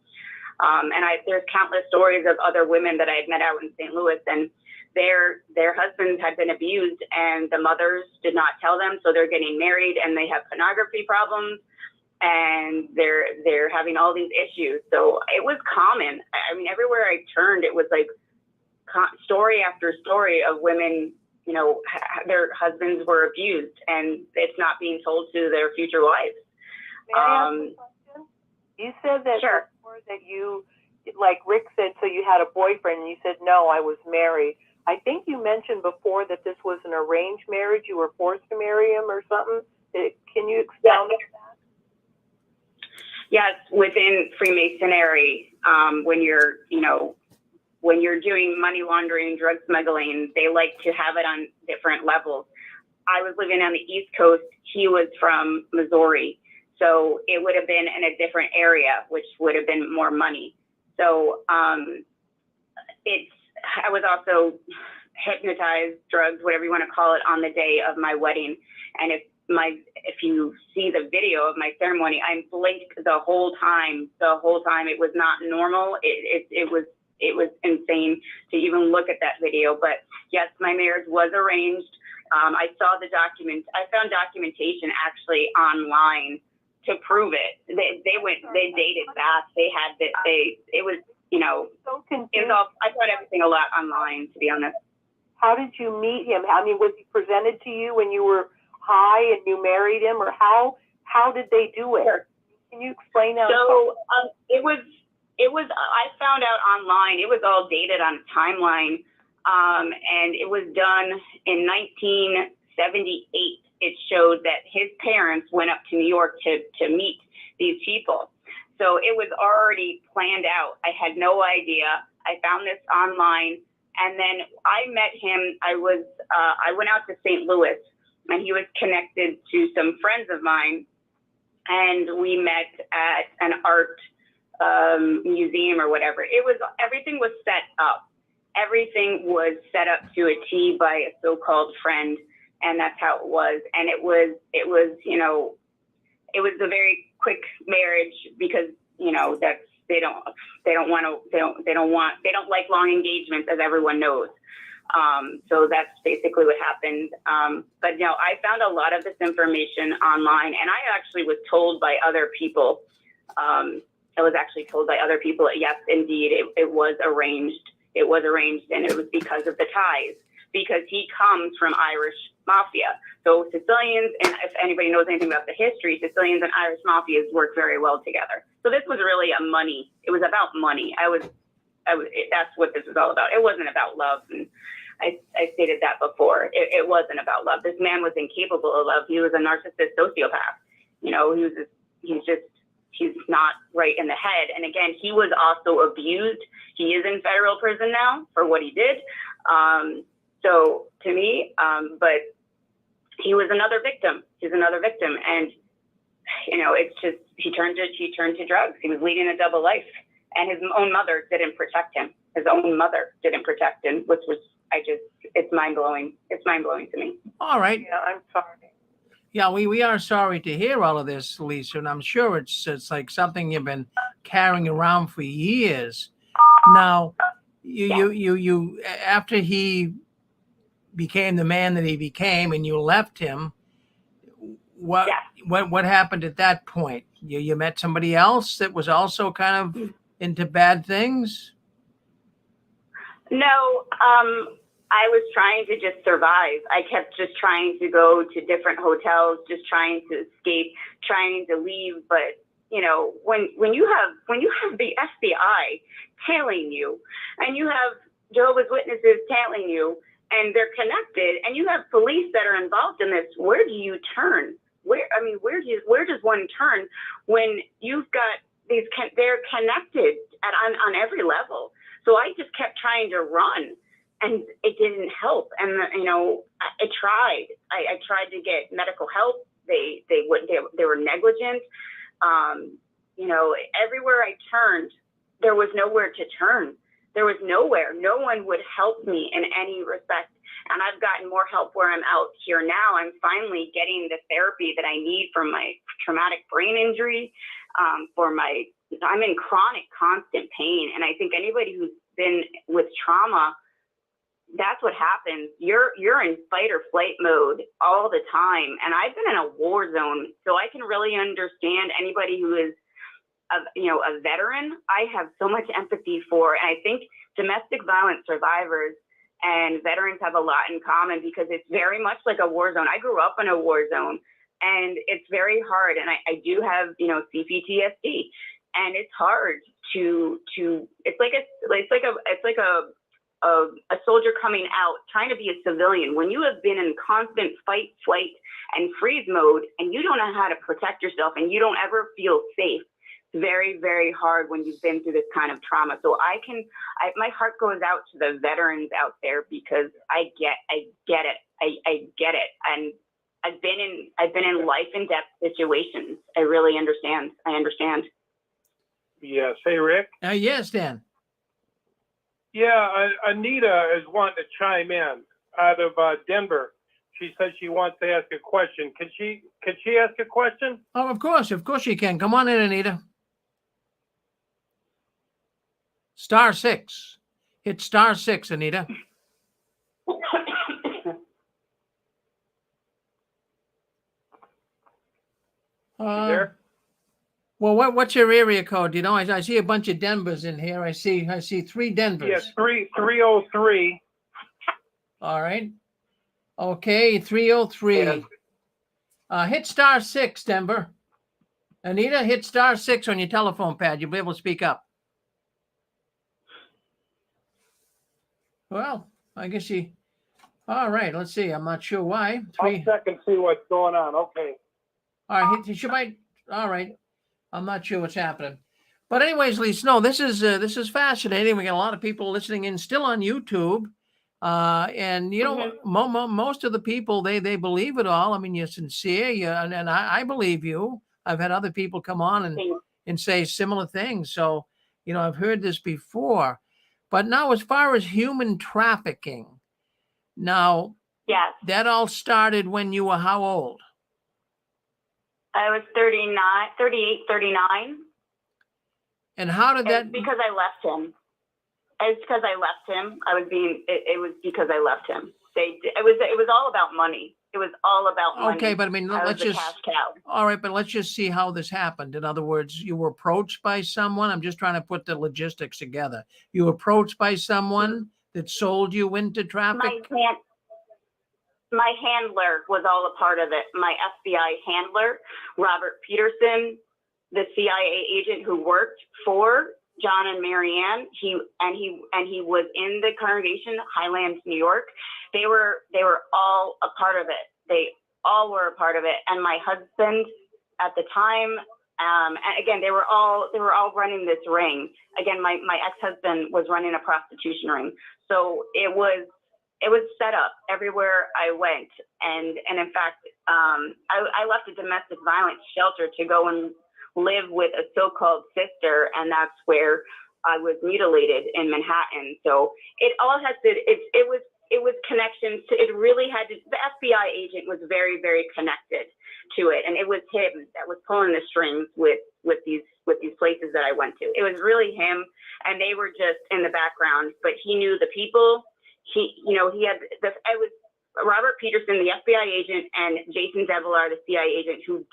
And there's countless stories of other women that I had met out in St. Louis, and their husbands had been abused, and the mothers did not tell them. So they're getting married, and they have pornography problems, and they're having all these issues. So it was common. I mean, everywhere I turned, it was like story after story of women, their husbands were abused, and it's not being told to their future wives. May I ask a question? You said that before that you, like Rick said, so you had a boyfriend, and you said, no, I was married. I think you mentioned before that this was an arranged marriage. You were forced to marry him or something. Can you expound on that? Yes, within Freemasonry, when you're doing money laundering, drug smuggling, they like to have it on different levels. I was living on the East Coast. He was from Missouri. So it would have been in a different area, which would have been more money. So I was also hypnotized, drugged, whatever you want to call it, on the day of my wedding. And if you see the video of my ceremony, I'm blinked the whole time. It was not normal. It was insane to even look at that video. But yes, my marriage was arranged. I saw the documents. I found documentation actually online to prove it. They dated back. They had that. It was, so confused. It was all, I found everything a lot online, to be honest. How did you meet him? I mean, was he presented to you when you were high and you married him, or how did they do it? Sure. Can you explain that? So it was, I found out online, it was all dated on a timeline. And it was done in 1978. It showed that his parents went up to New York to meet these people. So it was already planned out. I had no idea. I found this online, and then I met him. I went out to St. Louis and he was connected to some friends of mine, and we met at an art museum or whatever. Everything was set up. Everything was set up to a T by a so-called friend, and that's how it was. And it was a very quick marriage because they don't like long engagements, as everyone knows. So that's basically what happened. But no, I found a lot of this information online, and I actually was told by other people. Yes, indeed, it was arranged. It was arranged, and it was because of the ties, because he comes from Irish mafia. So Sicilians, and if anybody knows anything about the history, Sicilians and Irish mafias work very well together. So this was really it was about money. That's what this was all about. It wasn't about love. And I stated that before. It wasn't about love. This man was incapable of love. He was a narcissist sociopath. He's not right in the head. And again, he was also abused. He is in federal prison now for what he did. So to me, but he was another victim. He's another victim. And, it's just, he turned to drugs. He was leading a double life, and his own mother didn't protect him. His own mother didn't protect him, which was, it's mind blowing. It's mind blowing to me. All right. Yeah, I'm sorry. Yeah, we are sorry to hear all of this, Lisa, and I'm sure it's like something you've been carrying around for years. Now, you after he became the man that he became, and you left him, what happened at that point? You met somebody else that was also kind of into bad things? No, I was trying to just survive. I kept just trying to go to different hotels, just trying to escape, trying to leave. But when you have the FBI tailing you, and you have Jehovah's Witnesses tailing you, and they're connected, and you have police that are involved in this, where do you turn? Where does one turn when you've got these? They're connected on every level. So I just kept trying to run. And it didn't help. And, I tried. I tried to get medical help. They were negligent. Everywhere I turned, there was nowhere to turn. There was nowhere. No one would help me in any respect. And I've gotten more help where I'm out here now. I'm finally getting the therapy that I need from my traumatic brain injury, I'm in chronic, constant pain. And I think anybody who's been with trauma, that's what happens. You're in fight or flight mode all the time. And I've been in a war zone, so I can really understand anybody who is a veteran. I have so much empathy for, and I think domestic violence survivors and veterans have a lot in common, because it's very much like a war zone. I grew up in a war zone, and it's very hard. And I do have, CPTSD, and it's hard to it's like a soldier coming out, trying to be a civilian. When you have been in constant fight, flight, and freeze mode, and you don't know how to protect yourself, and you don't ever feel safe, it's very, very hard when you've been through this kind of trauma. So my heart goes out to the veterans out there, because I get it. I get it. And I've been in life and death situations. I really understand. I understand. Yes. Hey, Rick. Yes, Dan. Yeah, Anita is wanting to chime in out of Denver. She says she wants to ask a question. Can she ask a question? Oh, of course you can. Come on in, Anita. *6. Hit *6, Anita. There? Well, what's your area code? I see a bunch of Denvers in here. I see 3 Denvers. Yes, 303. All right. Okay, 303. Hit *6, Denver. Anita, hit *6 on your telephone pad. You'll be able to speak up. Well, I guess all right, let's see. I'm not sure why. I'll check and see what's going on. Okay. All right, all right. I'm not sure what's happening. But anyways, Lisa, no, this is fascinating. We got a lot of people listening in still on YouTube. And you know, most of the people they believe it all. I mean, you're sincere, and I believe you. I've had other people come on and say similar things. So, you know, I've heard this before. But now, as far as human trafficking, now, yes, that all started when you were how old? I was 38, 39. And how did that? Because I left him. It's because I left him. It was because I left him. It was all about money. It was all about money. Okay, but I mean, let's just. Cash cow. All right, but let's just see how this happened. In other words, you were approached by someone. I'm just trying to put the logistics together. You were approached by someone that sold you into traffic. My handler was all a part of it. My FBI handler, Robert Peterson, the CIA agent who worked for John and Marianne, he was in the congregation, Highlands, New York. They were all a part of it. They all were a part of it. And my husband at the time, and again, they were all running this ring. Again, my ex-husband was running a prostitution ring. So it was set up everywhere I went. And in fact, I left a domestic violence shelter to go and live with a so-called sister, and that's where I was mutilated in Manhattan. So it all had to. It was connections to. It really had to. The FBI agent was very, very connected to it, and it was him that was pulling the strings with these places that I went to. It was really him, and they were just in the background. But he knew the people. He had. I was Robert Peterson, the FBI agent, and Jason Devilar, the CIA agent, who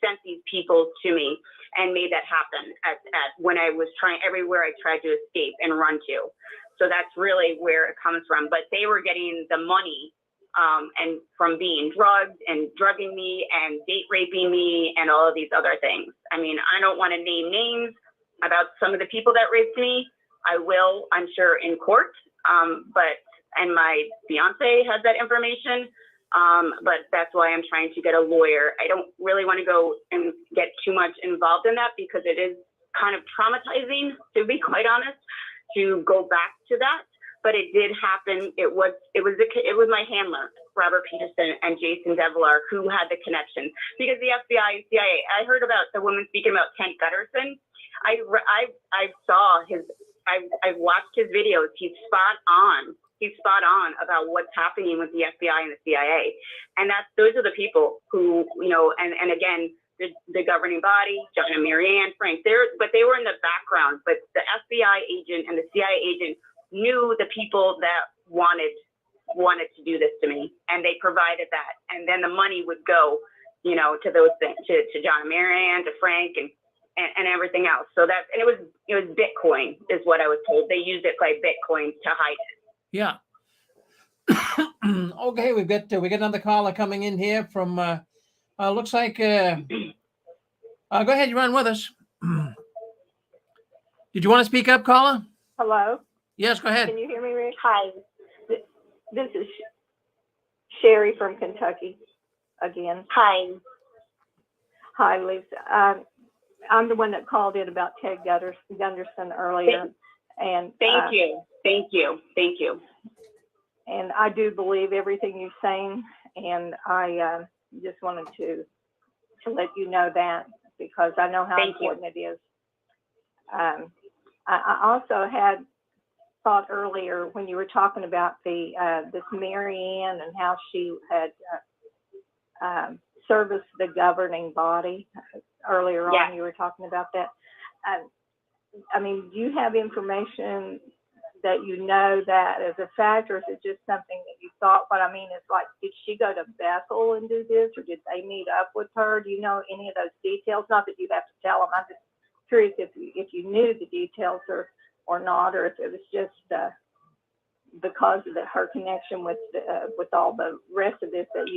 sent these people to me and made that happen at when I was everywhere I tried to escape and run to. So that's really where it comes from. But they were getting the money and from being drugged and drugging me and date raping me and all of these other things. I mean, I don't want to name names about some of the people that raped me. I will, I'm sure, in court. And my fiance has that information. But that's why I'm trying to get a lawyer. I don't really want to go and get too much involved in that because it is kind of traumatizing, to be quite honest, to go back to that. But it did happen. It was my handler, Robert Peterson and Jason Devilar, who had the connection. Because the FBI and CIA, I heard about the woman speaking about Kent Gutterson. I've watched his videos. He's spot on. He's spot on about what's happening with the FBI and the CIA. And those are the people who, and again, the governing body, John and Marianne, Frank, they were in the background, but the FBI agent and the CIA agent knew the people that wanted to do this to me, and they provided that. And then the money would go, to those things, to John and Marianne, to Frank, and everything else. So it was Bitcoin is what I was told. They used it by Bitcoin to hide it. Yeah. Okay, we got another caller coming in here from. Looks like. Go ahead, you're on with us. Did you want to speak up, caller? Hello. Yes, go ahead. Can you hear me, Rick? Hi. This is Sherry from Kentucky again. Hi. Hi, Lisa. I'm the one that called in about Ted Gunderson earlier. Thank you. And I do believe everything you're saying, and I just wanted to let you know that because I know how important it is. I also had thought earlier when you were talking about this Marianne and how she had serviced the governing body earlier on. You were talking about that. I mean, do you have information that you know that as a fact, or is it just something that you thought? What I mean is, like, did she go to Bethel and do this, or did they meet up with her? Do you know any of those details? Not that you have to tell them. I'm just curious if you knew the details or not, or if it was just because of her connection with all the rest of this. Did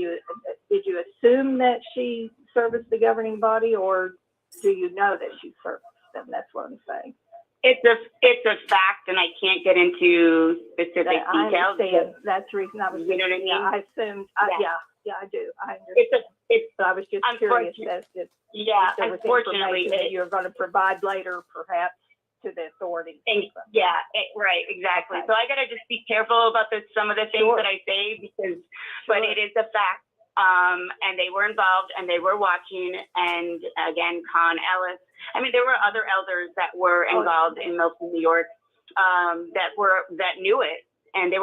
you assume that she serviced the governing body, or do you know that she serviced them? That's what I'm saying. It's a fact, and I can't get into specific details. I understand. That's the reason I was. You know what I mean? I assumed. Yeah, I do. I understand. But I was just curious as to if there was information that you were going to provide later, perhaps, to the authorities. Right, exactly. So I gotta just be careful about some of the things that I say but it is a fact. And they were involved and they were watching. And again, Con Ellis. I mean, there were other elders that were involved in Milton, New York, that knew it. And they're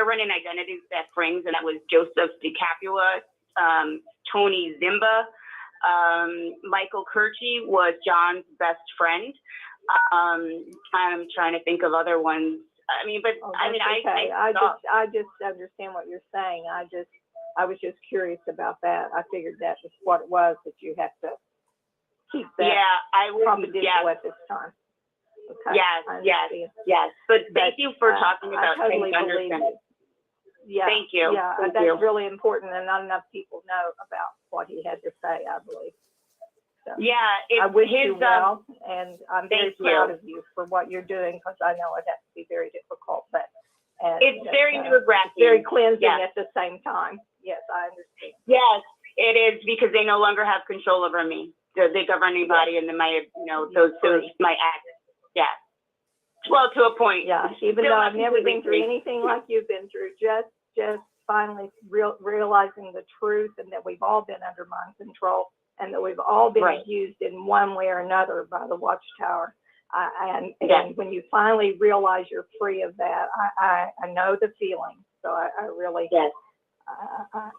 running identity theft rings, and that was Joseph DiCapua, Tony Zimba, Michael Kirchie was John's best friend. I'm trying to think of other ones. I mean, but I just understand what you're saying. I was just curious about that. I figured that was what it was, that you have to keep that confidential at this time. Okay. Yes. But thank you for talking about I totally believe it. Yeah. Thank you. Yeah, that's really important, and not enough people know about what he had to say, I believe. So, I wish you well, and I'm very proud of you for what you're doing, because I know it has to be very difficult, but it's very nerve-wracking. Very cleansing at the same time. Yes, I understand. Yes, it is, because they no longer have control over me. The governing body and my act. Yeah. Well, to a point. Yeah, even though I've never been through anything like you've been through, just finally realizing the truth, and that we've all been under mind control, and that we've all been abused in one way or another by the Watchtower. And when you finally realize you're free of that, I know the feeling. So I really,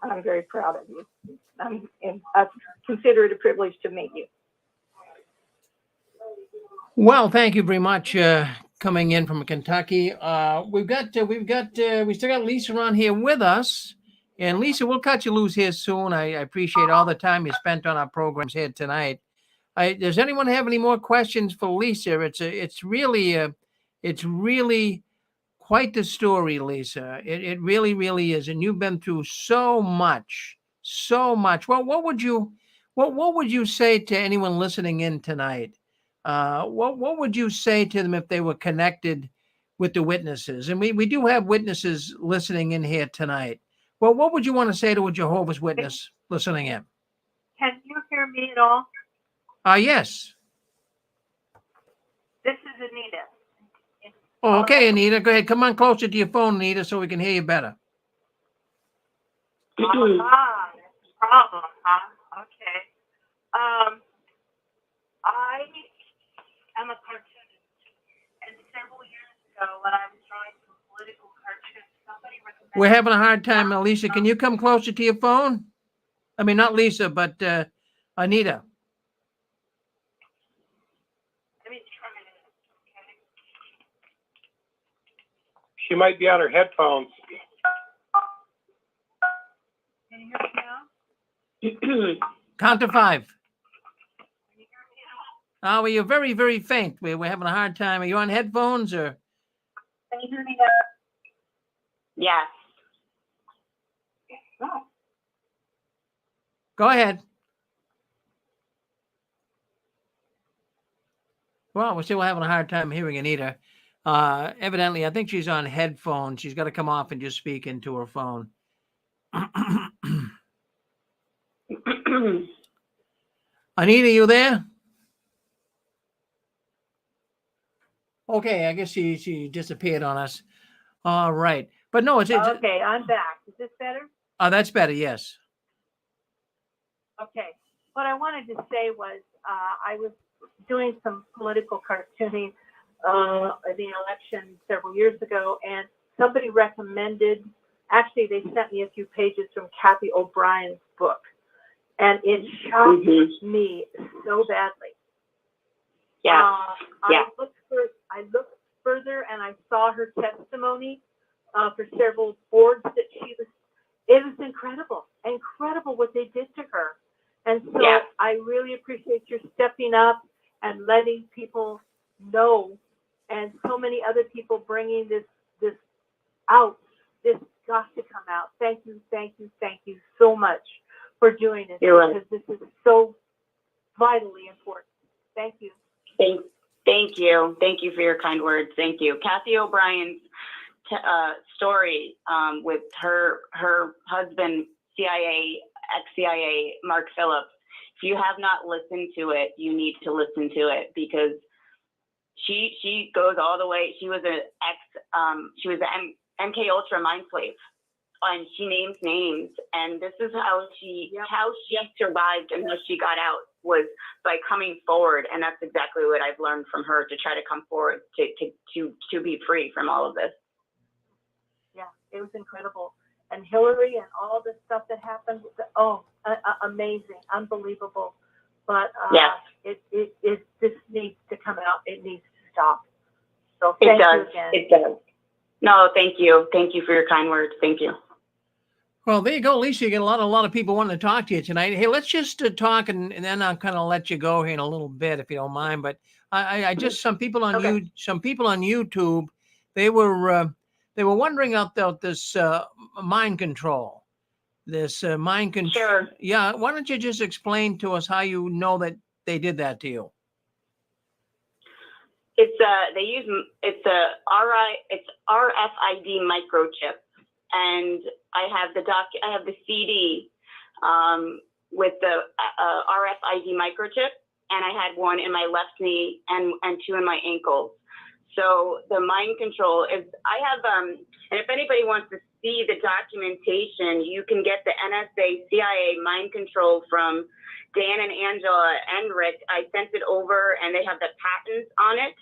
I'm very proud of you. I consider it a privilege to meet you. Well, thank you very much coming in from Kentucky. We still got Lisa on here with us, and Lisa, we'll cut you loose here soon. I appreciate all the time you spent on our programs here tonight. Does anyone have any more questions for Lisa? It's really quite the story, Lisa. It really is, and you've been through so much. Well, what would you say to anyone listening in tonight? What would you say to them if they were connected with the witnesses? And we do have witnesses listening in here tonight. Well, what would you want to say to a Jehovah's Witness listening in? Can you hear me at all? Yes. This is Anita. Oh, okay, Anita. Go ahead. Come on closer to your phone, Anita, so we can hear you better. Problem, huh? Okay. I am a cartoonist, and several years ago, when I was drawing some political cartoons, somebody recommended. We're having a hard time, Lisa. Can you come closer to your phone? I mean, not Lisa, but Anita. She might be on her headphones. Can you hear me now? Count to 5. Oh, well, you're very, very faint. We're having a hard time. Are you on headphones or? Can you hear me now? Yes. Oh. Go ahead. Well, we're still having a hard time hearing Anita. Evidently, I think she's on headphones. She's got to come off and just speak into her phone. Anita, you there? Okay, I guess she disappeared on us. All right. But no, it's okay, I'm back. Is this better? That's better, yes. Okay. What I wanted to say was I was doing some political cartooning in the election several years ago, and somebody recommended, actually they sent me a few pages from Kathy O'Brien's book, and it shocked me so badly. I looked further, and I saw her testimony for several boards that it was incredible what they did to her. And so I really appreciate your stepping up and letting people know, and so many other people bringing this out. This got to come out. Thank you so much for doing this, because this is so vitally important. Thank you. Thank you. Thank you for your kind words. Thank you. Kathy O'Brien's story with her husband, ex-CIA, Mark Phillips. If you have not listened to it, you need to listen to it, because She goes all the way. She was she was an MK Ultra mind slave, and she names names. And this is how she survived and how she got out, was by coming forward. And that's exactly what I've learned from her, to try to come forward to be free from all of this. Yeah, it was incredible. And Hillary and all the stuff that happened, amazing, unbelievable. But this needs to come out. It needs to stop. So thank you again. It does. No, thank you. Thank you for your kind words. Thank you. Well, there you go, Lisa. You get a lot of people wanting to talk to you tonight. Hey, let's just talk, and then I'll kind of let you go here in a little bit, if you don't mind. But I just some people on YouTube, they were wondering about this mind control. This mind control. Sure. Yeah. Why don't you just explain to us how you know that they did that to you? It's RFID microchip, and I have the CD with the RFID microchip, and I had one in my left knee and two in my ankles. So the mind control is, I have, and if anybody wants to see the documentation, you can get the NSA CIA mind control from Dan and Angela and Rick. I sent it over, and they have the patents on it.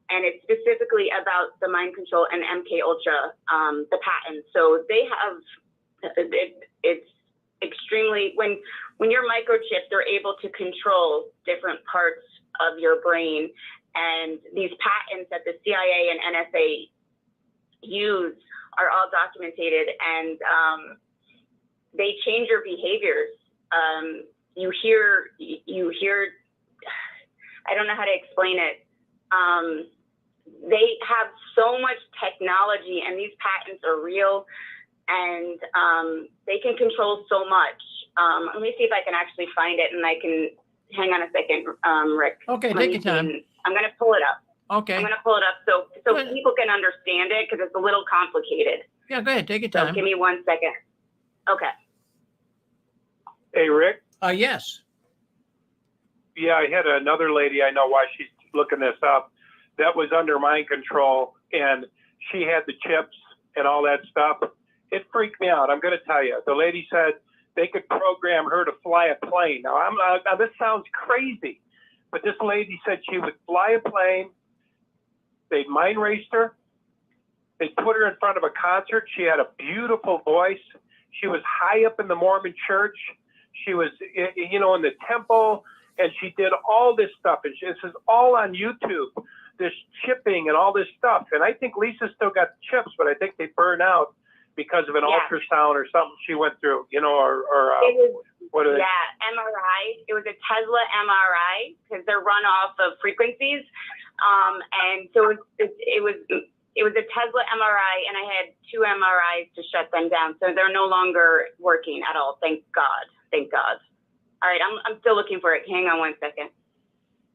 And it's specifically about the mind control and MK Ultra, the patents. So they have, it's extremely, when you're microchipped, they're able to control different parts of your brain. And these patents that the CIA and NSA use are all documented, and they change your behaviors. You hear, I don't know how to explain it. They have so much technology, and these patents are real, and they can control so much. Let me see if I can actually find it, and I can, hang on a second, Rick. Okay, take your time. I'm going to pull it up. Okay. I'm going to pull it up so people can understand it, because it's a little complicated. Yeah, go ahead. Take your time. So give me 1 second. Okay. Hey, Rick? Yes. Yeah, I had another lady, I know why she's looking this up, that was under mind control, and she had the chips and all that stuff. It freaked me out. I'm going to tell you. The lady said they could program her to fly a plane. Now, this sounds crazy, but this lady said she would fly a plane. They'd mind raced her. They'd put her in front of a concert. She had a beautiful voice. She was high up in the Mormon church. She was, in the temple, and she did all this stuff. And this is all on YouTube, this chipping and all this stuff. And I think Lisa still got the chips, but I think they burn out because of an ultrasound or something she went through, what are they? Yeah, MRI. It was a Tesla MRI, because they're run off of frequencies. And so it was a Tesla MRI, and I had 2 MRIs to shut them down. So they're no longer working at all. Thank God. Thank God. All right, I'm still looking for it. Hang on 1 second.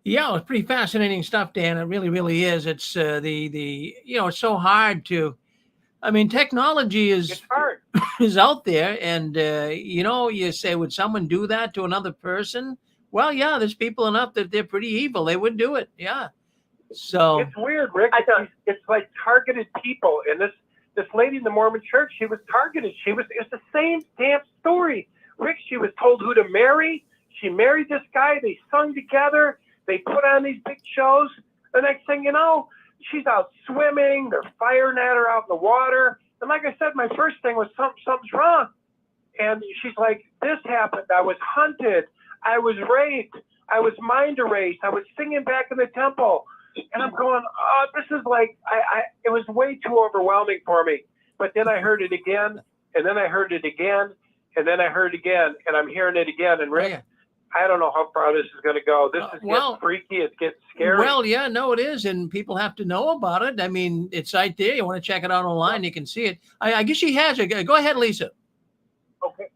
Yeah, it's pretty fascinating stuff, Dan. It really, really is. It's it's so hard to, technology is out there, and you say, would someone do that to another person? Well, yeah, there's people enough that they're pretty evil. They would do it. Yeah. So it's weird, Rick. It's like targeted people, and this lady in the Mormon church, she was targeted. It's the same damn story, Rick. She was told who to marry. She married this guy. They sung together. They put on these big shows. The next thing you know, she's out swimming. They're firing at her out in the water. And like I said, my first thing was something's wrong. And she's like, this happened. I was hunted. I was raped. I was mind erased. I was singing back in the temple. And I'm going, oh, this is like, it was way too overwhelming for me. But then I heard it again, and then I heard it again, and then I heard it again, and I'm hearing it again. And Rick, I don't know how far this is going to go. This is getting freaky. It gets scary. Well, yeah, no, it is. And people have to know about it. It's right there. You want to check it out online, you can see it. I guess she has it. Go ahead, Lisa. Okay.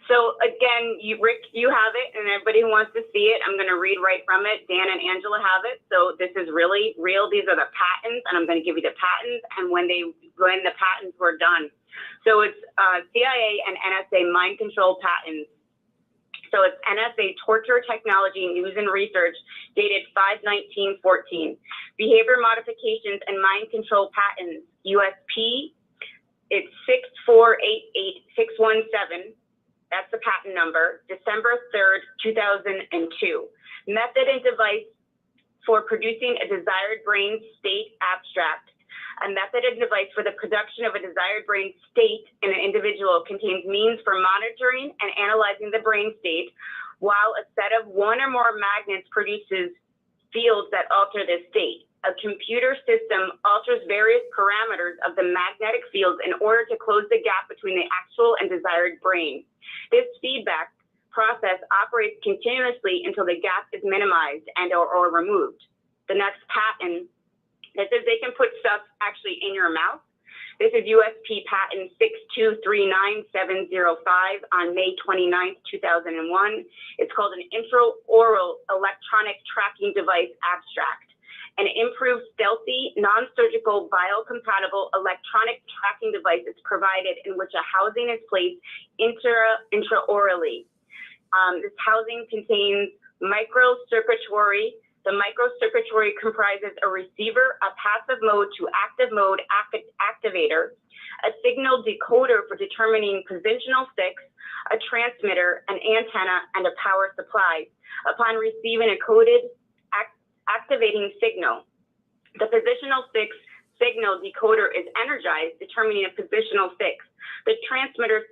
So again, Rick, you have it, and everybody who wants to see it, I'm going to read right from it. Dan and Angela have it. So this is really real. These are the patents, and I'm going to give you the patents and when the patents were done. So it's CIA and NSA mind control patents. So it's NSA Torture Technology News and Research, dated 5/19/14. Behavior Modifications and Mind Control Patents, USP, it's 6488617. That's the patent number, December 3rd, 2002. Method and device for producing a desired brain state abstract. A method and device for the production of a desired brain state in an individual contains means for monitoring and analyzing the brain state, while a set of one or more magnets produces fields that alter this state. A computer system alters various parameters of the magnetic fields in order to close the gap between the actual and desired brain. This feedback process operates continuously until the gap is minimized and or removed. The next patent, that says they can put stuff actually in your mouth. This is USP patent 6239705 on May 29th, 2001. It's called an intraoral electronic tracking device abstract. An improved stealthy, non-surgical, biocompatible electronic tracking device is provided in which a housing is placed intraorally. This housing contains microcircuitry. The microcircuitry comprises a receiver, a passive mode to active mode activator, a signal decoder for determining positional fix, a transmitter, an antenna, and a power supply. Upon receiving a coded activating signal, the positional fix signal decoder is energized, determining a positional fix. The transmitter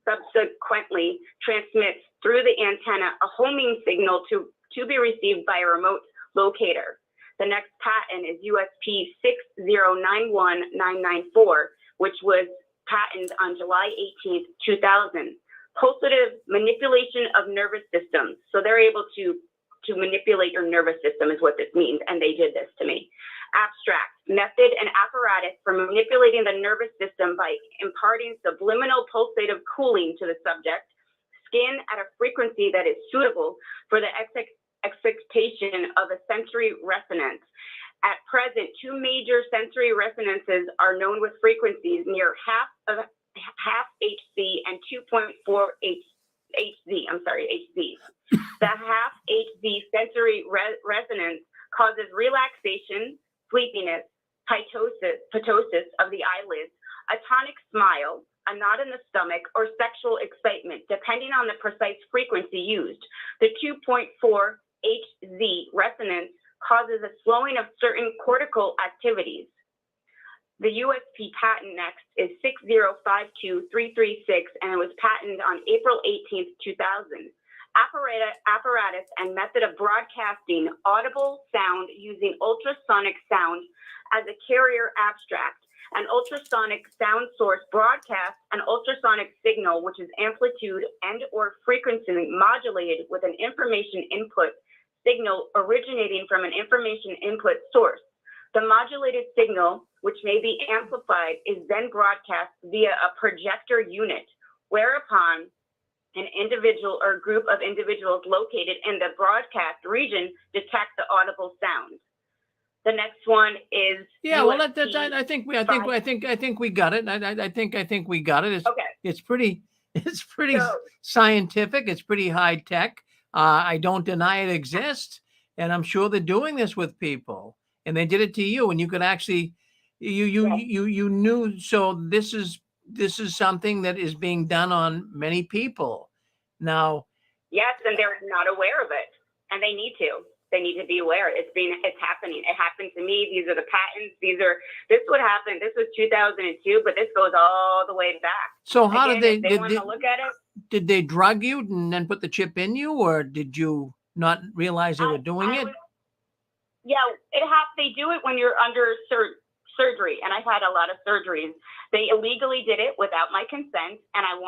subsequently transmits through the antenna a homing signal to be received by a remote locator. The next patent is USP 6091994, which was patented on July 18th, 2000. Pulsative manipulation of nervous systems. So they're able to manipulate your nervous system is what this means, and they did this to me. Abstract, method and apparatus for manipulating the nervous system by imparting subliminal pulsative cooling to the subject, skin at a frequency that is suitable for the excitation of a sensory resonance. At present, two major sensory resonances are known with frequencies near half Hz and 2.4 Hz. The half Hz sensory resonance causes relaxation, sleepiness, ptosis of the eyelids, a tonic smile, a knot in the stomach, or sexual excitement, depending on the precise frequency used. The 2.4 Hz resonance causes a slowing of certain cortical activities. The USP patent next is 6052336, and it was patented on April 18th, 2000. Apparatus and method of broadcasting audible sound using ultrasonic sound as a carrier abstract. An ultrasonic sound source broadcasts an ultrasonic signal, which is amplitude and or frequency modulated with an information input signal originating from an information input source. The modulated signal, which may be amplified, is then broadcast via a projector unit, whereupon an individual or group of individuals located in the broadcast region detect the audible sound. The next one is I think we got it. I think we got it. It's pretty scientific. It's pretty high tech. I don't deny it exists, and I'm sure they're doing this with people. And they did it to you, and you could actually, you knew. So this is something that is being done on many people now. Yes, and they're not aware of it, and they need to. They need to be aware. It's happening. It happened to me. These are the patents. This would happen. This was 2002, but this goes all the way back. So how did they want to look at it? Did they drug you and then put the chip in you, or did you not realize they were doing it? They do it when you're under surgery, and I've had a lot of surgeries. They illegally did it without my consent, and I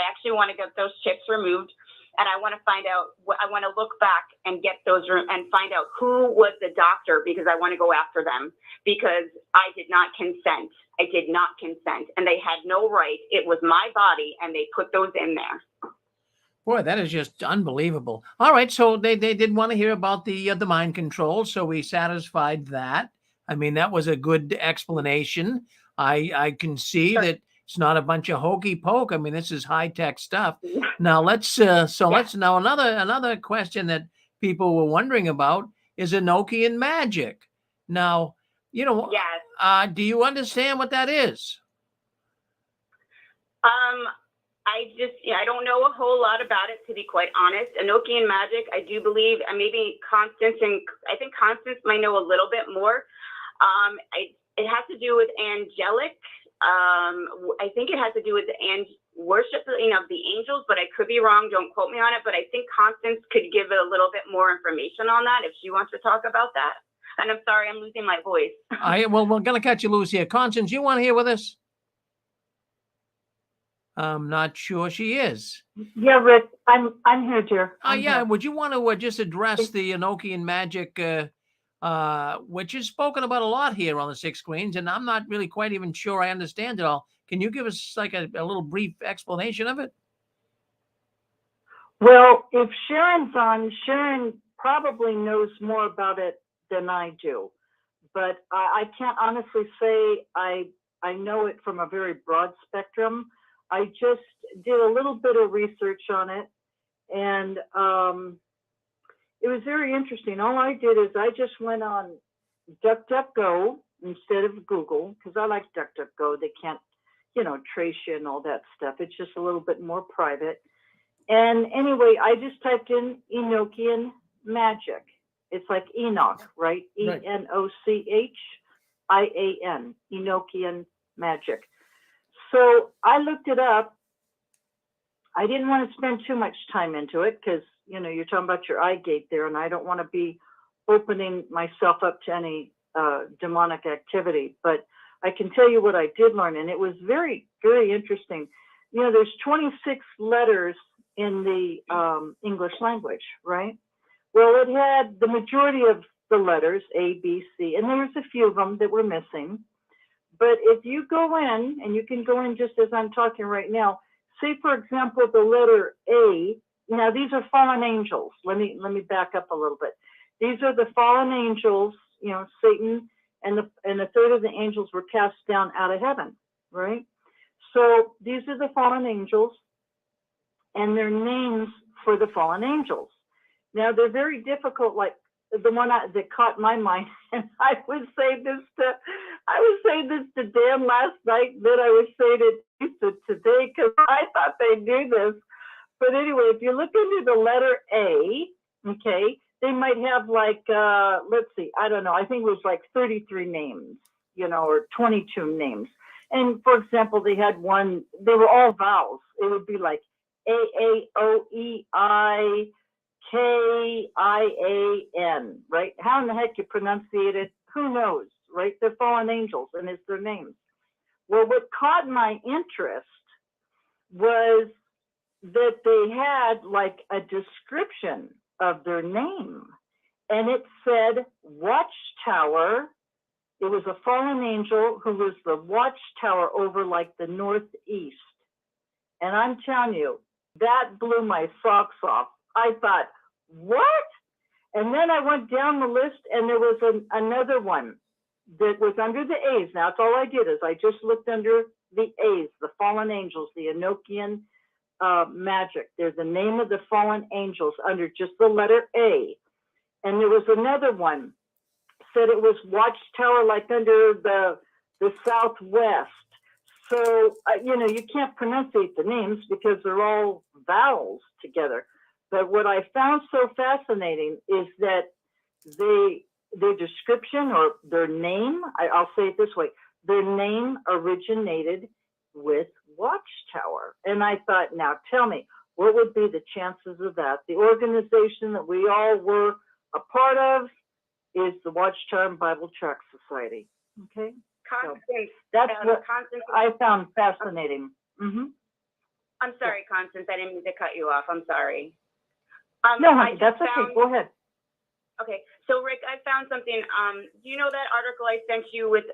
actually want to get those chips removed, and I want to find out. I want to look back and get those and find out who was the doctor, because I want to go after them, because I did not consent. I did not consent, and they had no right. It was my body, and they put those in there. Boy, that is just unbelievable. All right, so they did want to hear about the mind control, so we satisfied that. I mean, that was a good explanation. I can see that It's not a bunch of hokey poke. I mean, this is high tech stuff. Now let's now another question that people were wondering about is Enochian magic. Now, Yes. Do you understand what that is? I don't know a whole lot about it, to be quite honest. Enochian magic, I do believe, and maybe Constance, and I think Constance might know a little bit more. It has to do with angelic. I think it has to do with the worship, of the angels, but I could be wrong. Don't quote me on it. But I think Constance could give it a little bit more information on that if she wants to talk about that. And I'm sorry, I'm losing my voice. Well, we're gonna cut you loose here. Constance, you want to hear with us? I'm not sure she is. Yeah, Rick, I'm here, dear. Here. Would you want to just address the Enochian magic, which is spoken about a lot here on the 6 screens, and I'm not really quite even sure I understand it all. Can you give us like a little brief explanation of it? Well, if Sharon's on, Sharon probably knows more about it than I do, but I can't honestly say I know it from a very broad spectrum. I just did a little bit of research on it, and it was very interesting. All I did is I just went on DuckDuckGo instead of Google, because I like DuckDuckGo. They can't, trace you and all that stuff. It's just a little bit more private. And anyway, I just typed in Enochian magic. It's like Enoch, right? Right. Enochian, Enochian magic. So I looked it up. I didn't want to spend too much time into it because, you're talking about your eye gate there, and I don't want to be opening myself up to any demonic activity. But I can tell you what I did learn, and it was very, very interesting. There's 26 letters in the English language, right? Well, it had the majority of the letters, A, B, C, and there was a few of them that were missing. But if you go in, and you can go in just as I'm talking right now, say, for example, the letter A. Now, these are fallen angels. Let me back up a little bit. These are the fallen angels, Satan and a third of the angels were cast down out of heaven, right? So these are the fallen angels, and their names for the fallen angels. Now, they're very difficult, like the one that caught my mind, and I was saying this to Dan last night, then I was saying it to today because I thought they knew this. But anyway, if you look into the letter A, okay, they might have like, let's see, I don't know, I think it was like 33 names, or 22 names. And for example, they had one, they were all vowels. It would be like AAOEIKIAN, right? How in the heck you pronunciate it? Who knows, right? They're fallen angels, and it's their names. Well, what caught my interest was that they had like a description of their name, and it said Watchtower. It was a fallen angel who was the watchtower over like the northeast. And I'm telling you, that blew my socks off. I thought, what? And then I went down the list, and there was another one that was under the A's. Now, that's all I did is I just looked under the A's, the fallen angels, the Enochian magic. There's the name of the fallen angels under just the letter A. And there was another one, said it was Watchtower, like under the southwest. So, you can't pronunciate the names because they're all vowels together. But what I found so fascinating is that their description or their name, I'll say it this way, their name originated with Watchtower. And I thought, now tell me, what would be the chances of that? The organization that we all were a part of is the Watchtower Bible Tract Society. Okay? Constance, that's what Constance, I found fascinating. Mm-hmm. I'm sorry, Constance. I didn't mean to cut you off. I'm sorry. No, that's okay. Go ahead. Okay. So, Rick, I found something. Do you know that article I sent you with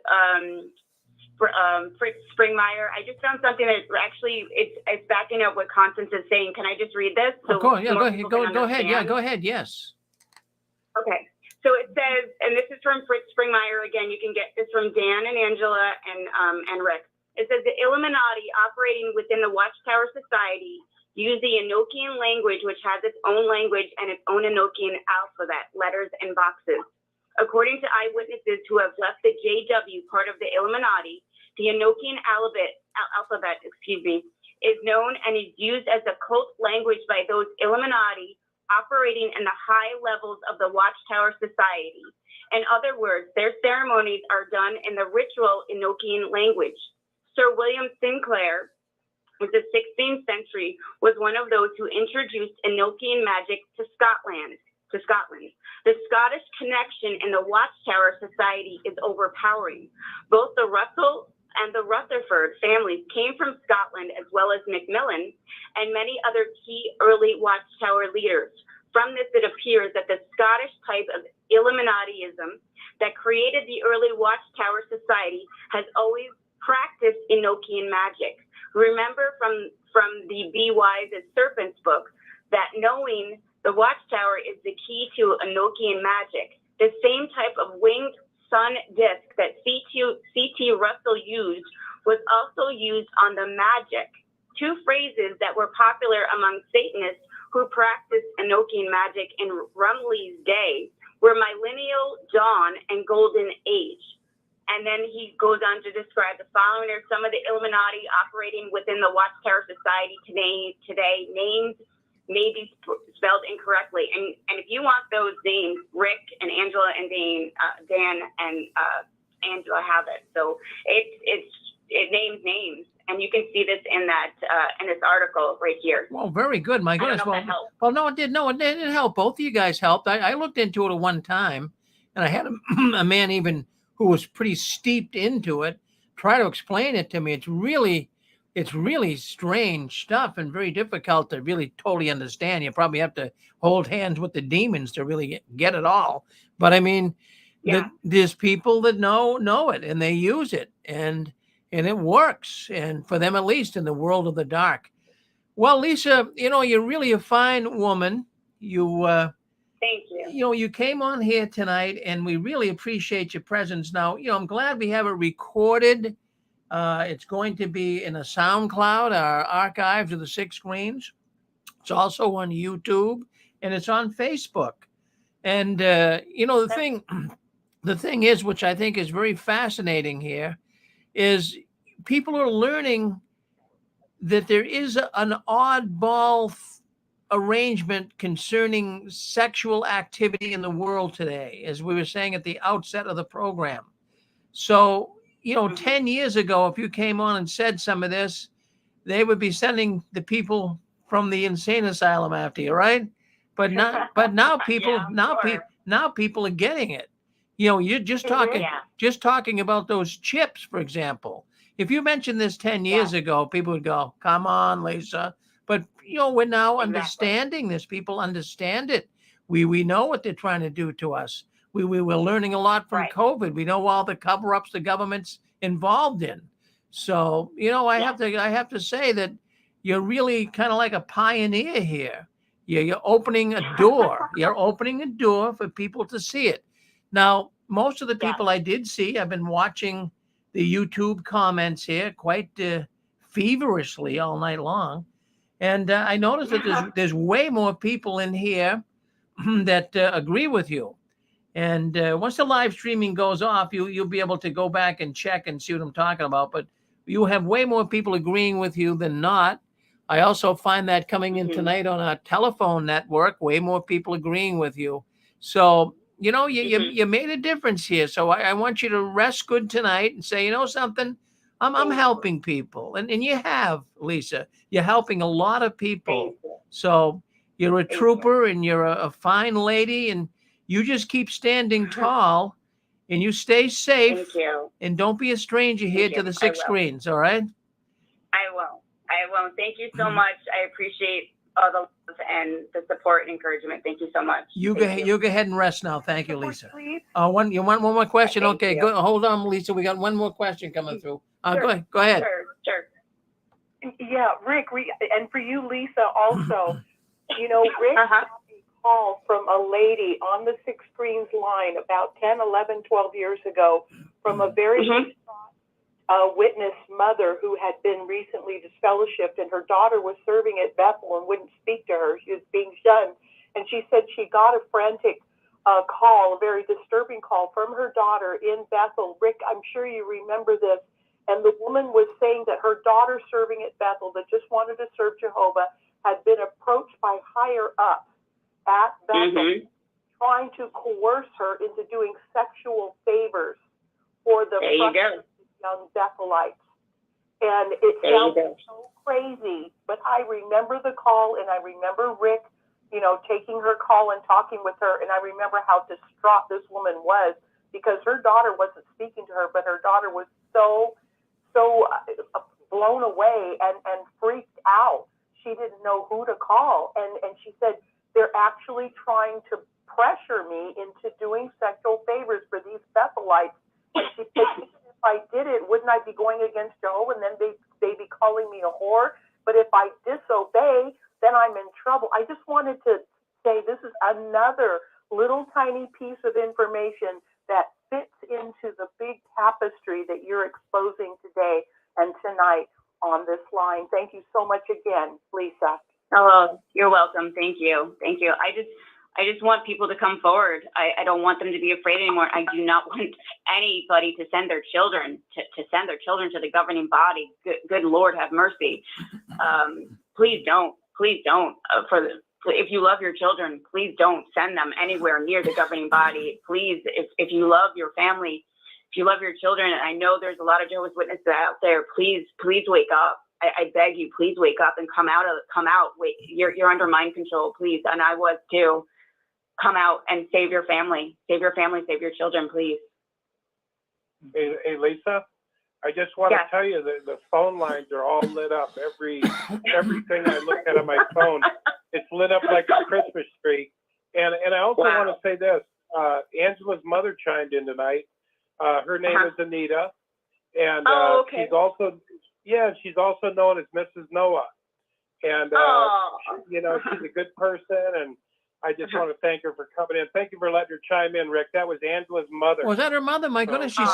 Fritz Springmeier? I just found something that actually it's backing up what Constance is saying. Can I just read this? So go ahead. Yeah, go ahead. Yes. Okay. So it says, and this is from Fritz Springmeier again. You can get this from Dan and Angela and Rick. It says the Illuminati operating within the Watchtower Society use the Enochian language, which has its own language and its own Enochian alphabet, letters and boxes. According to eyewitnesses who have left the JW part of the Illuminati, the Enochian alphabet, is known and is used as a cult language by those Illuminati operating in the high levels of the Watchtower Society. In other words, their ceremonies are done in the ritual Enochian language. Sir William Sinclair, with the 16th century, was one of those who introduced Enochian magic to Scotland. The Scottish connection in the Watchtower Society is overpowering. Both the Russell and the Rutherford families came from Scotland, as well as Macmillan and many other key early Watchtower leaders. From this, it appears that the Scottish type of Illuminatiism that created the early Watchtower Society has always practiced Enochian magic. Remember from the Be Wise as Serpents book that knowing the Watchtower is the key to Enochian magic. The same type of winged sun disk that C.T. Russell used was also used on the magic. Two phrases that were popular among Satanists who practiced Enochian magic in Rumley's day were millennial dawn and golden age. And then he goes on to describe the following are some of the Illuminati operating within the Watchtower Society today. Names may be spelled incorrectly. And if you want those names, Rick and Angela and Dan and Angela have it. So it names names. And you can see this in that in this article right here. Well, very good. My goodness. Well, no, it did. No, it didn't help. Both of you guys helped. I looked into it at one time, and I had a man even who was pretty steeped into it try to explain it to me. It's really strange stuff and very difficult to really totally understand. You probably have to hold hands with the demons to really get it all. But I mean, there's people that know it and they use it and it works. And for them, at least in the world of the dark. Well, Lisa, you're really a fine woman. Thank you. You came on here tonight, and we really appreciate your presence. Now, I'm glad we have it recorded. It's going to be in a SoundCloud, our archives of the 6 screens. It's also on YouTube, and it's on Facebook. And the thing is, which I think is very fascinating here, is people are learning that there is an oddball arrangement concerning sexual activity in the world today, as we were saying at the outset of the program. So, 10 years ago, if you came on and said some of this, they would be sending the people from the insane asylum after you, right? But now people, now people are getting it. You're just talking about those chips, for example. If you mentioned this 10 years ago, people would go, "Come on, Lisa." But, we're now understanding this. People understand it. We know what they're trying to do to us. We were learning a lot from COVID. We know all the cover-ups the government's involved in. So, I have to say that you're really kind of like a pioneer here. You're opening a door. You're opening a door for people to see it. Now, most of the people I did see, I've been watching the YouTube comments here quite feverishly all night long. And I noticed that there's way more people in here that agree with you. And once the live streaming goes off, you'll be able to go back and check and see what I'm talking about. But you have way more people agreeing with you than not. I also find that coming in tonight on our telephone network, way more people agreeing with you. So, you made a difference here. So I want you to rest good tonight and say, something, I'm helping people. And you have, Lisa, you're helping a lot of people. So you're a trooper and you're a fine lady, and you just keep standing tall and you stay safe. Thank you. And don't be a stranger here to the 6 screens. All right. I won't. Thank you so much. I appreciate all the love and the support and encouragement. Thank you so much. You go ahead and rest now. Thank you, Lisa. You want one more question? Okay, good. Hold on, Lisa. We got one more question coming through. Sure. Go ahead. Sure. Yeah, Rick, and for you, Lisa, also, Rick got a call from a lady on the 6 screens line about 10, 11, 12 years ago from a very witness mother who had been recently disfellowshipped, and her daughter was serving at Bethel and wouldn't speak to her. She was being shunned. And she said she got a frantic call, a very disturbing call from her daughter in Bethel. Rick, I'm sure you remember this. And the woman was saying that her daughter serving at Bethel that just wanted to serve Jehovah had been approached by higher up at Bethel, trying to coerce her into doing sexual favors for the young Bethelites. And it sounds so crazy, but I remember the call, and I remember Rick, you know, taking her call and talking with her, and I remember how distraught this woman was because her daughter wasn't speaking to her, but her daughter was so blown away and freaked out. She didn't know who to call, and she said, they're actually trying to pressure me into doing sexual favors for these Bethelites. And she said, if I did it, wouldn't I be going against Jehovah, and then they'd be calling me a whore? But if I disobey, then I'm in trouble. I just wanted to say this is another little tiny piece of information that fits into the big tapestry that you're exposing today and tonight on this line. Thank you so much again, Lisa. Oh, you're welcome. Thank you. Thank you. I just want people to come forward. I don't want them to be afraid anymore. I do not want anybody to send their children to the governing body. Good Lord, have mercy. Please don't. Please don't. If you love your children, please don't send them anywhere near the governing body. Please, if you love your family, if you love your children, and I know there's a lot of Jehovah's Witnesses out there, please wake up. I beg you, please wake up and come out. Wait, you're under mind control, please. And I was too. Come out and save your family. Save your family, save your children, please. Hey Lisa, I just want to tell you that the phone lines are all lit up. Everything I look at on my phone, it's lit up like a Christmas tree. And I also want to say this. Angela's mother chimed in tonight. Her name is Anita, and she's also known as Mrs. Noah. And you know, she's a good person, and I just want to thank her for coming in. Thank you for letting her chime in, Rick. That was Angela's mother. Was that her mother? My goodness, she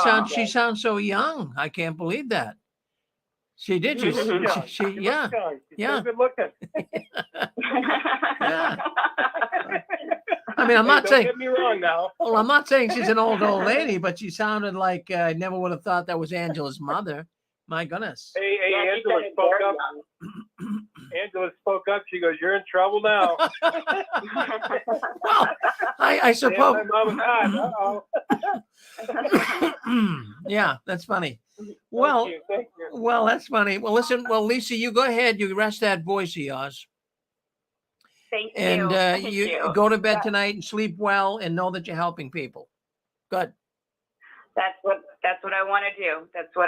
sounds so young. I can't believe that. She did. She yeah. She's good looking. Yeah. I mean, I'm not saying. Don't get me wrong now. Well, I'm not saying she's an old lady, but she sounded like I never would have thought that was Angela's mother. My goodness. Hey, Angela spoke up. Angela spoke up. She goes, "You're in trouble now." Well, I suppose. Yeah, that's funny. Well, Thank you. Well, that's funny. Well, listen. Well, Lisa, you go ahead. You rest that voice of yours. Thank you. And Thank you go to bed tonight and sleep well, and know that you're helping people. Good. That's what I want to do. That's why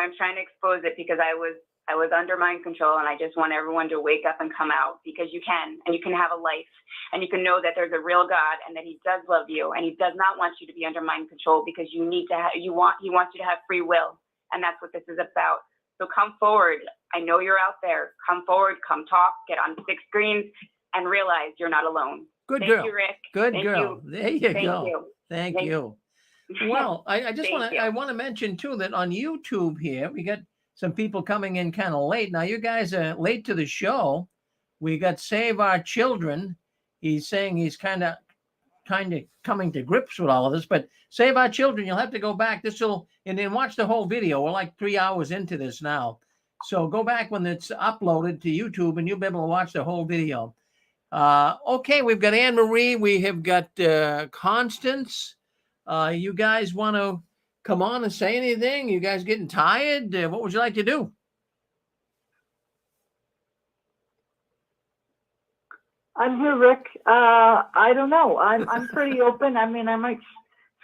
I'm trying to expose it, because I was under mind control, and I just want everyone to wake up and come out, because you can, and you can have a life, and you can know that there's a real God, and that He does love you, and He does not want you to be under mind control, because you need to He wants you to have free will, and that's what this is about. So come forward. I know you're out there. Come forward. Come talk. Get on 6 screens, and realize you're not alone. Good Thank girl. you, Rick. Good Thank girl. You. There you go. Thank you. Well, I just Thank you. I want to mention too that on YouTube here we got some people coming in kind of late. Now you guys are late to the show. We got Save Our Children. He's saying he's kind of coming to grips with all of this, but Save Our Children, you'll have to go back. And then watch the whole video. We're like 3 hours into this now. So go back when it's uploaded to YouTube and you'll be able to watch the whole video. Okay, we've got Anne Marie. We have got Constance. You guys want to come on and say anything? You guys getting tired? What would you like to do? I'm here, Rick. I don't know. I'm pretty open. I mean, I might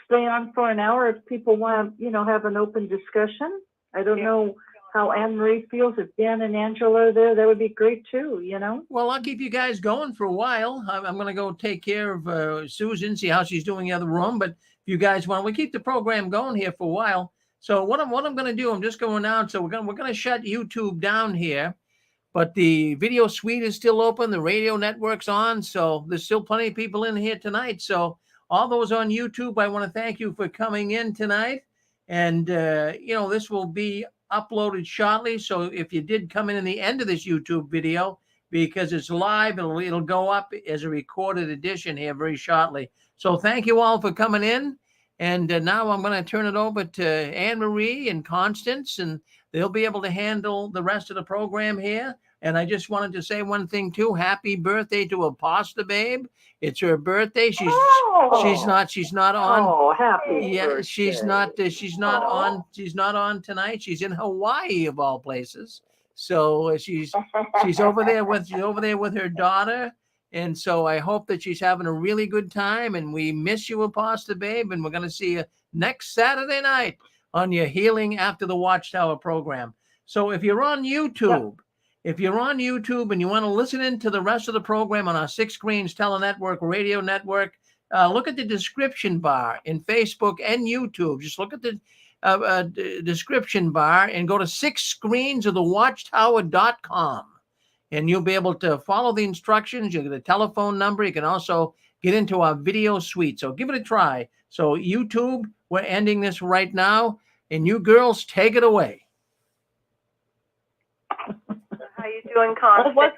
stay on for an hour if people want to, have an open discussion. I don't know how Anne Marie feels. If Dan and Angela are there, that would be great too, Well, I'll keep you guys going for a while. I'm going to go take care of Susan, see how she's doing in the other room. But if you guys want, we keep the program going here for a while. So what I'm going to do, I'm just going out. So we're going to shut YouTube down here. But the video suite is still open. The radio network's on. So there's still plenty of people in here tonight. So all those on YouTube, I want to thank you for coming in tonight. And, this will be uploaded shortly. So if you did come in the end of this YouTube video, because it's live, it'll go up as a recorded edition here very shortly. So thank you all for coming in. And now I'm going to turn it over to Anne Marie and Constance, and they'll be able to handle the rest of the program here. And I just wanted to say one thing too. Happy birthday to Apostle Babe. It's her birthday. She's not on. Oh, happy birthday. She's not on tonight. She's in Hawaii of all places. So she's over there with her daughter. And so I hope that she's having a really good time, and we miss you, Apostle Babe, and we're going to see you next Saturday night on your Healing After the Watchtower program. So if you're on YouTube, and you want to listen in to the rest of the program on our 6 Screens Telenetwork Radio Network, look at the description bar in Facebook and YouTube. Just look at the description bar and go to 6screensofthewatchtower.com. And you'll be able to follow the instructions. You'll get a telephone number. You can also get into our video suite. So give it a try. So YouTube, we're ending this right now. And you girls, take it away. How you doing, Constance?